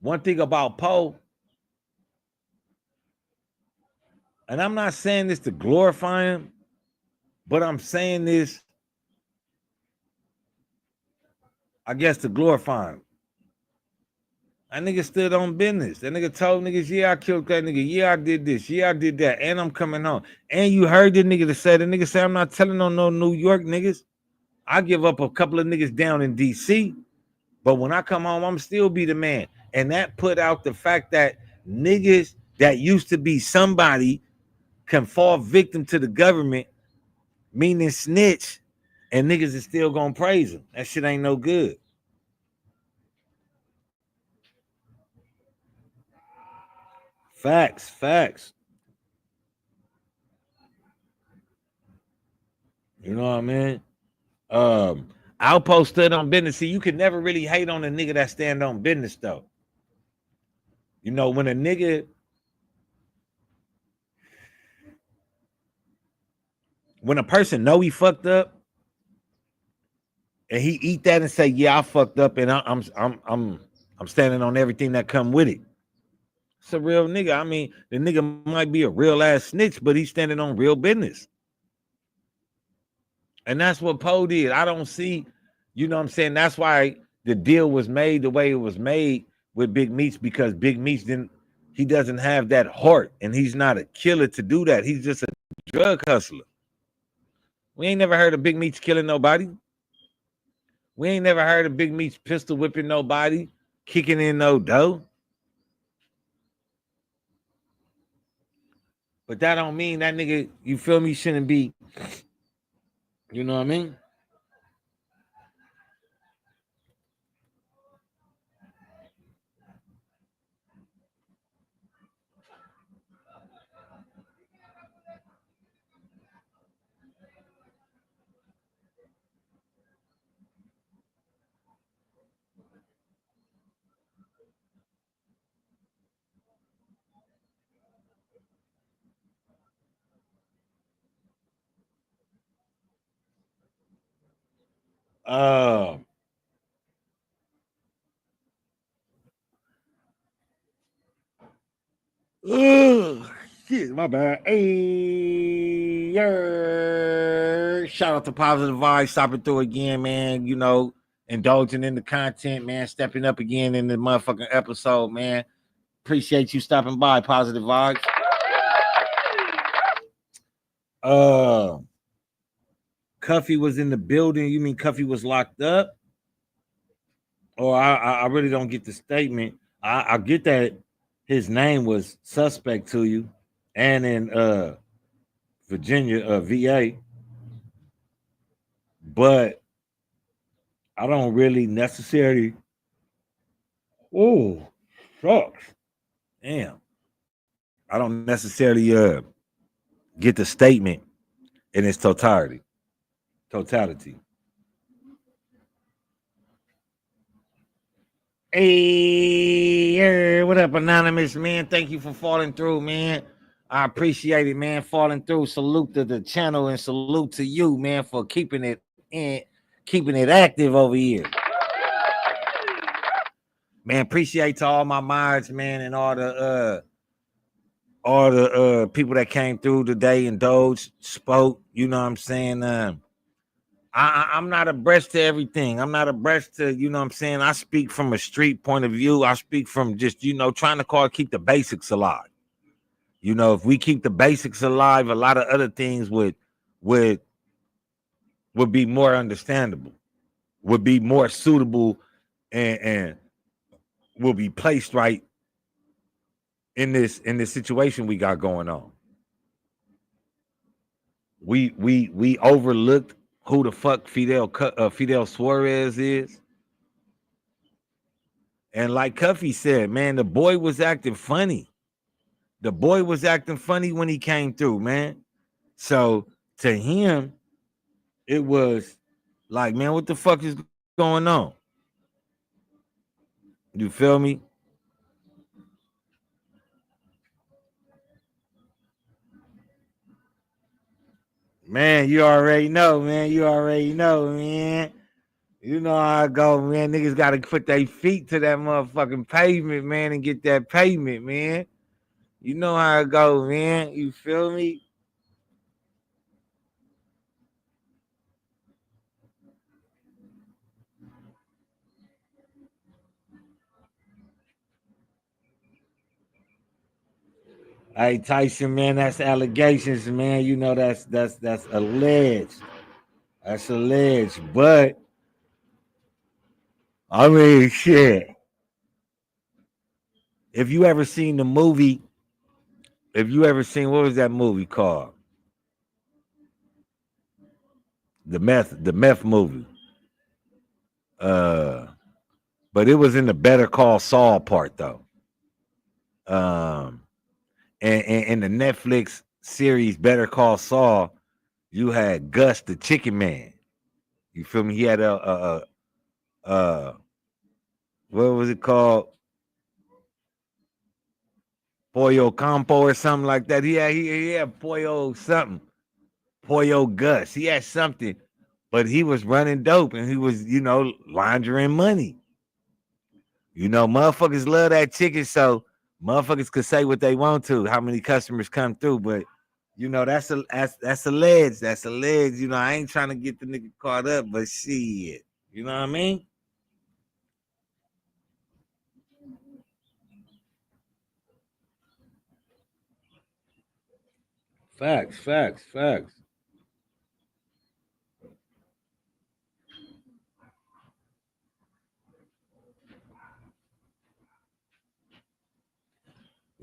one thing about Poe, and I'm not saying this to glorify him, but I'm saying this, I guess, to glorify him. That nigga stood on business. That nigga told niggas, yeah, I killed that nigga. Yeah, I did this. Yeah, I did that. And I'm coming home. And you heard the nigga that said, the nigga said, I'm not telling on no New York niggas. I give up a couple of niggas down in DC. But when I come home, I'm still be the man. And that put out the fact that niggas that used to be somebody can fall victim to the government, meaning snitch, and niggas is still gonna praise him. That shit ain't no good. Facts. You know what I mean? Alpo stood on business. See, you could never really hate on a nigga that stand on business though. When a person know he fucked up and he eat that and say, yeah, I fucked up and I'm standing on everything that come with it. It's a real nigga. I mean, the nigga might be a real ass snitch, but he's standing on real business. And that's what Poe did. I don't see, you know what I'm saying? That's why the deal was made the way it was made with Big Meech, because Big Meech he doesn't have that heart, and he's not a killer to do that. He's just a drug hustler. We ain't never heard of Big Meech killing nobody. We ain't never heard of Big Meech pistol whipping nobody, kicking in no dough. But that don't mean that nigga, you feel me, shouldn't be, you know what I mean? Uh, Ugh, shit, my bad. Hey, shout out to Positive Vibes, stopping through again, man. You know, indulging in the content, man. Stepping up again in the motherfucking episode, man. Appreciate you stopping by, Positive Vibes. Cuffy was in the building. You mean Cuffy was locked up? Or I really don't get the statement. I get that his name was suspect to you, and in Virginia, VA, but I don't really necessarily. Oh, shucks, damn! I don't necessarily get the statement in its totality. Hey, what up, anonymous man? Thank you for falling through, man. I appreciate it, man. Falling through. Salute to the channel and salute to you, man, for keeping it active over here. Man, appreciate to all my mods, man, and all the people that came through today, indulged, spoke. You know what I'm saying? I'm not abreast to everything. I'm not abreast to, you know what I'm saying? I speak from a street point of view. I speak from just, you know, trying to keep the basics alive. You know, if we keep the basics alive, a lot of other things would be more understandable, would be more suitable, and will be placed right in this situation we got going on. We overlooked who the fuck Fidel Suarez is. And like Cuffy said, man, the boy was acting funny. The boy was acting funny when he came through, man. So to him, it was like, man, what the fuck is going on? You feel me? Man, you already know, man. You already know, man. You know how I go, man. Niggas got to put their feet to that motherfucking pavement, man, and get that payment, man. You know how I go, man. You feel me? Hey, Tyson, man, that's allegations, man. You know that's alleged. That's alleged. But I mean, shit. If you ever seen the movie, what was that movie called? The meth movie. But it was in the Better Call Saul part though. And the Netflix series Better Call Saul, you had Gus the Chicken Man. You feel me? He had a what was it called? Pollo Campo or something like that. He had Pollo something. Pollo Gus. He had something, but he was running dope and he was, you know, laundering money. You know, motherfuckers love that chicken, so Motherfuckers could say what they want to, how many customers come through, but you know, that's alleged. That's alleged. You know, I ain't trying to get the nigga caught up, but shit. You know what I mean? Facts, facts, facts.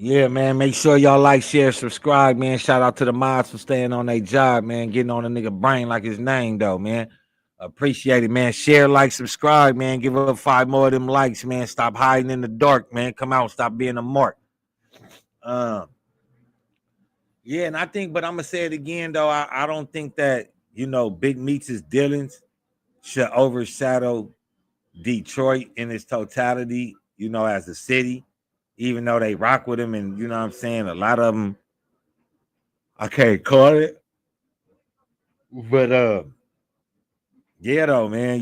Yeah, man. Make sure y'all like, share, subscribe, man. Shout out to the mods for staying on their job, man. Getting on a nigga brain like his name, though, man. Appreciate it, man. Share, like, subscribe, man. Give up 5 more of them likes, man. Stop hiding in the dark, man. Come out, stop being a mark. Yeah, and I think, but I'm gonna say it again, though. I don't think that Big Meech's dealings should overshadow Detroit in its totality, as a city, even though they rock with him, and you know what I'm saying, a lot of them I can't call it. But yeah, though, man,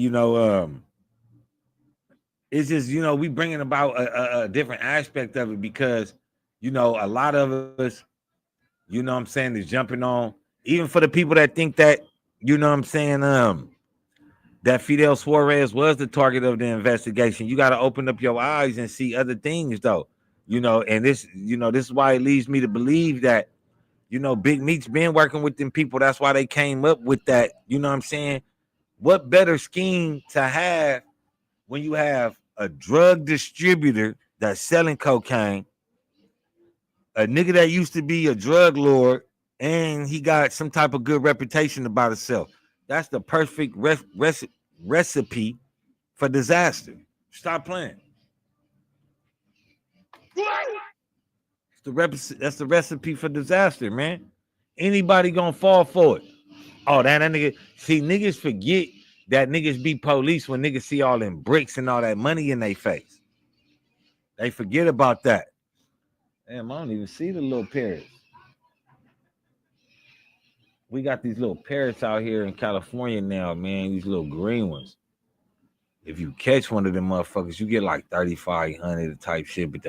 it's just we bringing about a different aspect of it because a lot of us, what I'm saying, is jumping on, even for the people that think that, what I'm saying, that Fidel Suarez was the target of the investigation. You got to open up your eyes and see other things, though. And this is why it leads me to believe that, Big Meech been working with them people. That's why they came up with that. You know what I'm saying? What better scheme to have when you have a drug distributor that's selling cocaine, a nigga that used to be a drug lord, and he got some type of good reputation about himself. That's the perfect recipe for disaster. Stop playing. That's the recipe for disaster, man. Anybody gonna fall for it. Oh, that nigga. See, niggas forget that niggas be police when niggas see all them bricks and all that money in their face. They forget about that. Damn, I don't even see the little parrots. We got these little parrots out here in California now, man. These little green ones. If you catch one of them motherfuckers, you get like 3,500 type shit, but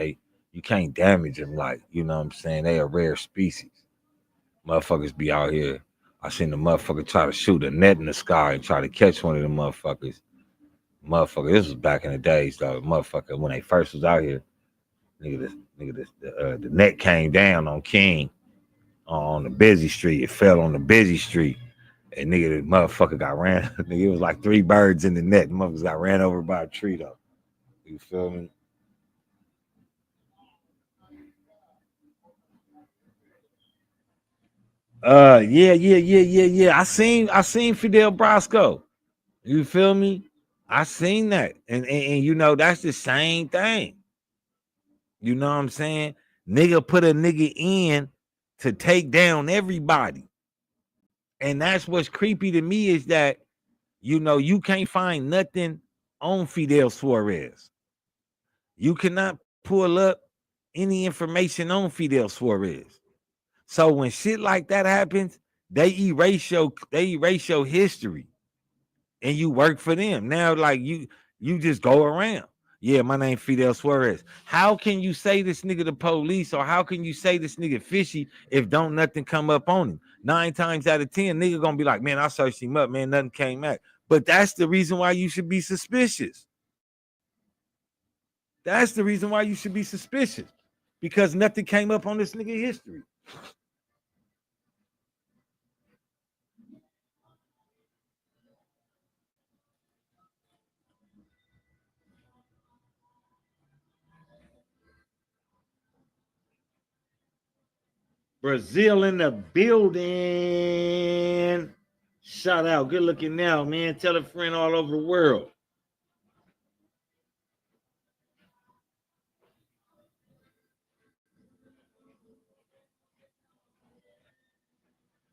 you can't damage them. Like, you know what I'm saying? They a rare species. Motherfuckers be out here. I seen the motherfucker try to shoot a net in the sky and try to catch one of them motherfuckers. Motherfucker, this was back in the days, though. Motherfucker, when they first was out here, the net came down on King on the busy street. It fell on the busy street. And the motherfucker got ran. Nigga, it was like 3 birds in the net. The motherfuckers got ran over by a tree, though. You feel me? Yeah. I seen Fidel Brasco. You feel me? I seen that. And that's the same thing. You know what I'm saying? Nigga put a nigga in to take down everybody. And that's what's creepy to me is that, you can't find nothing on Fidel Suarez. You cannot pull up any information on Fidel Suarez. So when shit like that happens, they erase your history, and you work for them. Now, like you just go around. Yeah, my name Fidel Suarez. How can you say this nigga the police, or how can you say this nigga fishy if don't nothing come up on him? 9 times out of 10, nigga gonna be like, man, I searched him up, man, nothing came back. But that's the reason why you should be suspicious. That's the reason why you should be suspicious, because nothing came up on this nigga history. Brazil in the building. Shout out. Good looking now, man. Tell a friend all over the world.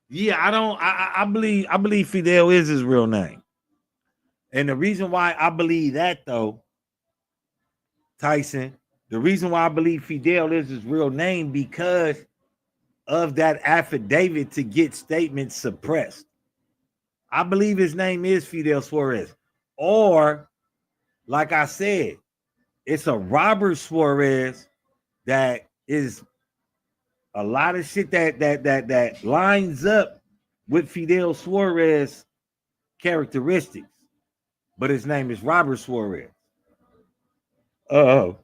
Yeah, I believe Fidel is his real name. And the reason why I believe that, though, Tyson, the reason why I believe Fidel is his real name, because of that affidavit to get statements suppressed. I believe his name is Fidel Suarez. Or, like I said, it's a Robert Suarez that is a lot of shit that lines up with Fidel Suarez characteristics, but his name is Robert Suarez. Oh,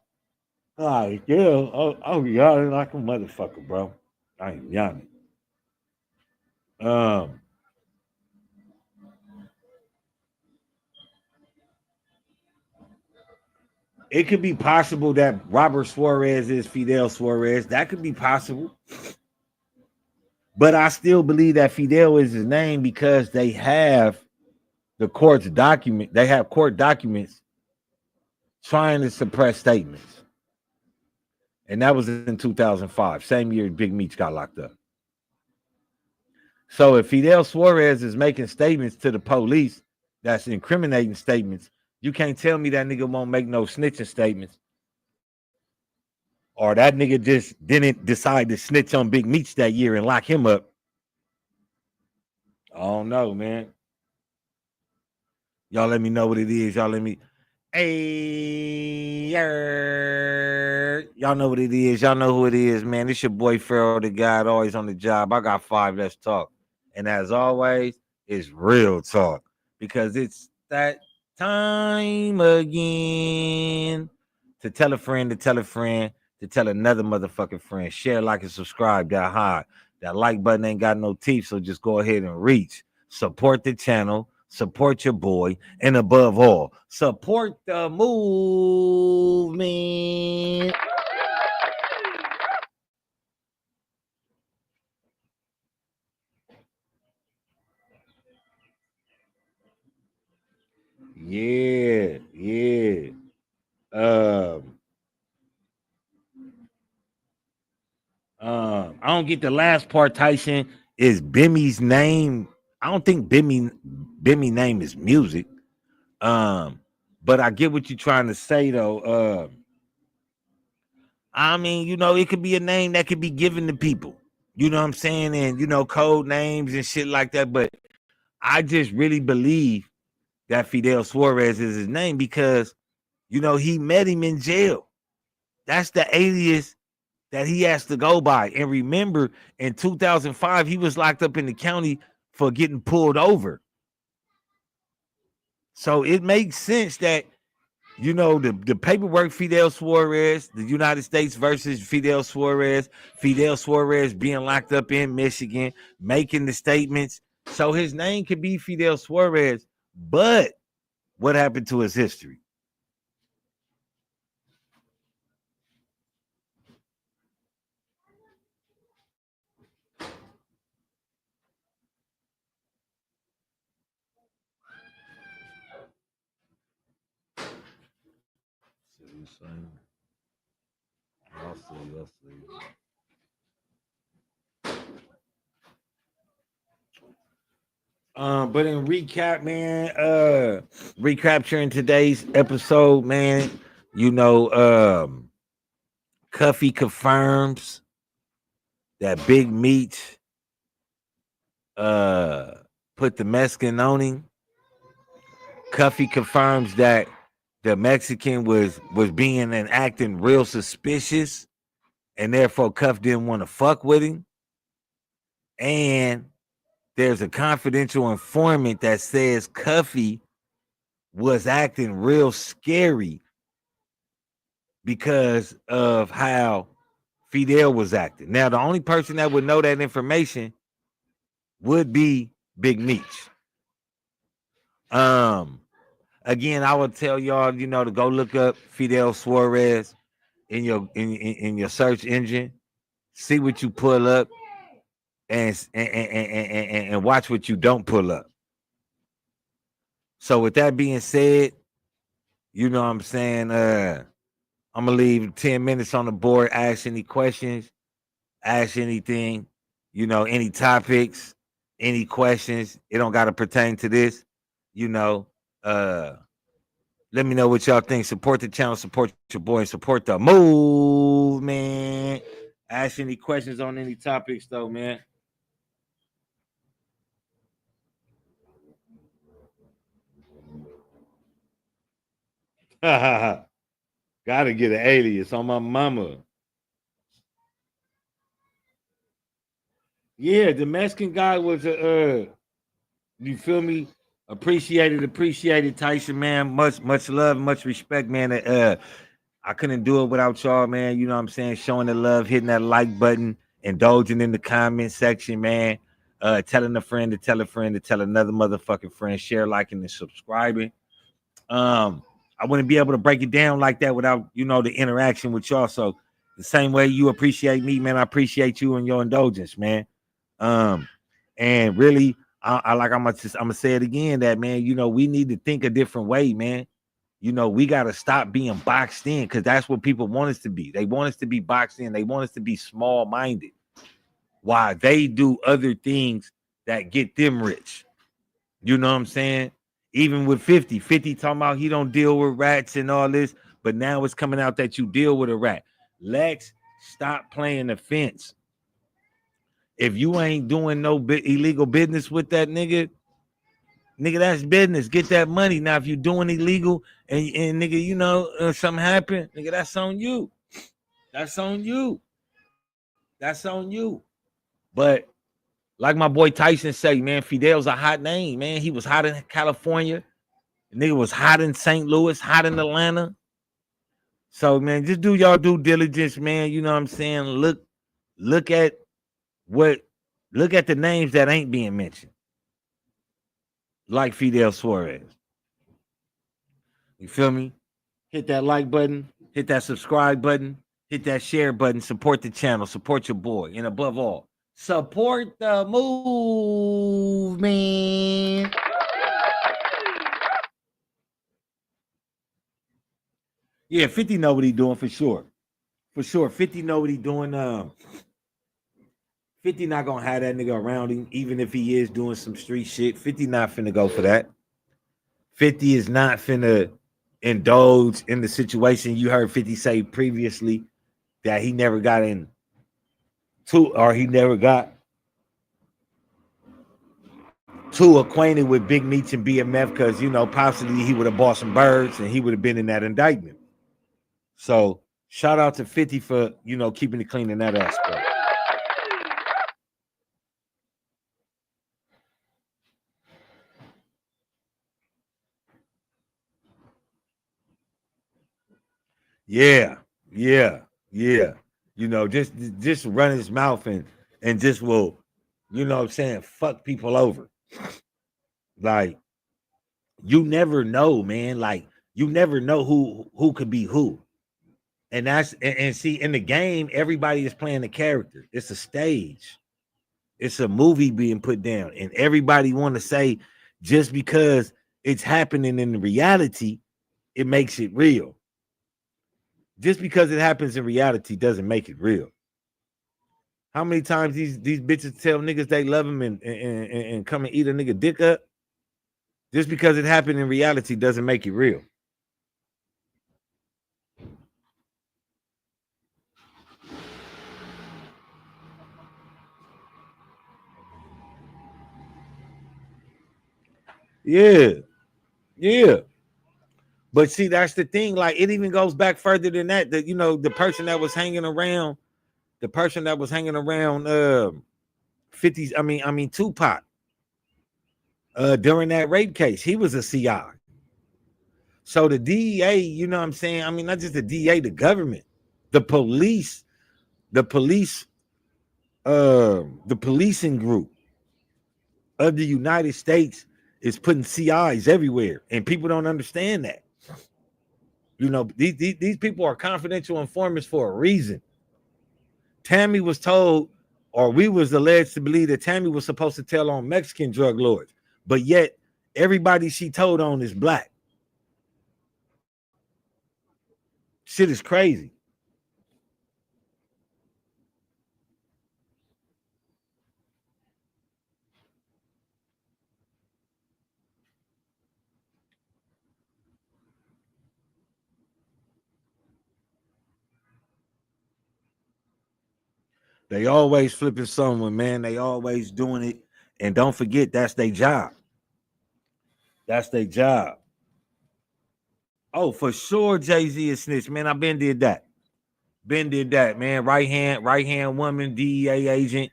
yeah. Oh, yawning like a motherfucker, bro. I ain't yawning. Um, it could be possible that Robert Suarez is Fidel Suarez. That could be possible. But I still believe that Fidel is his name because they have the court's document. They have court documents trying to suppress statements. And that was in 2005, same year Big Meech got locked up. So if Fidel Suarez is making statements to the police that's incriminating statements, you can't tell me that nigga won't make no snitching statements. Or that nigga just didn't decide to snitch on Big Meech that year and lock him up. I don't know, man. Y'all let me know what it is. Y'all let me. Hey, y'all know what it is. Y'all know who it is, man. It's your boy Pharaoh, the guy always on the job. I got 5. Let's talk. And as always, it's real talk because it's that time again to tell a friend, to tell a friend, to tell another motherfucking friend. Share, like, and subscribe. That high. That like button ain't got no teeth, so just go ahead and reach. Support the channel. Support your boy, and above all, support the movement. Yeah, yeah. I don't get the last part. Tyson, is Bimmy's name? I don't think Bimmy name is music. But I get what you're trying to say though. I mean, it could be a name that could be given to people. You know what I'm saying? And code names and shit like that. But I just really believe that Fidel Suarez is his name because he met him in jail. That's the alias that he has to go by. And remember, in 2005, he was locked up in the county for getting pulled over. So it makes sense that the paperwork, Fidel Suarez, the United States versus Fidel Suarez being locked up in Michigan, making the statements. So his name could be Fidel Suarez, but what happened to his history? I'll see. But in recap, man, recapturing today's episode, man, Cuffy confirms that Big Meech put the Mexican on him. Cuffy confirms that the Mexican was being and acting real suspicious, and therefore Cuff didn't want to fuck with him. And there's a confidential informant that says Cuffy was acting real scary because of how Fidel was acting. Now, the only person that would know that information would be Big Meech. Again, I would tell y'all, to go look up Fidel Suarez in your search engine, see what you pull up, and watch what you don't pull up. So with that being said, you know what I'm saying? I'm gonna leave 10 minutes on the board. Ask any questions, ask anything, any topics, any questions. It don't gotta pertain to this, let me know what y'all think. Support the channel, support your boy, and support the movement. Ask any questions on any topics, though, man. Gotta get an alias on my mama. Yeah, the Mexican guy was a you feel me? Appreciated Tyson, man. Much love, much respect, man. I couldn't do it without y'all, man. You know what I'm saying? Showing the love, hitting that like button, indulging in the comment section, man. Telling a friend to tell a friend to tell another motherfucking friend, share, liking, and subscribing. I wouldn't be able to break it down like that without, the interaction with y'all. So the same way you appreciate me, man, I appreciate you and your indulgence, man. And really, I'm gonna say it again that, man, we need to think a different way, man. We got to stop being boxed in, because that's what people want us to be. They want us to be boxed in. They want us to be small minded. Why they do other things that get them rich. You know what I'm saying? Even with 50 talking about he don't deal with rats and all this, but now it's coming out that you deal with a rat. Lex, stop playing the fence. If you ain't doing no illegal business with that nigga, that's business. Get that money. Now, if you're doing illegal and nigga, something happened, nigga, that's on you. That's on you. That's on you. But like my boy Tyson say, man, Fidel's a hot name, man. He was hot in California. The nigga was hot in St. Louis, hot in Atlanta. So, man, just do y'all due diligence, man. You know what I'm saying? Look at the names that ain't being mentioned. Like Fidel Suarez. You feel me? Hit that like button, hit that subscribe button, hit that share button, support the channel, support your boy, and above all, support the movement. Yeah, 50 know what he doing for sure. For sure. 50 know what he doing. 50 not gonna have that nigga around him, even if he is doing some street shit. 50 not finna go for that. 50 is not finna indulge in the situation. You heard 50 say previously that he never got he never got too acquainted with Big Meech and BMF, because possibly he would have bought some birds and he would have been in that indictment. So shout out to 50 for keeping it clean in that aspect. Yeah. Just run his mouth and just will, what I'm saying, fuck people over. Like, you never know, man. Like, you never know who could be who. And that's and see, in the game, everybody is playing a character. It's a stage. It's a movie being put down. And everybody want to say, just because it's happening in reality, it makes it real. Just because it happens in reality doesn't make it real. How many times these bitches tell niggas they love them and come and eat a nigga dick up? Just because it happened in reality doesn't make it real. Yeah. But see, that's the thing. Like, it even goes back further than that. That the person that was hanging around, 50s. I mean Tupac. During that rape case, he was a CI. So the DEA, you know what I'm saying? I mean, not just the DEA, the government, the police, the policing group of the United States is putting CIs everywhere, and people don't understand that. These people are confidential informants for a reason. Tammy was told, or we was alleged to believe that Tammy was supposed to tell on Mexican drug lords, but yet everybody she told on is black. Shit is crazy. They always flipping someone, man. They always doing it. And don't forget, that's their job. That's their job. Oh, for sure, Jay-Z is snitch, man. I been did that. Man. Right hand woman, DEA agent.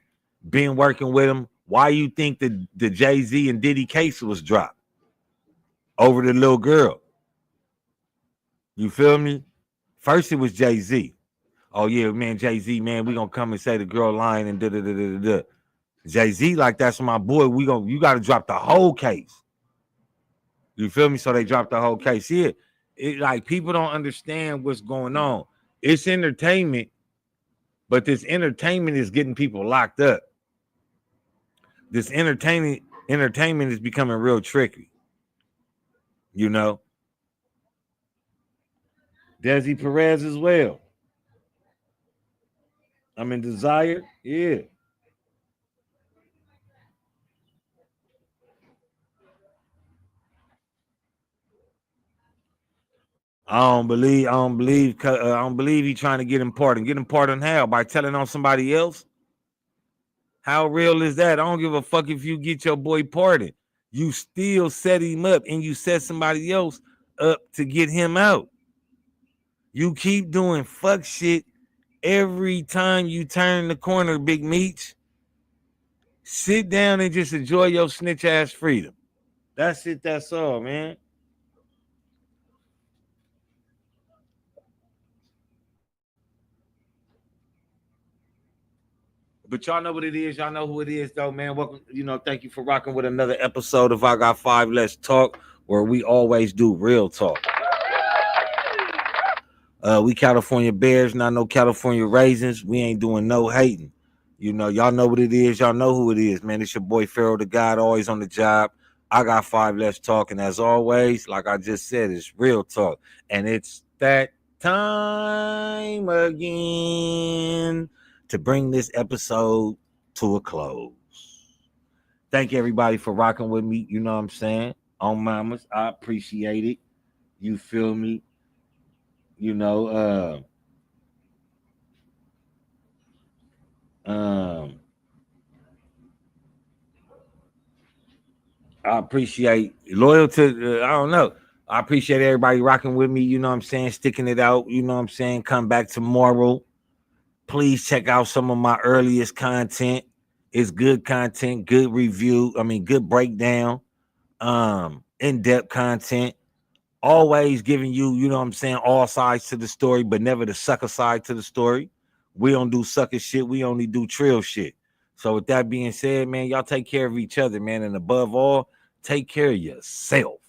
been working with him. Why you think the Jay-Z and Diddy case was dropped over the little girl? You feel me? First it was Jay-Z. Oh yeah, man, Jay-Z, man, we gonna come and say the girl lying and da da da da da. Jay-Z, like, that's my boy. You gotta drop the whole case. You feel me? So they dropped the whole case. Yeah, it like people don't understand what's going on. It's entertainment, but this entertainment is getting people locked up. This entertainment is becoming real tricky. You know, Desi Perez as well. I'm in Desire. Yeah. I don't believe he trying to get him pardoned. Get him pardoned how? By telling on somebody else? How real is that? I don't give a fuck if you get your boy pardoned. You still set him up and you set somebody else up to get him out. You keep doing fuck shit every time you turn the corner, Big Meech. Sit down and just enjoy your snitch ass freedom. That's it. That's all, man. But y'all know what it is. Y'all know who it is, though, man. Welcome. Thank you for rocking with another episode of I Got Five Let's Talk, where we always do real talk. We California Bears, not no California Raisins. We ain't doing no hating. Y'all know what it is. Y'all know who it is, man. It's your boy Pharaoh the God, always on the job. I Got Five Let's Talk, and as always, like I just said, it's real talk, and it's that time again to bring this episode to a close. Thank everybody for rocking with me. You know what I'm saying? On mamas, I appreciate it. You feel me? I appreciate loyal to, I don't know. I appreciate everybody rocking with me. You know what I'm saying? Sticking it out. You know what I'm saying? Come back tomorrow. Please check out some of my earliest content. It's good content, good review. Good breakdown, in-depth content. Always giving you, you know what I'm saying, all sides to the story, but never the sucker side to the story. We don't do sucker shit. We only do trill shit. So with that being said, man, y'all take care of each other, man. And above all, take care of yourself.